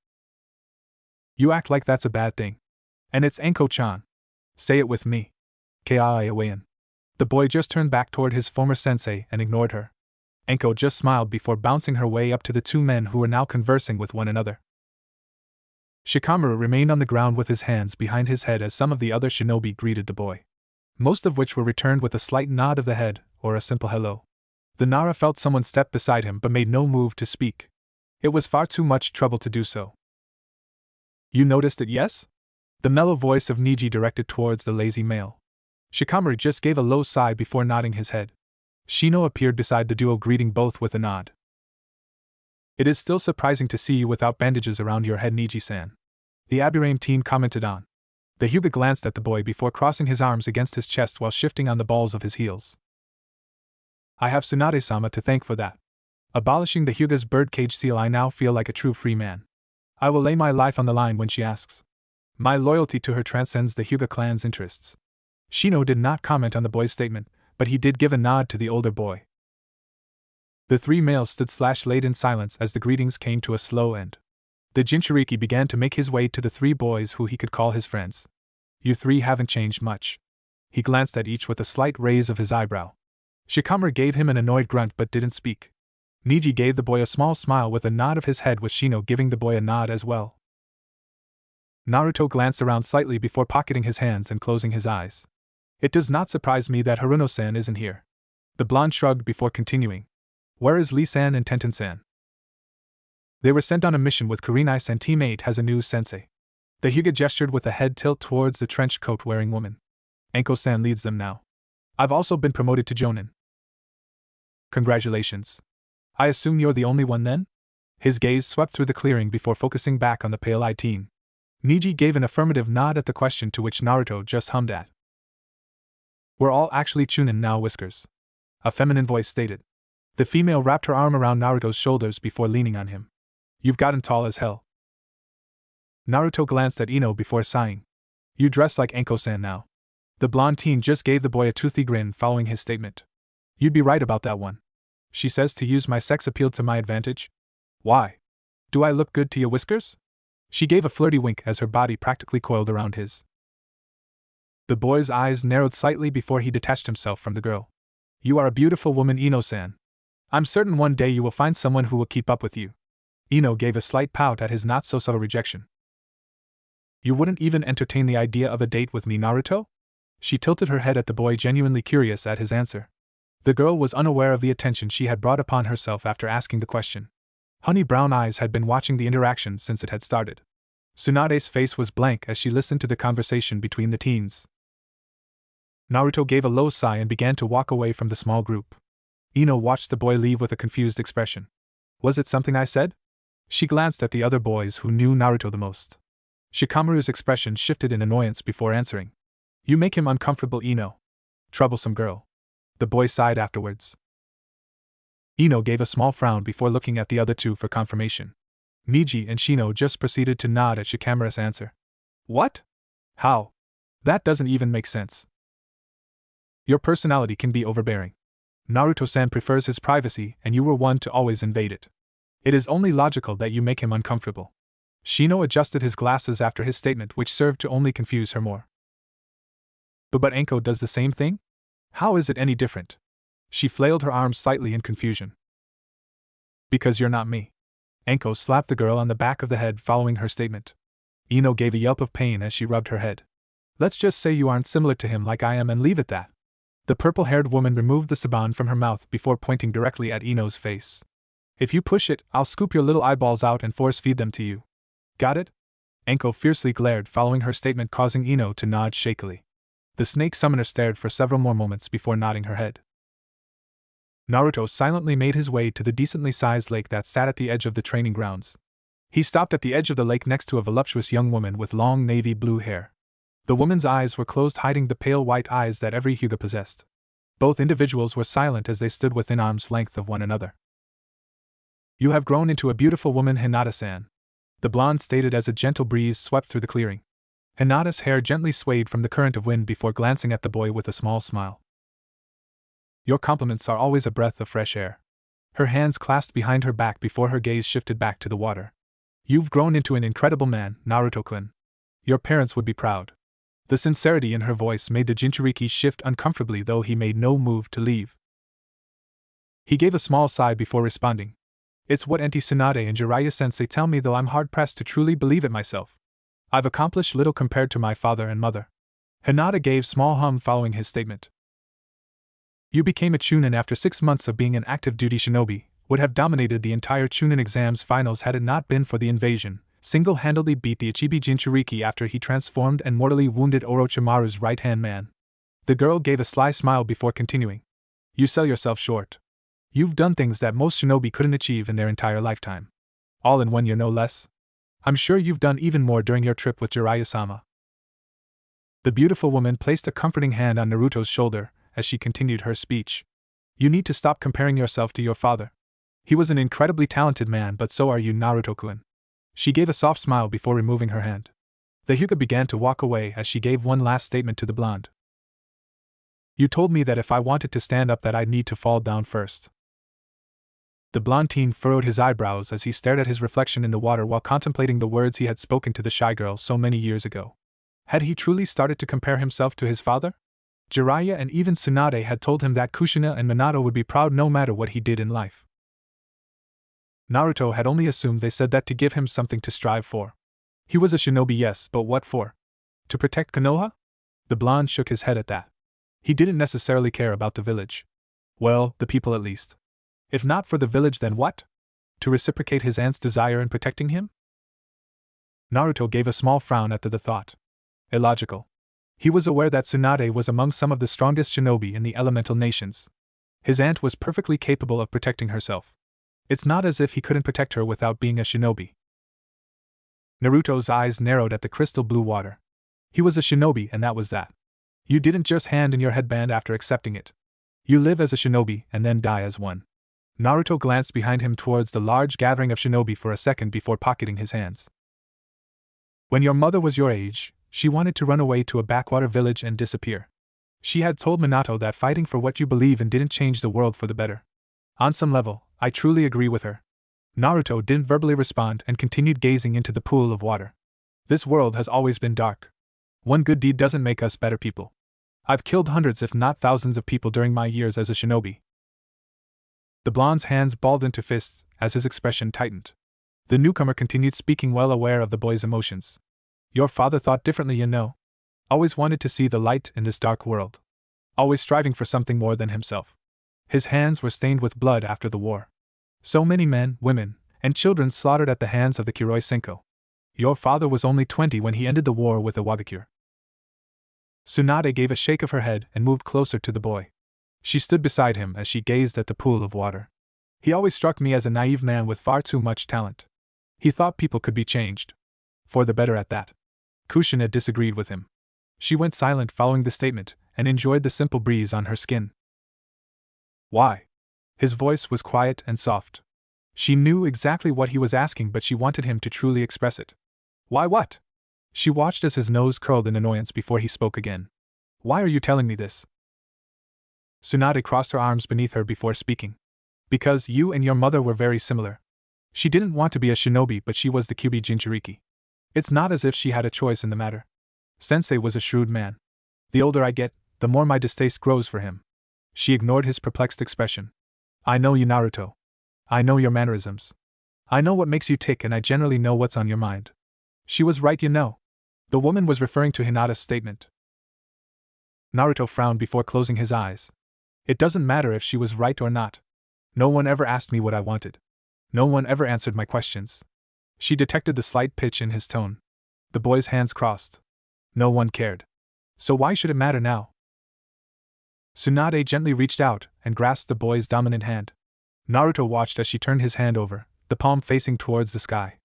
You act like that's a bad thing. And it's Enko-chan. Say it with me. K-I-A-W-A-N. The boy just turned back toward his former sensei and ignored her. Enko just smiled before bouncing her way up to the two men who were now conversing with one another. Shikamaru remained on the ground with his hands behind his head as some of the other shinobi greeted the boy. Most of which were returned with a slight nod of the head or a simple hello. The Nara felt someone step beside him but made no move to speak. It was far too much trouble to do so. You noticed it, yes? The mellow voice of Niji directed towards the lazy male. Shikamaru just gave a low sigh before nodding his head. Shino appeared beside the duo, greeting both with a nod. It is still surprising to see you without bandages around your head, Niji-san. The Aburame team commented on. The Hyuga glanced at the boy before crossing his arms against his chest while shifting on the balls of his heels. I have Tsunade-sama to thank for that. Abolishing the Hyuga's birdcage seal, I now feel like a true free man. I will lay my life on the line when she asks. My loyalty to her transcends the Hyuga clan's interests. Shino did not comment on the boy's statement, but he did give a nod to the older boy. The three males stood/laid in silence as the greetings came to a slow end. The Jinchuriki began to make his way to the three boys who he could call his friends. You three haven't changed much. He glanced at each with a slight raise of his eyebrow. Shikamaru gave him an annoyed grunt but didn't speak. Niji gave the boy a small smile with a nod of his head, with Shino giving the boy a nod as well. Naruto glanced around slightly before pocketing his hands and closing his eyes. It does not surprise me that Haruno-san isn't here. The blonde shrugged before continuing. Where is Lee-san and Tenten-san? They were sent on a mission with Kurenai-san. Teammate has a new sensei. The Hyuga gestured with a head tilt towards the trench coat wearing woman. Enko-san leads them now. I've also been promoted to Jonin. Congratulations. I assume you're the only one then? His gaze swept through the clearing before focusing back on the pale-eyed teen. Niji gave an affirmative nod at the question, to which Naruto just hummed at. We're all actually Chunin now, Whiskers. A feminine voice stated. The female wrapped her arm around Naruto's shoulders before leaning on him. You've gotten tall as hell. Naruto glanced at Ino before sighing. You dress like Enko-san now. The blonde teen just gave the boy a toothy grin following his statement. You'd be right about that one. She says to use my sex appeal to my advantage? Why? Do I look good to you, Whiskers? She gave a flirty wink as her body practically coiled around his. The boy's eyes narrowed slightly before he detached himself from the girl. You are a beautiful woman, Ino-san. I'm certain one day you will find someone who will keep up with you. Ino gave a slight pout at his not-so-subtle rejection. You wouldn't even entertain the idea of a date with me, Naruto? She tilted her head at the boy, genuinely curious at his answer. The girl was unaware of the attention she had brought upon herself after asking the question. Honey brown eyes had been watching the interaction since it had started. Tsunade's face was blank as she listened to the conversation between the teens. Naruto gave a low sigh and began to walk away from the small group. Ino watched the boy leave with a confused expression. Was it something I said? She glanced at the other boys who knew Naruto the most. Shikamaru's expression shifted in annoyance before answering. You make him uncomfortable, Ino. Troublesome girl. The boy sighed afterwards. Ino gave a small frown before looking at the other two for confirmation. Niji and Shino just proceeded to nod at Shikamaru's answer. What? How? That doesn't even make sense. Your personality can be overbearing. Naruto-san prefers his privacy, and you were one to always invade it. It is only logical that you make him uncomfortable. Shino adjusted his glasses after his statement, which served to only confuse her more. But Enko does the same thing? How is it any different? She flailed her arms slightly in confusion. Because you're not me. Enko slapped the girl on the back of the head following her statement. Ino gave a yelp of pain as she rubbed her head. Let's just say you aren't similar to him like I am and leave it that. The purple-haired woman removed the saban from her mouth before pointing directly at Ino's face. If you push it, I'll scoop your little eyeballs out and force-feed them to you. Got it? Enko fiercely glared following her statement, causing Ino to nod shakily. The snake summoner stared for several more moments before nodding her head. Naruto silently made his way to the decently sized lake that sat at the edge of the training grounds. He stopped at the edge of the lake next to a voluptuous young woman with long navy blue hair. The woman's eyes were closed, hiding the pale white eyes that every Hyuga possessed. Both individuals were silent as they stood within arm's length of one another. You have grown into a beautiful woman, Hinata-san, the blonde stated as a gentle breeze swept through the clearing. Hinata's hair gently swayed from the current of wind before glancing at the boy with a small smile. Your compliments are always a breath of fresh air. Her hands clasped behind her back before her gaze shifted back to the water. You've grown into an incredible man, Naruto-kun. Your parents would be proud. The sincerity in her voice made the Jinchuriki shift uncomfortably, though he made no move to leave. He gave a small sigh before responding. It's what Auntie Tsunade and Jiraiya-sensei tell me, though I'm hard-pressed to truly believe it myself. I've accomplished little compared to my father and mother. Hinata gave small hum following his statement. You became a Chunin after 6 months of being an active duty shinobi, would have dominated the entire Chunin exams finals had it not been for the invasion, single-handedly beat the Ichibi Jinchuriki after he transformed and mortally wounded Orochimaru's right-hand man. The girl gave a sly smile before continuing. You sell yourself short. You've done things that most shinobi couldn't achieve in their entire lifetime. All in 1 year, no less. I'm sure you've done even more during your trip with Jiraiya-sama. The beautiful woman placed a comforting hand on Naruto's shoulder as she continued her speech. You need to stop comparing yourself to your father. He was an incredibly talented man, but so are you, Naruto-kun. She gave a soft smile before removing her hand. The Hyuga began to walk away as she gave one last statement to the blonde. You told me that if I wanted to stand up that I'd need to fall down first. The blonde teen furrowed his eyebrows as he stared at his reflection in the water while contemplating the words he had spoken to the shy girl so many years ago. Had he truly started to compare himself to his father? Jiraiya and even Tsunade had told him that Kushina and Minato would be proud no matter what he did in life. Naruto had only assumed they said that to give him something to strive for. He was a shinobi, yes, but what for? To protect Konoha? The blonde shook his head at that. He didn't necessarily care about the village. Well, the people at least. If not for the village, then what? To reciprocate his aunt's desire in protecting him? Naruto gave a small frown at the thought. Illogical. He was aware that Tsunade was among some of the strongest shinobi in the elemental nations. His aunt was perfectly capable of protecting herself. It's not as if he couldn't protect her without being a shinobi. Naruto's eyes narrowed at the crystal blue water. He was a shinobi, and that was that. You didn't just hand in your headband after accepting it. You live as a shinobi and then die as one. Naruto glanced behind him towards the large gathering of shinobi for a second before pocketing his hands. When your mother was your age, she wanted to run away to a backwater village and disappear. She had told Minato that fighting for what you believe in didn't change the world for the better. On some level, I truly agree with her. Naruto didn't verbally respond and continued gazing into the pool of water. This world has always been dark. One good deed doesn't make us better people. I've killed hundreds if not thousands of people during my years as a shinobi. The blonde's hands balled into fists as his expression tightened. The newcomer continued speaking, well aware of the boy's emotions. Your father thought differently, you know. Always wanted to see the light in this dark world. Always striving for something more than himself. His hands were stained with blood after the war. So many men, women, and children slaughtered at the hands of the Kiroi Senko. Your father was only 20 when he ended the war with the Wagakure. Tsunade gave a shake of her head and moved closer to the boy. She stood beside him as she gazed at the pool of water. He always struck me as a naive man with far too much talent. He thought people could be changed. For the better at that. Kushina disagreed with him. She went silent following the statement, and enjoyed the simple breeze on her skin. Why? His voice was quiet and soft. She knew exactly what he was asking, but she wanted him to truly express it. Why what? She watched as his nose curled in annoyance before he spoke again. Why are you telling me this? Tsunade crossed her arms beneath her before speaking. Because you and your mother were very similar. She didn't want to be a shinobi, but she was the Kyuubi Jinchuriki. It's not as if she had a choice in the matter. Sensei was a shrewd man. The older I get, the more my distaste grows for him. She ignored his perplexed expression. I know you, Naruto. I know your mannerisms. I know what makes you tick, and I generally know what's on your mind. She was right, you know. The woman was referring to Hinata's statement. Naruto frowned before closing his eyes. It doesn't matter if she was right or not. No one ever asked me what I wanted. No one ever answered my questions. She detected the slight pitch in his tone. The boy's hands crossed. No one cared. So why should it matter now? Tsunade gently reached out and grasped the boy's dominant hand. Naruto watched as she turned his hand over, the palm facing towards the sky.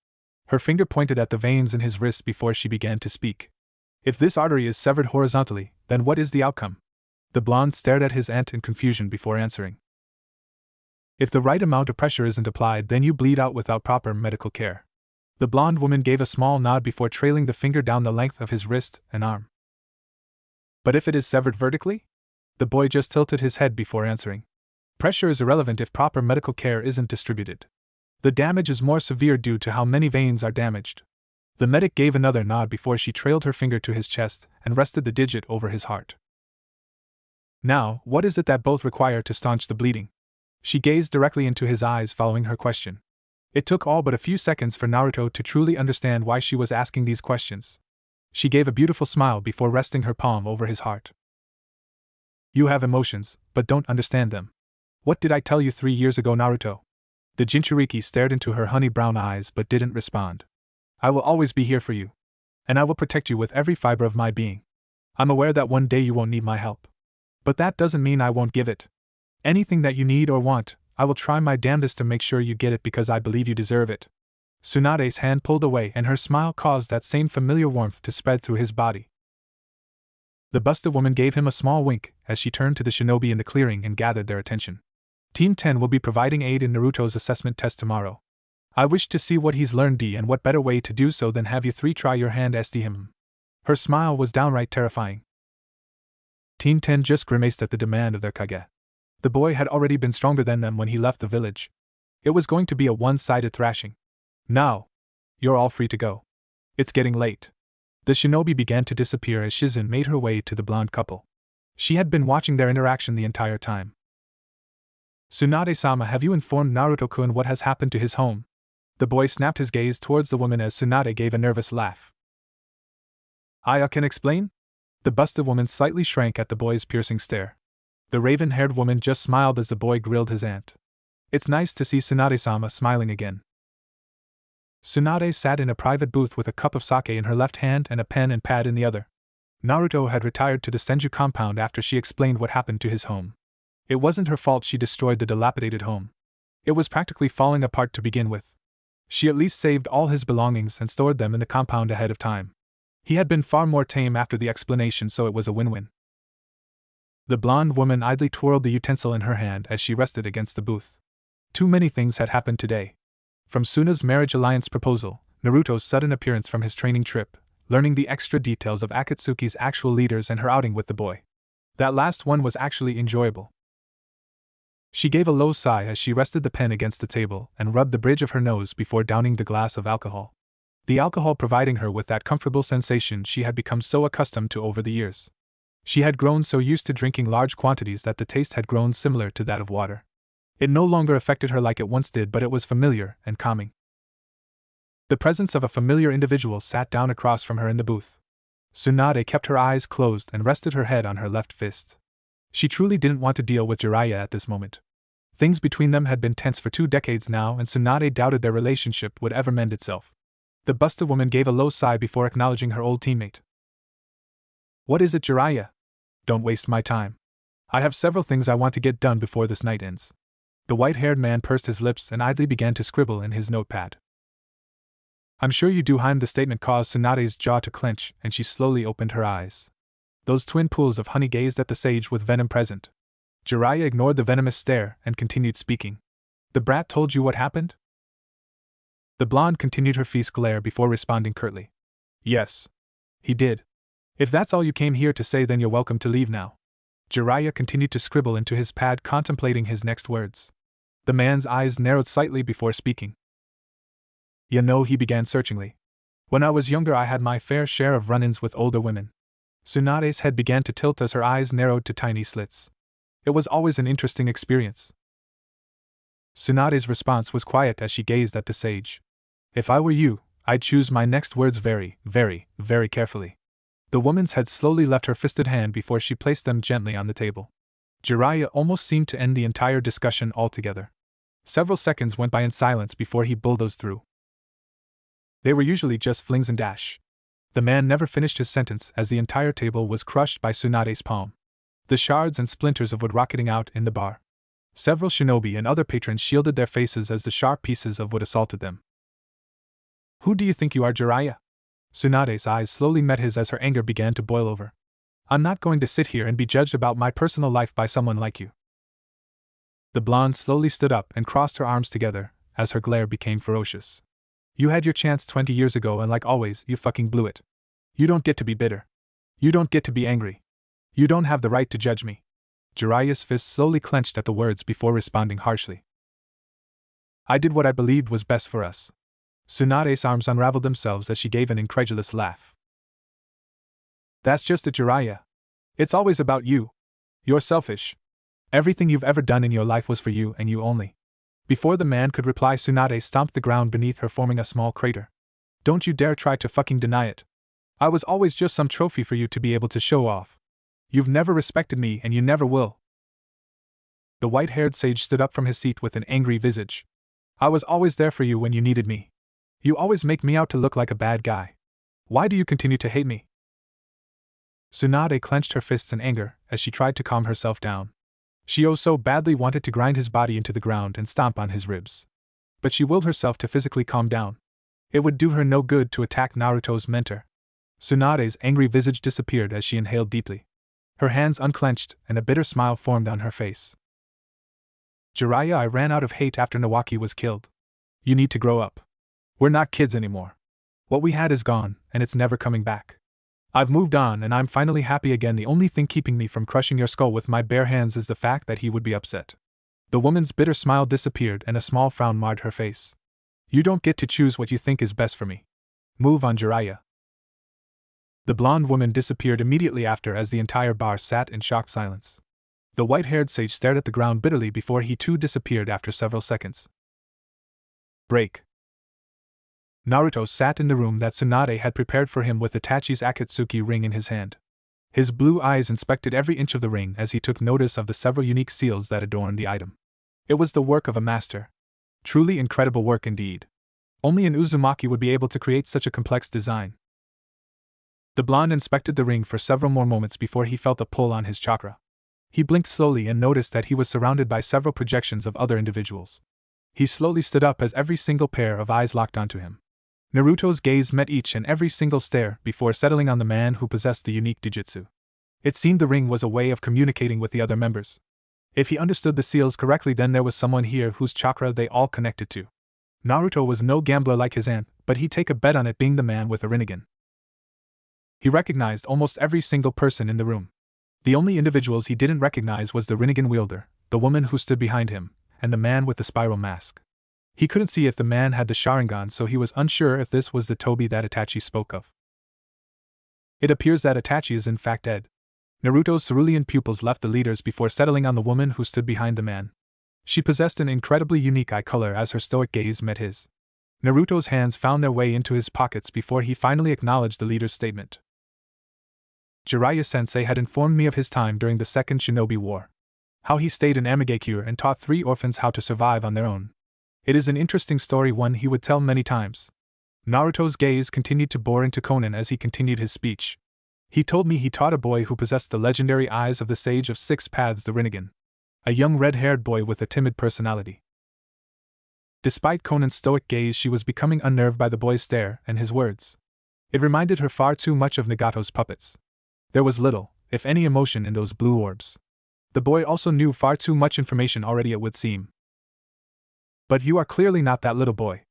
Her finger pointed at the veins in his wrist before she began to speak. If this artery is severed horizontally, then what is the outcome? The blonde stared at his aunt in confusion before answering. If the right amount of pressure isn't applied, then you bleed out without proper medical care. The blonde woman gave a small nod before trailing the finger down the length of his wrist and arm. But if it is severed vertically? The boy just tilted his head before answering. Pressure is irrelevant if proper medical care isn't distributed. The damage is more severe due to how many veins are damaged. The medic gave another nod before she trailed her finger to his chest and rested the digit over his heart. Now, what is it that both require to staunch the bleeding? She gazed directly into his eyes following her question. It took all but a few seconds for Naruto to truly understand why she was asking these questions. She gave a beautiful smile before resting her palm over his heart. You have emotions, but don't understand them. What did I tell you 3 years ago, Naruto? The Jinchuriki stared into her honey-brown eyes but didn't respond. I will always be here for you. And I will protect you with every fiber of my being. I'm aware that one day you won't need my help. But that doesn't mean I won't give it. Anything that you need or want, I will try my damnedest to make sure you get it because I believe you deserve it. Tsunade's hand pulled away and her smile caused that same familiar warmth to spread through his body. The busted woman gave him a small wink as she turned to the shinobi in the clearing and gathered their attention. Team 10 will be providing aid in Naruto's assessment test tomorrow. I wish to see what he's learned, and what better way to do so than have you three try your hand at him. Her smile was downright terrifying. Team 10 just grimaced at the demand of their Kage. The boy had already been stronger than them when he left the village. It was going to be a one-sided thrashing. Now, you're all free to go. It's getting late. The shinobi began to disappear as Shizen made her way to the blonde couple. She had been watching their interaction the entire time. Tsunade-sama, have you informed Naruto-kun what has happened to his home? The boy snapped his gaze towards the woman as Tsunade gave a nervous laugh. I can explain? The busted woman slightly shrank at the boy's piercing stare. The raven-haired woman just smiled as the boy grilled his aunt. It's nice to see Tsunade-sama smiling again. Tsunade sat in a private booth with a cup of sake in her left hand and a pen and pad in the other. Naruto had retired to the Senju compound after she explained what happened to his home. It wasn't her fault she destroyed the dilapidated home. It was practically falling apart to begin with. She at least saved all his belongings and stored them in the compound ahead of time. He had been far more tame after the explanation, so it was a win-win. The blonde woman idly twirled the utensil in her hand as she rested against the booth. Too many things had happened today. From Suna's marriage alliance proposal, Naruto's sudden appearance from his training trip, learning the extra details of Akatsuki's actual leaders and her outing with the boy. That last one was actually enjoyable. She gave a low sigh as she rested the pen against the table and rubbed the bridge of her nose before downing the glass of alcohol. The alcohol providing her with that comfortable sensation she had become so accustomed to over the years. She had grown so used to drinking large quantities that the taste had grown similar to that of water. It no longer affected her like it once did, but it was familiar and calming. The presence of a familiar individual sat down across from her in the booth. Tsunade kept her eyes closed and rested her head on her left fist. She truly didn't want to deal with Jiraiya at this moment. Things between them had been tense for 2 decades now, and Tsunade doubted their relationship would ever mend itself. The busted woman gave a low sigh before acknowledging her old teammate. What is it, Jiraiya? Don't waste my time. I have several things I want to get done before this night ends. The white-haired man pursed his lips and idly began to scribble in his notepad. I'm sure you do. The statement caused Tsunade's jaw to clench, and she slowly opened her eyes. Those twin pools of honey gazed at the sage with venom present. Jiraiya ignored the venomous stare and continued speaking. The brat told you what happened? The blonde continued her feast glare before responding curtly. Yes. He did. If that's all you came here to say, then you're welcome to leave now. Jiraiya continued to scribble into his pad, contemplating his next words. The man's eyes narrowed slightly before speaking. You know, he began searchingly. When I was younger, I had my fair share of run-ins with older women. Tsunade's head began to tilt as her eyes narrowed to tiny slits. It was always an interesting experience. Tsunade's response was quiet as she gazed at the sage. If I were you, I'd choose my next words very, very, very carefully. The woman's head slowly left her fisted hand before she placed them gently on the table. Jiraiya almost seemed to end the entire discussion altogether. Several seconds went by in silence before he bulldozed through. They were usually just flings and dash. The man never finished his sentence as the entire table was crushed by Tsunade's palm. The shards and splinters of wood rocketing out in the bar. Several shinobi and other patrons shielded their faces as the sharp pieces of wood assaulted them. Who do you think you are, Jiraiya? Tsunade's eyes slowly met his as her anger began to boil over. I'm not going to sit here and be judged about my personal life by someone like you. The blonde slowly stood up and crossed her arms together as her glare became ferocious. You had your chance 20 years ago, and like always, you fucking blew it. You don't get to be bitter. You don't get to be angry. You don't have the right to judge me. Jiraiya's fist slowly clenched at the words before responding harshly. I did what I believed was best for us. Tsunade's arms unraveled themselves as she gave an incredulous laugh. That's just it, Jiraiya. It's always about you. You're selfish. Everything you've ever done in your life was for you and you only. Before the man could reply, Tsunade stomped the ground beneath her, forming a small crater. Don't you dare try to fucking deny it. I was always just some trophy for you to be able to show off. You've never respected me and you never will. The white-haired sage stood up from his seat with an angry visage. I was always there for you when you needed me. You always make me out to look like a bad guy. Why do you continue to hate me? Tsunade clenched her fists in anger as she tried to calm herself down. She so badly wanted to grind his body into the ground and stomp on his ribs. But she willed herself to physically calm down. It would do her no good to attack Naruto's mentor. Tsunade's angry visage disappeared as she inhaled deeply. Her hands unclenched and a bitter smile formed on her face. Jiraiya, I ran out of hate after Nawaki was killed. You need to grow up. We're not kids anymore. What we had is gone, and it's never coming back. I've moved on and I'm finally happy again. The only thing keeping me from crushing your skull with my bare hands is the fact that he would be upset. The woman's bitter smile disappeared and a small frown marred her face. You don't get to choose what you think is best for me. Move on, Jiraiya. The blonde woman disappeared immediately after as the entire bar sat in shocked silence. The white-haired sage stared at the ground bitterly before he too disappeared after several seconds. Break. Naruto sat in the room that Tsunade had prepared for him with Itachi's Akatsuki ring in his hand. His blue eyes inspected every inch of the ring as he took notice of the several unique seals that adorned the item. It was the work of a master. Truly incredible work indeed. Only an Uzumaki would be able to create such a complex design. The blonde inspected the ring for several more moments before he felt a pull on his chakra. He blinked slowly and noticed that he was surrounded by several projections of other individuals. He slowly stood up as every single pair of eyes locked onto him. Naruto's gaze met each and every single stare before settling on the man who possessed the unique Dijutsu. It seemed the ring was a way of communicating with the other members. If he understood the seals correctly, then there was someone here whose chakra they all connected to. Naruto was no gambler like his aunt, but he'd take a bet on it being the man with a Rinnegan. He recognized almost every single person in the room. The only individuals he didn't recognize was the Rinnegan wielder, the woman who stood behind him, and the man with the spiral mask. He couldn't see if the man had the Sharingan, so he was unsure if this was the Tobi that Itachi spoke of. It appears that Itachi is in fact dead. Naruto's cerulean pupils left the leaders before settling on the woman who stood behind the man. She possessed an incredibly unique eye color as her stoic gaze met his. Naruto's hands found their way into his pockets before he finally acknowledged the leader's statement. Jiraiya-sensei had informed me of his time during the Second Shinobi War. How he stayed in Amigakure and taught 3 orphans how to survive on their own. It is an interesting story, one he would tell many times. Naruto's gaze continued to bore into Konan as he continued his speech. He told me he taught a boy who possessed the legendary eyes of the Sage of 6 Paths, the Rinnegan. A young red-haired boy with a timid personality. Despite Konan's stoic gaze, she was becoming unnerved by the boy's stare and his words. It reminded her far too much of Nagato's puppets. There was little, if any, emotion in those blue orbs. The boy also knew far too much information already, it would seem. But you are clearly not that little boy.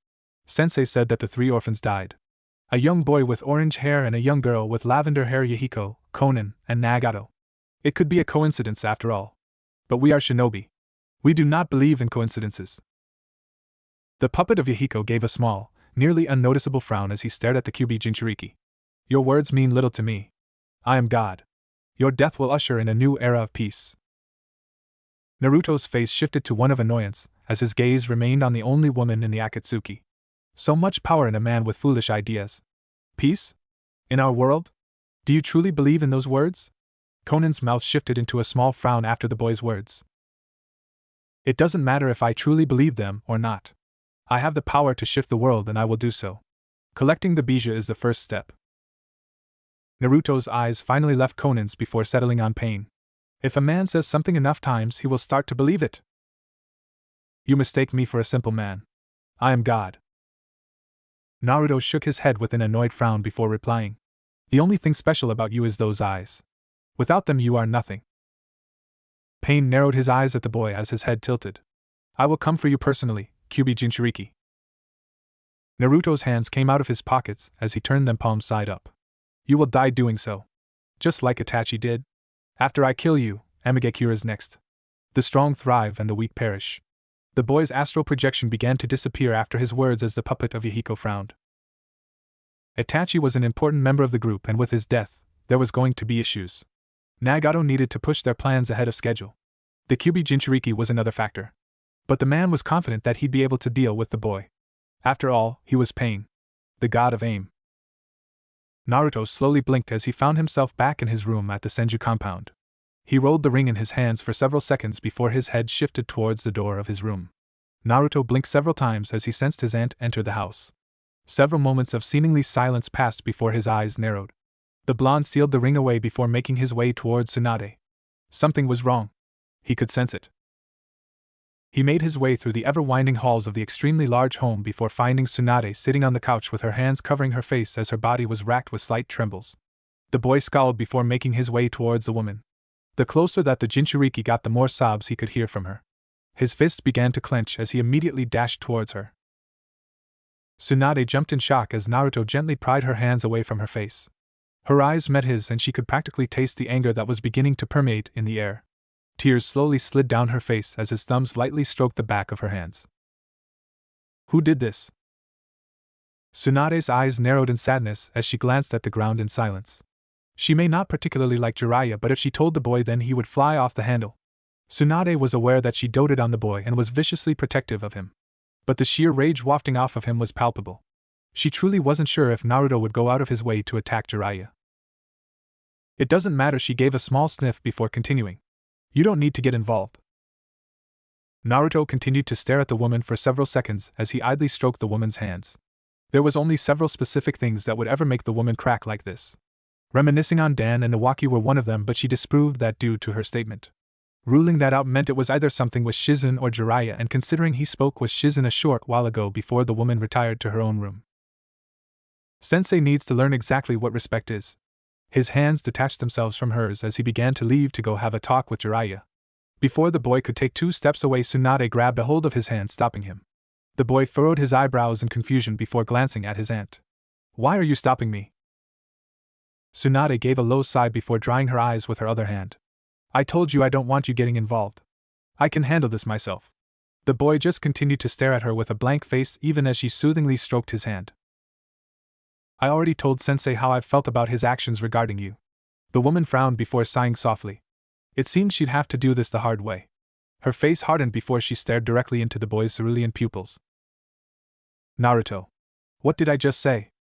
Sensei said that the 3 orphans died. A young boy with orange hair and a young girl with lavender hair, Yahiko, Konan, and Nagato. It could be a coincidence after all. But we are shinobi. We do not believe in coincidences. The puppet of Yahiko gave a small, nearly unnoticeable frown as he stared at the Kyuubi Jinchuriki. Your words mean little to me. I am God. Your death will usher in a new era of peace. Naruto's face shifted to one of annoyance, as his gaze remained on the only woman in the Akatsuki. So much power in a man with foolish ideas. Peace? In our world? Do you truly believe in those words? Konan's mouth shifted into a small frown after the boy's words. It doesn't matter if I truly believe them or not. I have the power to shift the world and I will do so. Collecting the bija is the first step. Naruto's eyes finally left Konan's before settling on Pain. If a man says something enough times, he will start to believe it. You mistake me for a simple man. I am God. Naruto shook his head with an annoyed frown before replying. The only thing special about you is those eyes. Without them you are nothing. Pain narrowed his eyes at the boy as his head tilted. I will come for you personally, Kyuubi Jinchuriki. Naruto's hands came out of his pockets as he turned them palm side up. You will die doing so. Just like Itachi did. After I kill you, Amigakure is next. The strong thrive and the weak perish. The boy's astral projection began to disappear after his words as the puppet of Yahiko frowned. Itachi was an important member of the group, and with his death, there was going to be issues. Nagato needed to push their plans ahead of schedule. The Kyuubi Jinchuriki was another factor. But the man was confident that he'd be able to deal with the boy. After all, he was Pain, the god of aim. Naruto slowly blinked as he found himself back in his room at the Senju compound. He rolled the ring in his hands for several seconds before his head shifted towards the door of his room. Naruto blinked several times as he sensed his aunt enter the house. Several moments of seemingly silence passed before his eyes narrowed. The blonde sealed the ring away before making his way towards Tsunade. Something was wrong. He could sense it. He made his way through the ever-winding halls of the extremely large home before finding Tsunade sitting on the couch with her hands covering her face as her body was racked with slight trembles. The boy scowled before making his way towards the woman. The closer that the Jinchuriki got, the more sobs he could hear from her. His fists began to clench as he immediately dashed towards her. Tsunade jumped in shock as Naruto gently pried her hands away from her face. Her eyes met his and she could practically taste the anger that was beginning to permeate in the air. Tears slowly slid down her face as his thumbs lightly stroked the back of her hands. Who did this? Tsunade's eyes narrowed in sadness as she glanced at the ground in silence. She may not particularly like Jiraiya, but if she told the boy, then he would fly off the handle. Tsunade was aware that she doted on the boy and was viciously protective of him. But the sheer rage wafting off of him was palpable. She truly wasn't sure if Naruto would go out of his way to attack Jiraiya. It doesn't matter, she gave a small sniff before continuing. You don't need to get involved. Naruto continued to stare at the woman for several seconds as he idly stroked the woman's hands. There was only several specific things that would ever make the woman crack like this. Reminiscing on Dan and Iwaki were one of them, but she disproved that due to her statement. Ruling that out meant it was either something with Shizen or Jiraiya, and considering he spoke with Shizen a short while ago before the woman retired to her own room. Sensei needs to learn exactly what respect is. His hands detached themselves from hers as he began to leave to go have a talk with Jiraiya. Before the boy could take 2 steps away, Tsunade grabbed a hold of his hand, stopping him. The boy furrowed his eyebrows in confusion before glancing at his aunt. Why are you stopping me? Tsunade gave a low sigh before drying her eyes with her other hand. I told you I don't want you getting involved. I can handle this myself. The boy just continued to stare at her with a blank face even as she soothingly stroked his hand. I already told Sensei how I felt about his actions regarding you. The woman frowned before sighing softly. It seemed she'd have to do this the hard way. Her face hardened before she stared directly into the boy's cerulean pupils. Naruto. What did I just say?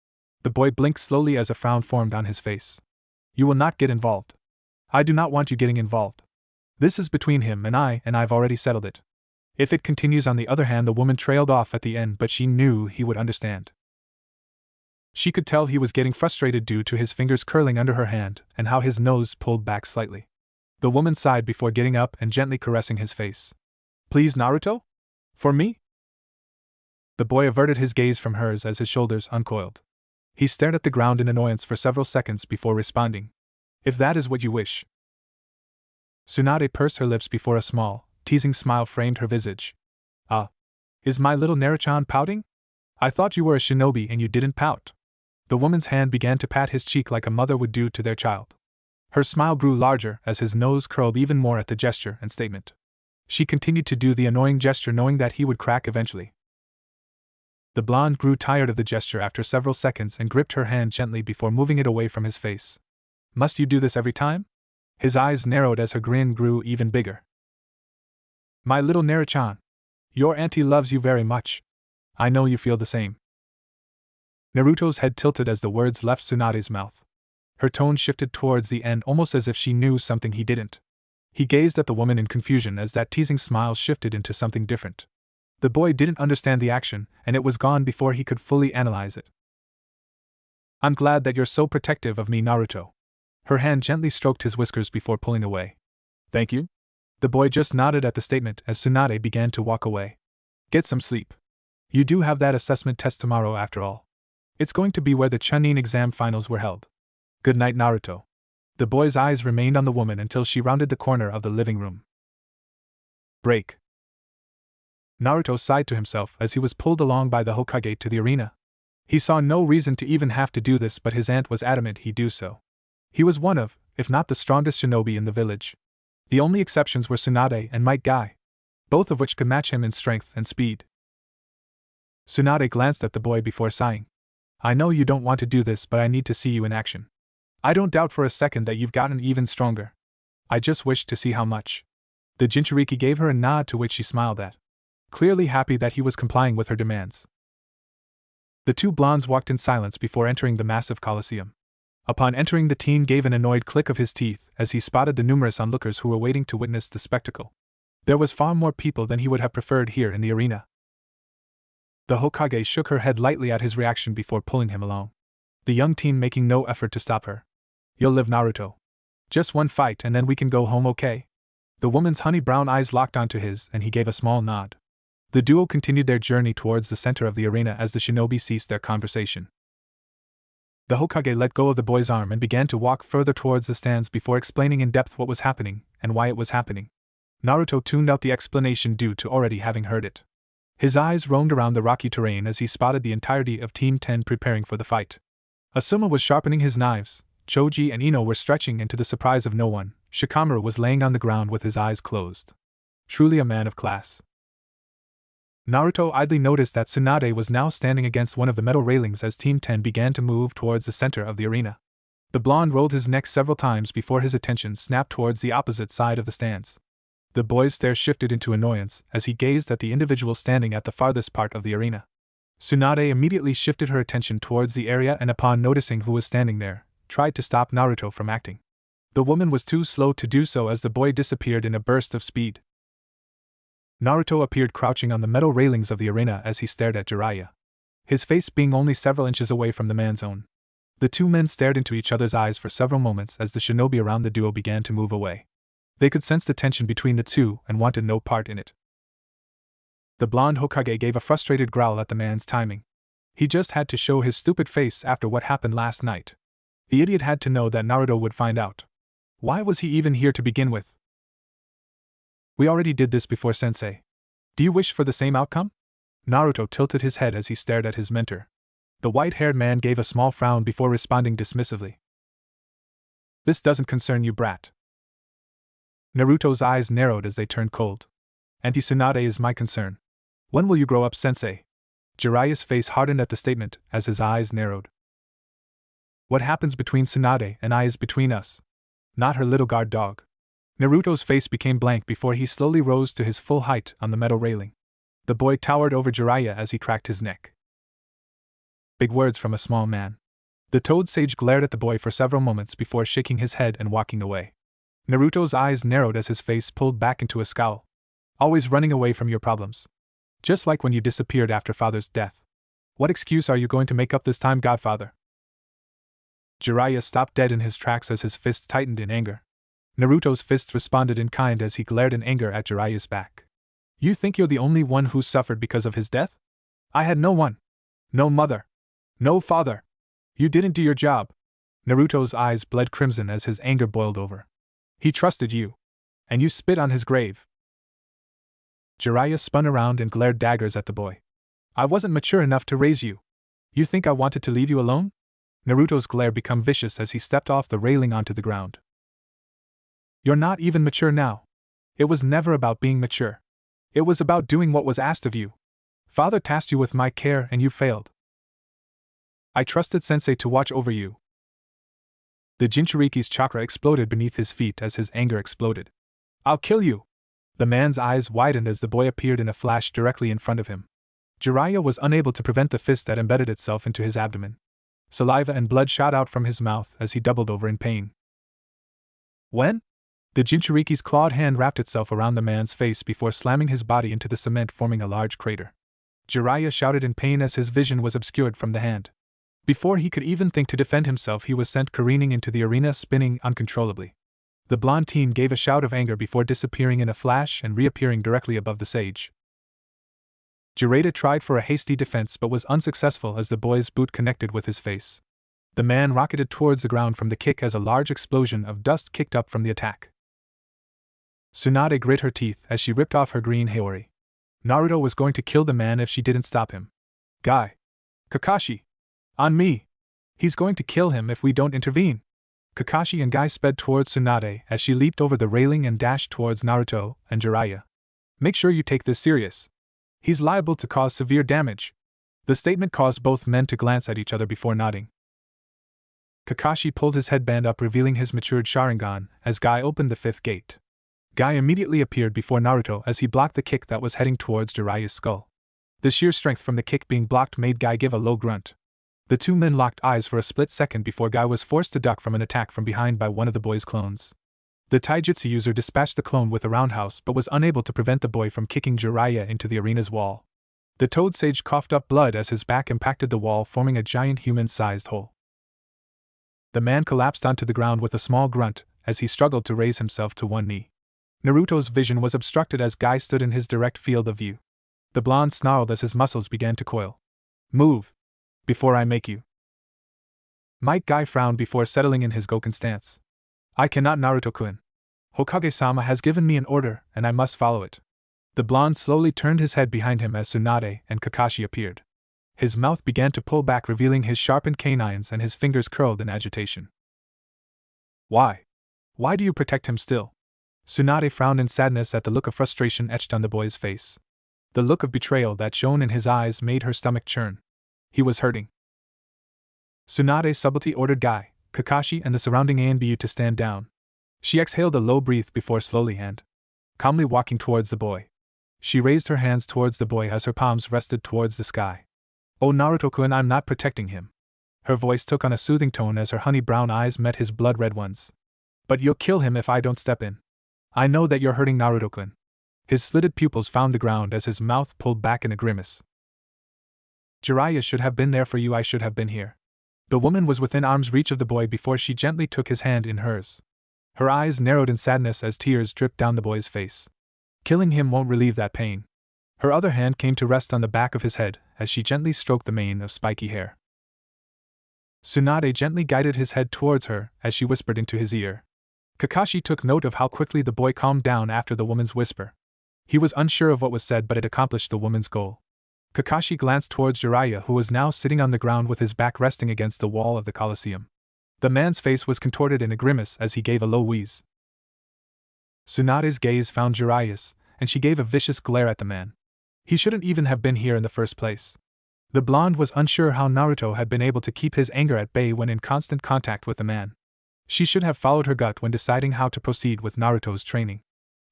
The boy blinked slowly as a frown formed on his face. You will not get involved. I do not want you getting involved. This is between him and I've already settled it. If it continues, on the other hand, the woman trailed off at the end, but she knew he would understand. She could tell he was getting frustrated due to his fingers curling under her hand and how his nose pulled back slightly. The woman sighed before getting up and gently caressing his face. Please, Naruto? For me? The boy averted his gaze from hers as his shoulders uncoiled. He stared at the ground in annoyance for several seconds before responding. If that is what you wish. Tsunade pursed her lips before a small, teasing smile framed her visage. Is my little Naruto pouting? I thought you were a shinobi and you didn't pout. The woman's hand began to pat his cheek like a mother would do to their child. Her smile grew larger as his nose curled even more at the gesture and statement. She continued to do the annoying gesture, knowing that he would crack eventually. The blonde grew tired of the gesture after several seconds and gripped her hand gently before moving it away from his face. Must you do this every time? His eyes narrowed as her grin grew even bigger. My little Naruto, your auntie loves you very much. I know you feel the same. Naruto's head tilted as the words left Tsunade's mouth. Her tone shifted towards the end, almost as if she knew something he didn't. He gazed at the woman in confusion as that teasing smile shifted into something different. The boy didn't understand the action, and it was gone before he could fully analyze it. I'm glad that you're so protective of me, Naruto. Her hand gently stroked his whiskers before pulling away. Thank you? The boy just nodded at the statement as Tsunade began to walk away. Get some sleep. You do have that assessment test tomorrow after all. It's going to be where the Chunin exam finals were held. Good night, Naruto. The boy's eyes remained on the woman until she rounded the corner of the living room. Break. Naruto sighed to himself as he was pulled along by the Hokage to the arena. He saw no reason to even have to do this, but his aunt was adamant he do so. He was one of, if not the strongest shinobi in the village. The only exceptions were Tsunade and Might Guy, both of which could match him in strength and speed. Tsunade glanced at the boy before sighing. I know you don't want to do this, but I need to see you in action. I don't doubt for a second that you've gotten even stronger. I just wished to see how much. The Jinchuriki gave her a nod to which she smiled at, clearly happy that he was complying with her demands. The two blondes walked in silence before entering the massive coliseum. Upon entering, the teen gave an annoyed click of his teeth as he spotted the numerous onlookers who were waiting to witness the spectacle. There was far more people than he would have preferred here in the arena. The Hokage shook her head lightly at his reaction before pulling him along, the young teen making no effort to stop her. You'll live, Naruto. Just one fight and then we can go home, okay? The woman's honey brown eyes locked onto his and he gave a small nod. The duo continued their journey towards the center of the arena as the shinobi ceased their conversation. The Hokage let go of the boy's arm and began to walk further towards the stands before explaining in depth what was happening and why it was happening. Naruto tuned out the explanation due to already having heard it. His eyes roamed around the rocky terrain as he spotted the entirety of Team 10 preparing for the fight. Asuma was sharpening his knives, Choji and Ino were stretching, and to the surprise of no one, Shikamaru was laying on the ground with his eyes closed. Truly a man of class. Naruto idly noticed that Tsunade was now standing against one of the metal railings as Team 10 began to move towards the center of the arena. The blonde rolled his neck several times before his attention snapped towards the opposite side of the stands. The boy's stare shifted into annoyance as he gazed at the individual standing at the farthest part of the arena. Tsunade immediately shifted her attention towards the area and, upon noticing who was standing there, tried to stop Naruto from acting. The woman was too slow to do so as the boy disappeared in a burst of speed. Naruto appeared crouching on the metal railings of the arena as he stared at Jiraiya, his face being only several inches away from the man's own. The two men stared into each other's eyes for several moments as the shinobi around the duo began to move away. They could sense the tension between the two and wanted no part in it. The blonde Hokage gave a frustrated growl at the man's timing. He just had to show his stupid face after what happened last night. The idiot had to know that Naruto would find out. Why was he even here to begin with? We already did this before, sensei. Do you wish for the same outcome? Naruto tilted his head as he stared at his mentor. The white-haired man gave a small frown before responding dismissively. This doesn't concern you, brat. Naruto's eyes narrowed as they turned cold. Auntie Tsunade is my concern. When will you grow up, sensei? Jiraiya's face hardened at the statement as his eyes narrowed. What happens between Tsunade and I is between us. Not her little guard dog. Naruto's face became blank before he slowly rose to his full height on the metal railing. The boy towered over Jiraiya as he cracked his neck. Big words from a small man. The Toad Sage glared at the boy for several moments before shaking his head and walking away. Naruto's eyes narrowed as his face pulled back into a scowl. Always running away from your problems. Just like when you disappeared after father's death. What excuse are you going to make up this time, godfather? Jiraiya stopped dead in his tracks as his fists tightened in anger. Naruto's fists responded in kind as he glared in anger at Jiraiya's back. You think you're the only one who suffered because of his death? I had no one. No mother. No father. You didn't do your job. Naruto's eyes bled crimson as his anger boiled over. He trusted you. And you spit on his grave. Jiraiya spun around and glared daggers at the boy. I wasn't mature enough to raise you. You think I wanted to leave you alone? Naruto's glare became vicious as he stepped off the railing onto the ground. You're not even mature now. It was never about being mature. It was about doing what was asked of you. Father tasked you with my care and you failed. I trusted Sensei to watch over you. The Jinchuriki's chakra exploded beneath his feet as his anger exploded. I'll kill you! The man's eyes widened as the boy appeared in a flash directly in front of him. Jiraiya was unable to prevent the fist that embedded itself into his abdomen. Saliva and blood shot out from his mouth as he doubled over in pain. When? The Jinchuriki's clawed hand wrapped itself around the man's face before slamming his body into the cement, forming a large crater. Jiraiya shouted in pain as his vision was obscured from the hand. Before he could even think to defend himself, he was sent careening into the arena, spinning uncontrollably. The blonde teen gave a shout of anger before disappearing in a flash and reappearing directly above the sage. Jiraiya tried for a hasty defense but was unsuccessful as the boy's boot connected with his face. The man rocketed towards the ground from the kick as a large explosion of dust kicked up from the attack. Tsunade grit her teeth as she ripped off her green haori. Naruto was going to kill the man if she didn't stop him. Guy. Kakashi. On me. He's going to kill him if we don't intervene. Kakashi and Guy sped towards Tsunade as she leaped over the railing and dashed towards Naruto and Jiraiya. Make sure you take this serious. He's liable to cause severe damage. The statement caused both men to glance at each other before nodding. Kakashi pulled his headband up, revealing his matured Sharingan as Guy opened the fifth gate. Guy immediately appeared before Naruto as he blocked the kick that was heading towards Jiraiya's skull. The sheer strength from the kick being blocked made Guy give a low grunt. The two men locked eyes for a split second before Guy was forced to duck from an attack from behind by one of the boy's clones. The taijutsu user dispatched the clone with a roundhouse but was unable to prevent the boy from kicking Jiraiya into the arena's wall. The Toad Sage coughed up blood as his back impacted the wall, forming a giant human-sized hole. The man collapsed onto the ground with a small grunt as he struggled to raise himself to one knee. Naruto's vision was obstructed as Guy stood in his direct field of view. The blonde snarled as his muscles began to coil. Move! Before I make you. Might Guy frowned before settling in his Goken stance. I cannot, Naruto-kun. Hokage-sama has given me an order and I must follow it. The blonde slowly turned his head behind him as Tsunade and Kakashi appeared. His mouth began to pull back, revealing his sharpened canines, and his fingers curled in agitation. Why? Why do you protect him still? Tsunade frowned in sadness at the look of frustration etched on the boy's face. The look of betrayal that shone in his eyes made her stomach churn. He was hurting. Tsunade subtlety ordered Guy, Kakashi and the surrounding ANBU to stand down. She exhaled a low breath before slowly and calmly walking towards the boy. She raised her hands towards the boy as her palms rested towards the sky. "Oh Naruto-kun, I'm not protecting him." Her voice took on a soothing tone as her honey brown eyes met his blood-red ones. "But you'll kill him if I don't step in. I know that you're hurting Naruto-kun." His slitted pupils found the ground as his mouth pulled back in a grimace. "Jiraiya should have been there for you, I should have been here." The woman was within arm's reach of the boy before she gently took his hand in hers. Her eyes narrowed in sadness as tears dripped down the boy's face. Killing him won't relieve that pain. Her other hand came to rest on the back of his head as she gently stroked the mane of spiky hair. Tsunade gently guided his head towards her as she whispered into his ear. Kakashi took note of how quickly the boy calmed down after the woman's whisper. He was unsure of what was said, but it accomplished the woman's goal. Kakashi glanced towards Jiraiya, who was now sitting on the ground with his back resting against the wall of the Colosseum. The man's face was contorted in a grimace as he gave a low wheeze. Tsunade's gaze found Jiraiya's, and she gave a vicious glare at the man. He shouldn't even have been here in the first place. The blonde was unsure how Naruto had been able to keep his anger at bay when in constant contact with the man. She should have followed her gut when deciding how to proceed with Naruto's training.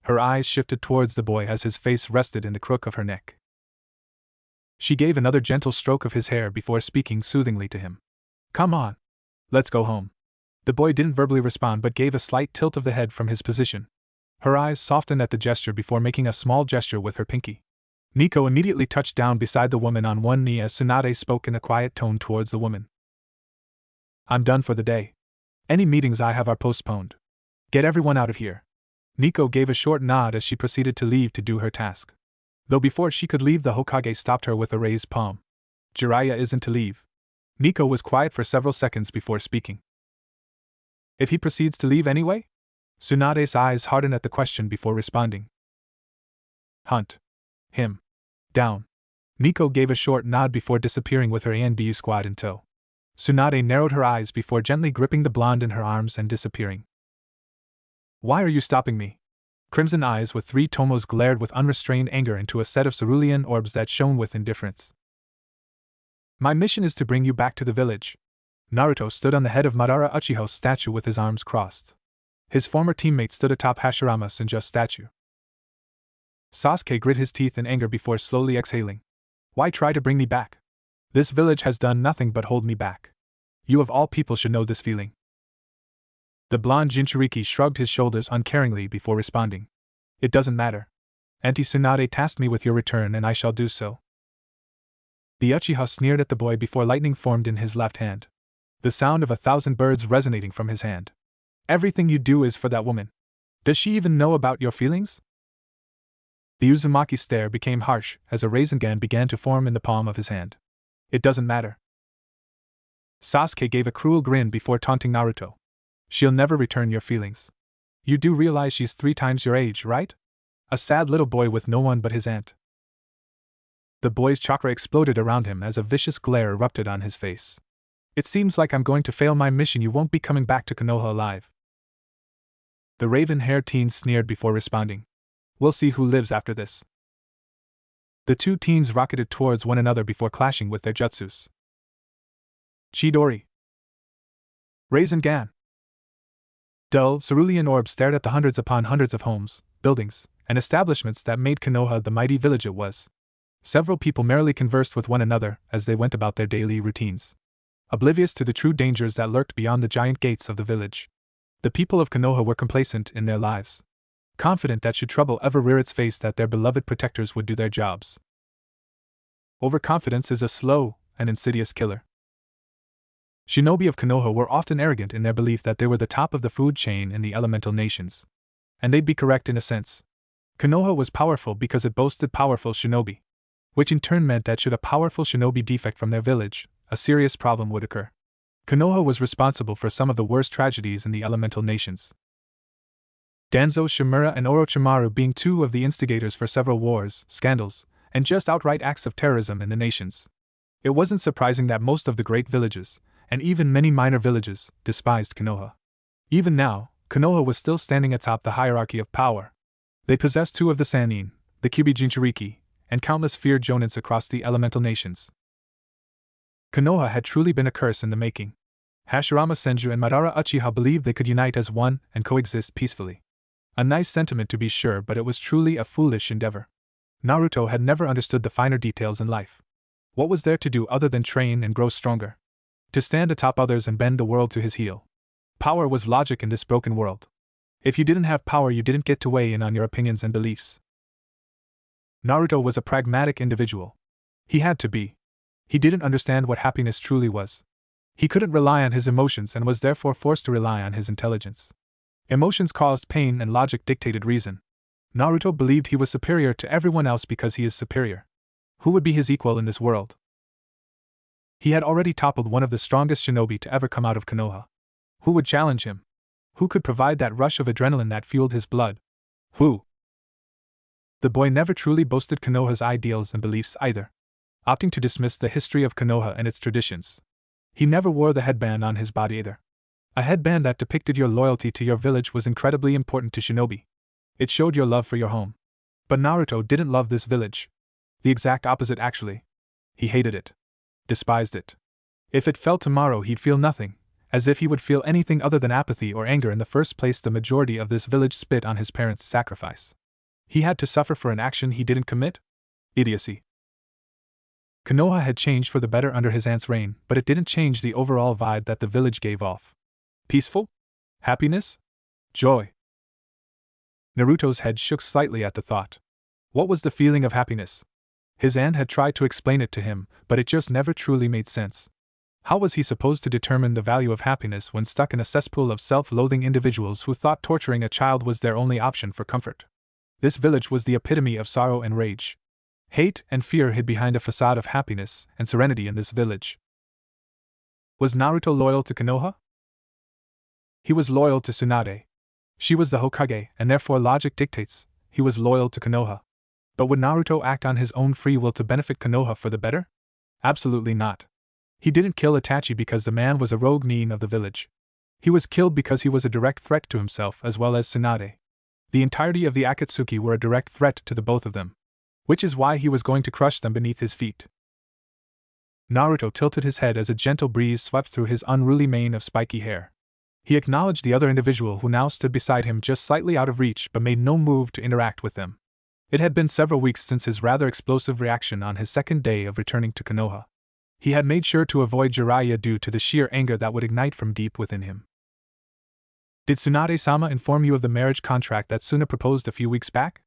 Her eyes shifted towards the boy as his face rested in the crook of her neck. She gave another gentle stroke of his hair before speaking soothingly to him. "Come on. Let's go home." The boy didn't verbally respond but gave a slight tilt of the head from his position. Her eyes softened at the gesture before making a small gesture with her pinky. Nico immediately touched down beside the woman on one knee as Tsunade spoke in a quiet tone towards the woman. "I'm done for the day. Any meetings I have are postponed. Get everyone out of here." Nico gave a short nod as she proceeded to leave to do her task. Though before she could leave, the Hokage stopped her with a raised palm. "Jiraiya isn't to leave." Nico was quiet for several seconds before speaking. "If he proceeds to leave anyway?" Tsunade's eyes hardened at the question before responding. "Hunt him down." Nico gave a short nod before disappearing with her ANBU squad in tow. Tsunade narrowed her eyes before gently gripping the blonde in her arms and disappearing. "Why are you stopping me?" Crimson eyes with 3 tomos glared with unrestrained anger into a set of cerulean orbs that shone with indifference. "My mission is to bring you back to the village." Naruto stood on the head of Madara Uchiha's statue with his arms crossed. His former teammate stood atop Hashirama Senju's statue. Sasuke grit his teeth in anger before slowly exhaling. "Why try to bring me back? This village has done nothing but hold me back. You of all people should know this feeling." The blonde Jinchuriki shrugged his shoulders uncaringly before responding. "It doesn't matter. Auntie Tsunade tasked me with your return and I shall do so." The Uchiha sneered at the boy before lightning formed in his left hand. The sound of 1,000 birds resonating from his hand. "Everything you do is for that woman. Does she even know about your feelings?" The Uzumaki's stare became harsh as a Rasengan began to form in the palm of his hand. "It doesn't matter." Sasuke gave a cruel grin before taunting Naruto. "She'll never return your feelings. You do realize she's 3 times your age, right? A sad little boy with no one but his aunt." The boy's chakra exploded around him as a vicious glare erupted on his face. "It seems like I'm going to fail my mission. You won't be coming back to Konoha alive." The raven-haired teen sneered before responding. "We'll see who lives after this." The 2 teens rocketed towards one another before clashing with their jutsus. Chidori. Rasengan. Dull, cerulean orbs stared at the hundreds upon hundreds of homes, buildings, and establishments that made Konoha the mighty village it was. Several people merrily conversed with one another as they went about their daily routines, oblivious to the true dangers that lurked beyond the giant gates of the village. The people of Konoha were complacent in their lives, confident that should trouble ever rear its face that their beloved protectors would do their jobs. Overconfidence is a slow and insidious killer. Shinobi of Konoha were often arrogant in their belief that they were the top of the food chain in the elemental nations. And they'd be correct in a sense. Konoha was powerful because it boasted powerful shinobi, which in turn meant that should a powerful shinobi defect from their village, a serious problem would occur. Konoha was responsible for some of the worst tragedies in the elemental nations. Danzo Shimura and Orochimaru being 2 of the instigators for several wars, scandals, and just outright acts of terrorism in the nations. It wasn't surprising that most of the great villages, and even many minor villages, despised Konoha. Even now, Konoha was still standing atop the hierarchy of power. They possessed 2 of the Sannin, the Kyuubi Jinchuriki, and countless feared jonins across the elemental nations. Konoha had truly been a curse in the making. Hashirama Senju and Madara Uchiha believed they could unite as one and coexist peacefully. A nice sentiment to be sure, but it was truly a foolish endeavor. Naruto had never understood the finer details in life. What was there to do other than train and grow stronger? To stand atop others and bend the world to his heel. Power was logic in this broken world. If you didn't have power, you didn't get to weigh in on your opinions and beliefs. Naruto was a pragmatic individual. He had to be. He didn't understand what happiness truly was. He couldn't rely on his emotions and was therefore forced to rely on his intelligence. Emotions caused pain and logic dictated reason. Naruto believed he was superior to everyone else because he is superior. Who would be his equal in this world? He had already toppled one of the strongest shinobi to ever come out of Konoha. Who would challenge him? Who could provide that rush of adrenaline that fueled his blood? Who? The boy never truly boasted Konoha's ideals and beliefs either, opting to dismiss the history of Konoha and its traditions. He never wore the headband on his body either. A headband that depicted your loyalty to your village was incredibly important to shinobi. It showed your love for your home. But Naruto didn't love this village. The exact opposite, actually. He hated it. Despised it. If it fell tomorrow, he'd feel nothing, as if he would feel anything other than apathy or anger. In the first place, the majority of this village spit on his parents' sacrifice. He had to suffer for an action he didn't commit? Idiocy. Konoha had changed for the better under his aunt's reign, but it didn't change the overall vibe that the village gave off. Peaceful? Happiness? Joy? Naruto's head shook slightly at the thought. What was the feeling of happiness? His aunt had tried to explain it to him, but it just never truly made sense. How was he supposed to determine the value of happiness when stuck in a cesspool of self-loathing individuals who thought torturing a child was their only option for comfort? This village was the epitome of sorrow and rage. Hate and fear hid behind a facade of happiness and serenity in this village. Was Naruto loyal to Konoha? He was loyal to Tsunade. She was the Hokage, and therefore logic dictates he was loyal to Konoha. But would Naruto act on his own free will to benefit Konoha for the better? Absolutely not. He didn't kill Itachi because the man was a rogue nin of the village. He was killed because he was a direct threat to himself as well as Tsunade. The entirety of the Akatsuki were a direct threat to the both of them. Which is why he was going to crush them beneath his feet. Naruto tilted his head as a gentle breeze swept through his unruly mane of spiky hair. He acknowledged the other individual who now stood beside him just slightly out of reach but made no move to interact with them. It had been several weeks since his rather explosive reaction on his second day of returning to Konoha. He had made sure to avoid Jiraiya due to the sheer anger that would ignite from deep within him. Did Tsunade-sama inform you of the marriage contract that Suna proposed a few weeks back?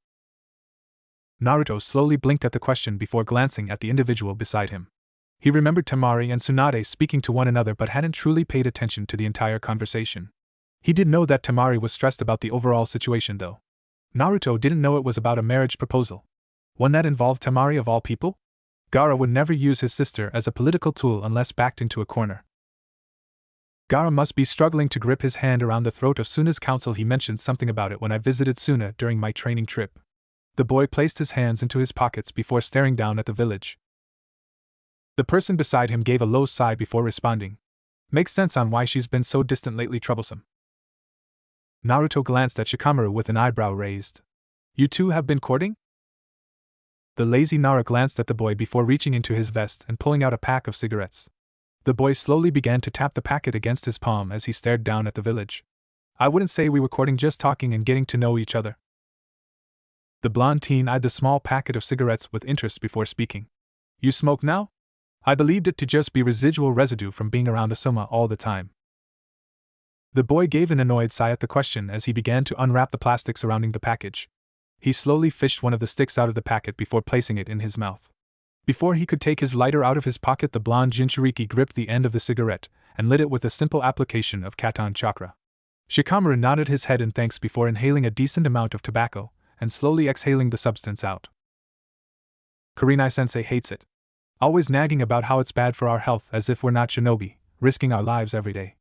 Naruto slowly blinked at the question before glancing at the individual beside him. He remembered Temari and Tsunade speaking to one another but hadn't truly paid attention to the entire conversation. He did know that Temari was stressed about the overall situation though. Naruto didn't know it was about a marriage proposal. One that involved Temari of all people? Gaara would never use his sister as a political tool unless backed into a corner. Gaara must be struggling to grip his hand around the throat of Suna's counsel. He mentioned something about it when I visited Suna during my training trip. The boy placed his hands into his pockets before staring down at the village. The person beside him gave a low sigh before responding. Makes sense on why she's been so distant lately. Troublesome. Naruto glanced at Shikamaru with an eyebrow raised. You two have been courting? The lazy Nara glanced at the boy before reaching into his vest and pulling out a pack of cigarettes. The boy slowly began to tap the packet against his palm as he stared down at the village. I wouldn't say we were courting, just talking and getting to know each other. The blonde teen eyed the small packet of cigarettes with interest before speaking. You smoke now? I believed it to just be residual residue from being around the Soma all the time. The boy gave an annoyed sigh at the question as he began to unwrap the plastic surrounding the package. He slowly fished one of the sticks out of the packet before placing it in his mouth. Before he could take his lighter out of his pocket, the blonde Jinchuriki gripped the end of the cigarette and lit it with a simple application of Katon chakra. Shikamaru nodded his head in thanks before inhaling a decent amount of tobacco and slowly exhaling the substance out. Kurenai-sensei hates it. Always nagging about how it's bad for our health, as if we're not shinobi, risking our lives every day.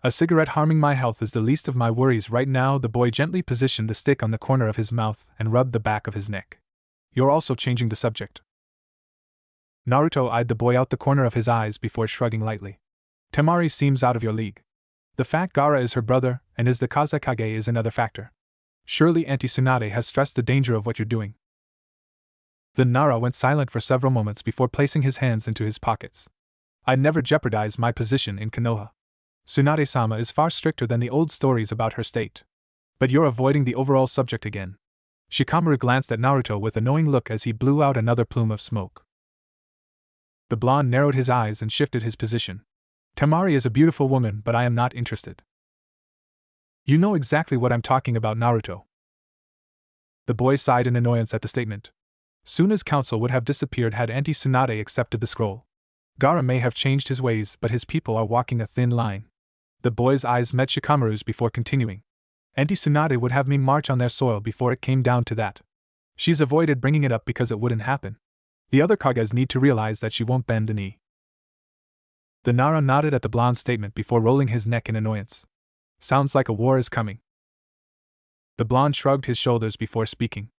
A cigarette harming my health is the least of my worries right now. The boy gently positioned the stick on the corner of his mouth and rubbed the back of his neck. You're also changing the subject. Naruto eyed the boy out the corner of his eyes before shrugging lightly. Temari seems out of your league. The fact Gaara is her brother and is the Kazekage is another factor. Surely Auntie Tsunade has stressed the danger of what you're doing. The Nara went silent for several moments before placing his hands into his pockets. I'd never jeopardize my position in Konoha. Tsunade-sama is far stricter than the old stories about her state. But you're avoiding the overall subject again. Shikamaru glanced at Naruto with a knowing look as he blew out another plume of smoke. The blonde narrowed his eyes and shifted his position. Temari is a beautiful woman, but I am not interested. You know exactly what I'm talking about, Naruto. The boy sighed in annoyance at the statement. Suna's counsel would have disappeared had Auntie Tsunade accepted the scroll. Gaara may have changed his ways, but his people are walking a thin line. The boy's eyes met Shikamaru's before continuing. Auntie Tsunade would have me march on their soil before it came down to that. She's avoided bringing it up because it wouldn't happen. The other Kages need to realize that she won't bend the knee. The Nara nodded at the blonde's statement before rolling his neck in annoyance. Sounds like a war is coming. The blonde shrugged his shoulders before speaking.